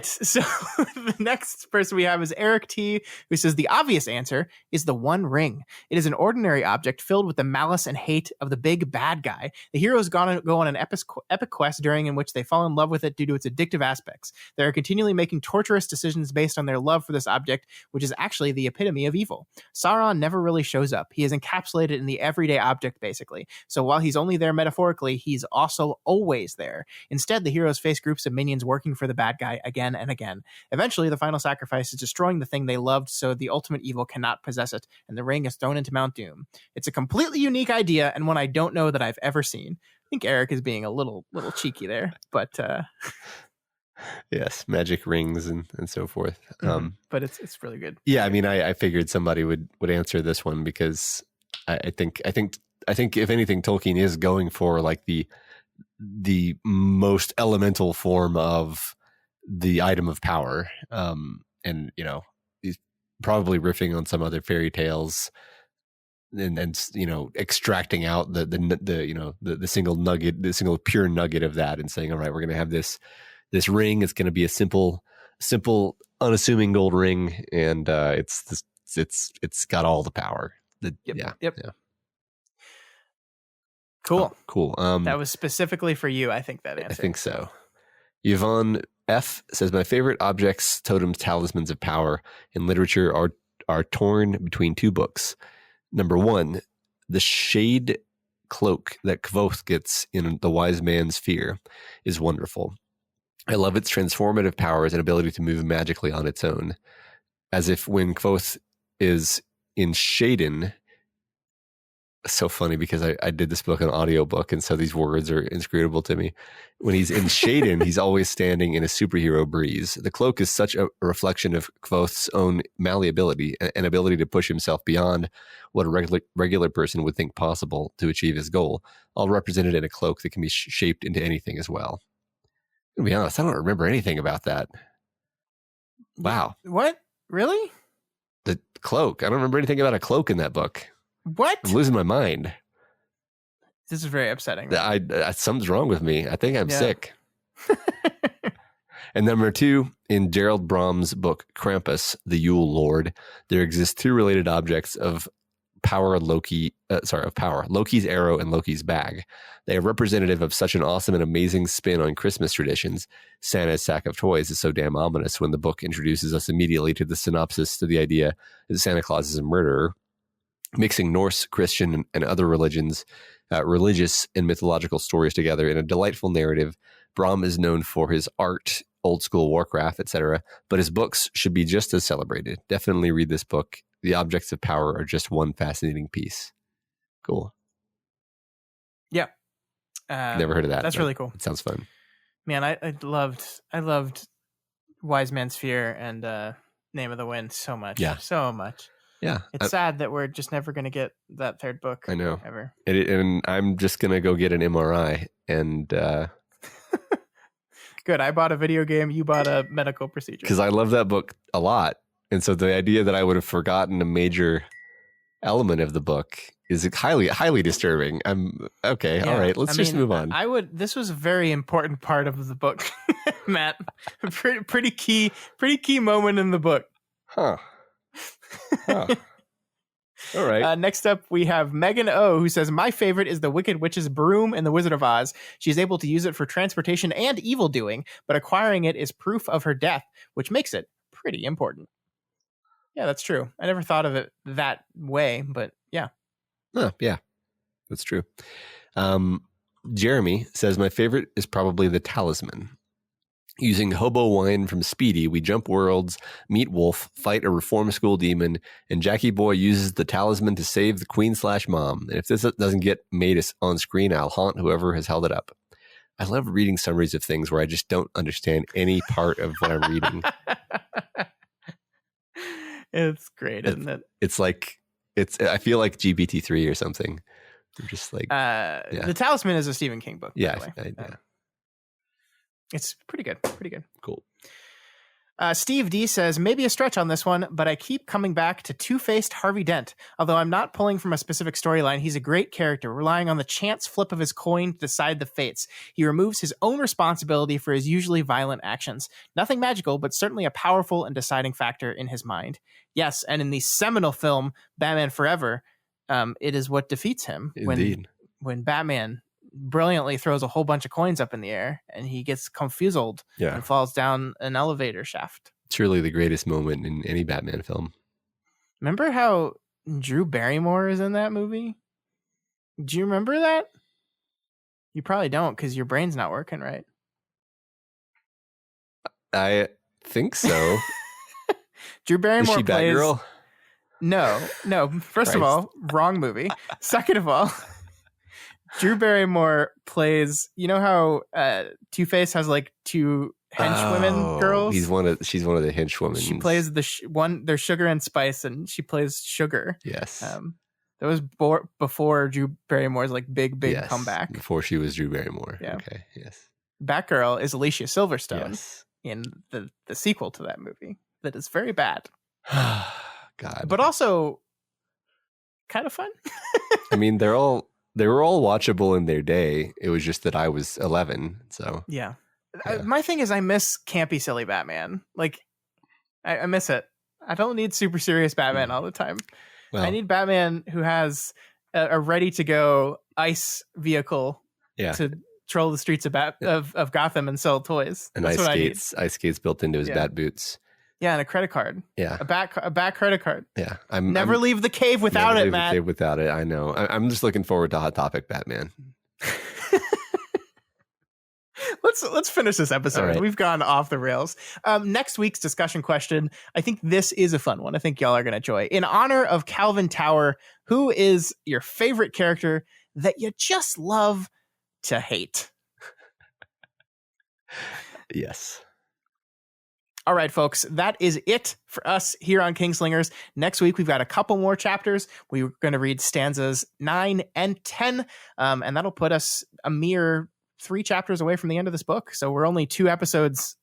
So the next person we have is Eric T, who says the obvious answer is the One Ring. It is an ordinary object filled with the malice and hate of the big bad guy. The heroes go on an epic quest during in which they fall in love with it due to its addictive aspects. They are continually making torturous decisions based on their love for this object, which is actually the epitome of evil. Sauron never really shows up. He is encapsulated in the everyday object, basically. So while he's only there metaphorically, he's also always there. Instead, the heroes face groups of minions working for the bad guy again and again. Eventually, the final sacrifice is destroying the thing they loved, so the ultimate evil cannot possess it, and the ring is thrown into Mount Doom. It's a completely unique idea, and one I don't know that I've ever seen. I think Eric is being a little cheeky there, but yes, magic rings and so forth. But it's really good. Yeah, I mean, I figured somebody would answer this one because I think if anything, Tolkien is going for like the most elemental form of the item of power, and he's probably riffing on some other fairy tales and extracting out the single nugget, the single pure nugget of that, and saying, all right, we're going to have this ring. It's going to be a simple unassuming gold ring, and it's got all the power. Yep. Cool. Oh, cool. That was specifically for you, I think, that answer. I think so. Yvonne F says, my favorite objects, totems, talismans of power in literature are torn between 2 books. Number 1, the shade cloak that Kvothe gets in The Wise Man's Fear is wonderful. I love its transformative powers and ability to move magically on its own. As if when Kvothe is in Shaden, so funny because I did this book on audiobook, and so these words are inscrutable to me. When he's in Shaden, he's always standing in a superhero breeze. The cloak is such a reflection of Kvothe's own malleability and ability to push himself beyond what a regular person would think possible to achieve his goal, all represented in a cloak that can be shaped into anything as well. To be honest, I don't remember anything about that. Wow. What? Really? The cloak. I don't remember anything about a cloak in that book. What? I'm losing my mind. This is very upsetting. Something's wrong with me. I think I'm sick. And number 2, in Gerald Brahms' book Krampus, the Yule Lord, there exist 2 related objects of power, Loki's arrow and Loki's bag. They are representative of such an awesome and amazing spin on Christmas traditions. Santa's sack of toys is so damn ominous when the book introduces us immediately to the synopsis to the idea that Santa Claus is a murderer. Mixing Norse, Christian, and other religious and mythological stories together in a delightful narrative. Brahm is known for his art, old school Warcraft, etc., but his books should be just as celebrated. Definitely read this book. The objects of power are just one fascinating piece. Cool. Yeah. Never heard of that. That's really cool. It sounds fun. Man, I loved Wise Man's Fear and Name of the Wind so much. Yeah. So much. Yeah. It's sad that we're just never going to get that third book. I know. Ever. And I'm just going to go get an MRI and... Good. I bought a video game. You bought a medical procedure. Because I love that book a lot. And so the idea that I would have forgotten a major element of the book is highly, highly disturbing. I'm okay. Yeah, all right. Let's just move on. This was a very important part of the book, Matt. Pretty key moment in the book. Huh. All right. Next up, we have Megan O, who says, my favorite is the Wicked Witch's broom in The Wizard of Oz. She's able to use it for transportation and evil doing, but acquiring it is proof of her death, which makes it pretty important. Yeah, that's true. I never thought of it that way, but yeah. Oh, yeah, that's true. Jeremy says, my favorite is probably the Talisman. Using hobo wine from Speedy, we jump worlds, meet Wolf, fight a reform school demon, and Jackie Boy uses the talisman to save the queen/mom. And if this doesn't get made on screen, I'll haunt whoever has held it up. I love reading summaries of things where I just don't understand any part of what I'm reading. It's great, isn't it? It's like, I feel like GPT-3 or something. I'm just like, The Talisman is a Stephen King book. Yeah. It's pretty good. Cool. Steve D says, maybe a stretch on this one, but I keep coming back to two-faced Harvey Dent. Although I'm not pulling from a specific storyline, he's a great character, relying on the chance flip of his coin to decide the fates. He removes his own responsibility for his usually violent actions. Nothing magical, but certainly a powerful and deciding factor in his mind. Yes, and in the seminal film, Batman Forever, it is what defeats him. Indeed. When Batman brilliantly throws a whole bunch of coins up in the air and he gets confused and falls down an elevator shaft. Truly the greatest moment in any Batman film. Remember how Drew Barrymore is in that movie? Do you remember that? You probably don't because your brain's not working right. I think so. Drew Barrymore is she plays... Batgirl? No. First of all, wrong movie. Second of all, Drew Barrymore plays, you know how Two-Face has like two henchwomen girls? She's one of the henchwomen. She plays they're Sugar and Spice, and she plays Sugar. Yes. That was before Drew Barrymore's like big comeback. Before she was Drew Barrymore. Yeah. Okay, yes. Batgirl is Alicia Silverstone in the sequel to that movie that is very bad. God. But also kind of fun. I mean, they were all watchable in their day. It was just that I was 11, so yeah. My thing is, I miss campy, silly Batman. Like, I miss it. I don't need super serious Batman all the time. Well, I need Batman who has a ready-to-go ice vehicle to troll the streets of Gotham and sell toys. And ice skates built into his bat boots. Yeah, and a credit card. Yeah, a back credit card. Yeah, I'm leave the cave without it, Matt. The cave without it. I know. I'm just looking forward to Hot Topic Batman. let's finish this episode. Right. We've gone off the rails. Next week's discussion question, I think this is a fun one. I think y'all are going to enjoy. In honor of Calvin Tower, who is your favorite character that you just love to hate? Yes. All right, folks, that is it for us here on Kingslingers. Next week, we've got a couple more chapters. We're going to read stanzas 9 and 10, and that'll put us a mere 3 chapters away from the end of this book. So we're only 2 episodes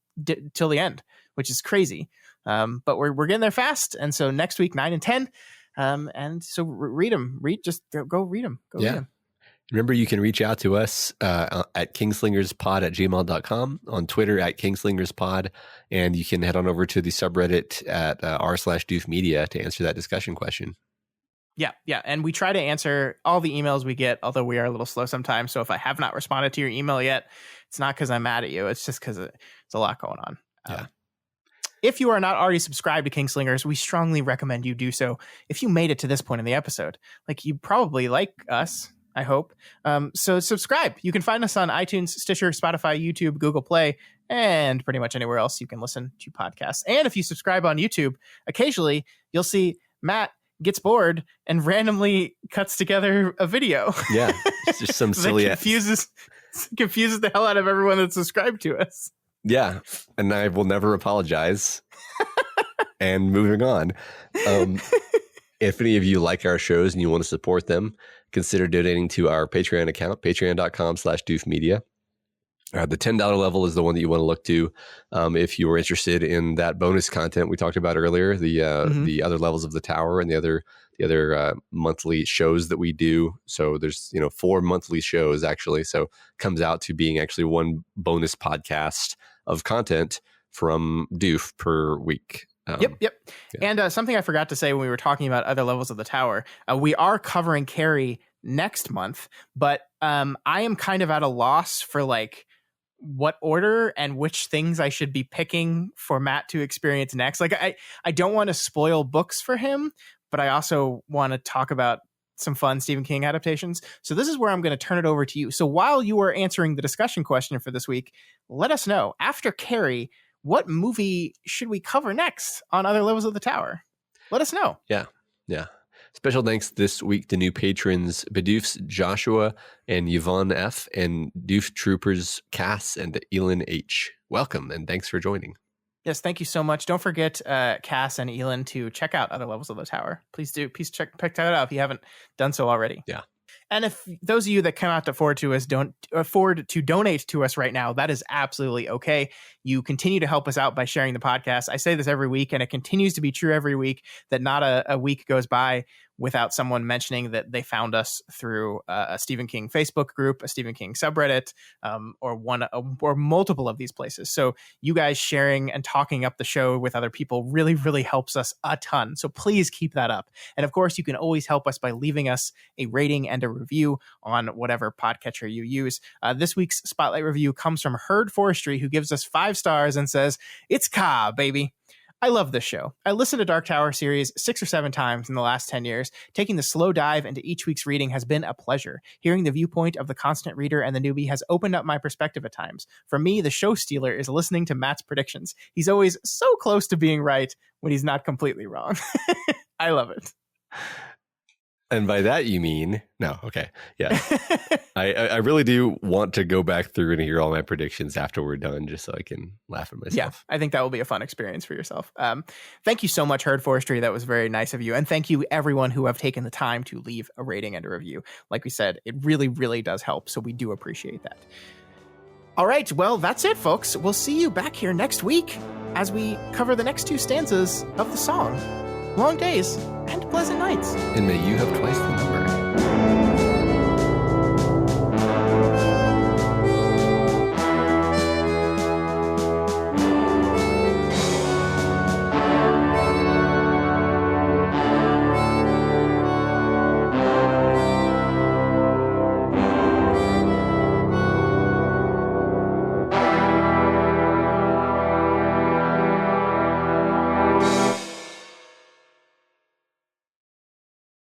till the end, which is crazy. But we're getting there fast. And so next week, 9 and 10. And so read them. Just go read them. Read them. Remember, you can reach out to us at kingslingerspod@gmail.com, on Twitter at kingslingerspod, and you can head on over to the subreddit at r/doofmedia to answer that discussion question. Yeah. And we try to answer all the emails we get, although we are a little slow sometimes. So if I have not responded to your email yet, it's not because I'm mad at you. It's just because there's a lot going on. Yeah. If you are not already subscribed to Kingslingers, we strongly recommend you do so. If you made it to this point in the episode, like, you probably like us, I hope. So subscribe. You can find us on iTunes, Stitcher, Spotify, YouTube, Google Play, and pretty much anywhere else you can listen to podcasts. And if you subscribe on YouTube, occasionally you'll see Matt gets bored and randomly cuts together a video. Yeah, it's just some silly confuses the hell out of everyone that's subscribed to us. Yeah, and I will never apologize. And moving on. If any of you like our shows and you want to support them, consider donating to our Patreon account, patreon.com/doofmedia. The $10 level is the one that you want to look to if you were interested in that bonus content we talked about earlier, the other levels of the tower and the other monthly shows that we do. So there's 4 monthly shows actually. So it comes out to being actually 1 bonus podcast of content from Doof per week. Yep. Yeah. And something I forgot to say when we were talking about other levels of the tower, we are covering Carrie next month, but I am kind of at a loss for like what order and which things I should be picking for Matt to experience next. Like, I don't want to spoil books for him, but I also want to talk about some fun Stephen King adaptations. So this is where I'm going to turn it over to you. So while you are answering the discussion question for this week, let us know, after Carrie, what movie should we cover next on Other Levels of the Tower? Let us know. Yeah. Special thanks this week to new patrons Bedoofs Joshua and Yvonne F. and Doof Troopers Cass and Elin H. Welcome and thanks for joining. Yes, thank you so much. Don't forget, Cass and Elin, to check out Other Levels of the Tower. Please do. Please check that out if you haven't done so already. Yeah. And if those of you that cannot afford to donate to us right now, that is absolutely okay. You continue to help us out by sharing the podcast. I say this every week, and it continues to be true every week, that not a week goes by without someone mentioning that they found us through a Stephen King Facebook group, a Stephen King subreddit, or multiple of these places. So you guys sharing and talking up the show with other people really, really helps us a ton. So please keep that up. And of course, you can always help us by leaving us a rating and a review on whatever podcatcher you use. This week's Spotlight review comes from Herd Forestry, who gives us 5 stars and says, "It's Ka, baby. I love this show. I listened to Dark Tower series 6 or 7 times in the last 10 years. Taking the slow dive into each week's reading has been a pleasure. Hearing the viewpoint of the constant reader and the newbie has opened up my perspective at times. For me, the show stealer is listening to Matt's predictions. He's always so close to being right when he's not completely wrong." I love it. And by that you mean no, okay, yeah. I really do want to go back through and hear all my predictions after we're done, just so I can laugh at myself. Yeah, I think that will be a fun experience for yourself. Thank you so much, Herd Forestry. That was very nice of you, and thank you everyone who have taken the time to leave a rating and a review. Like we said, it really, really does help. So we do appreciate that. All right, well, that's it, folks. We'll see you back here next week as we cover the next 2 stanzas of the song. Long days and pleasant nights. And may you have twice the number.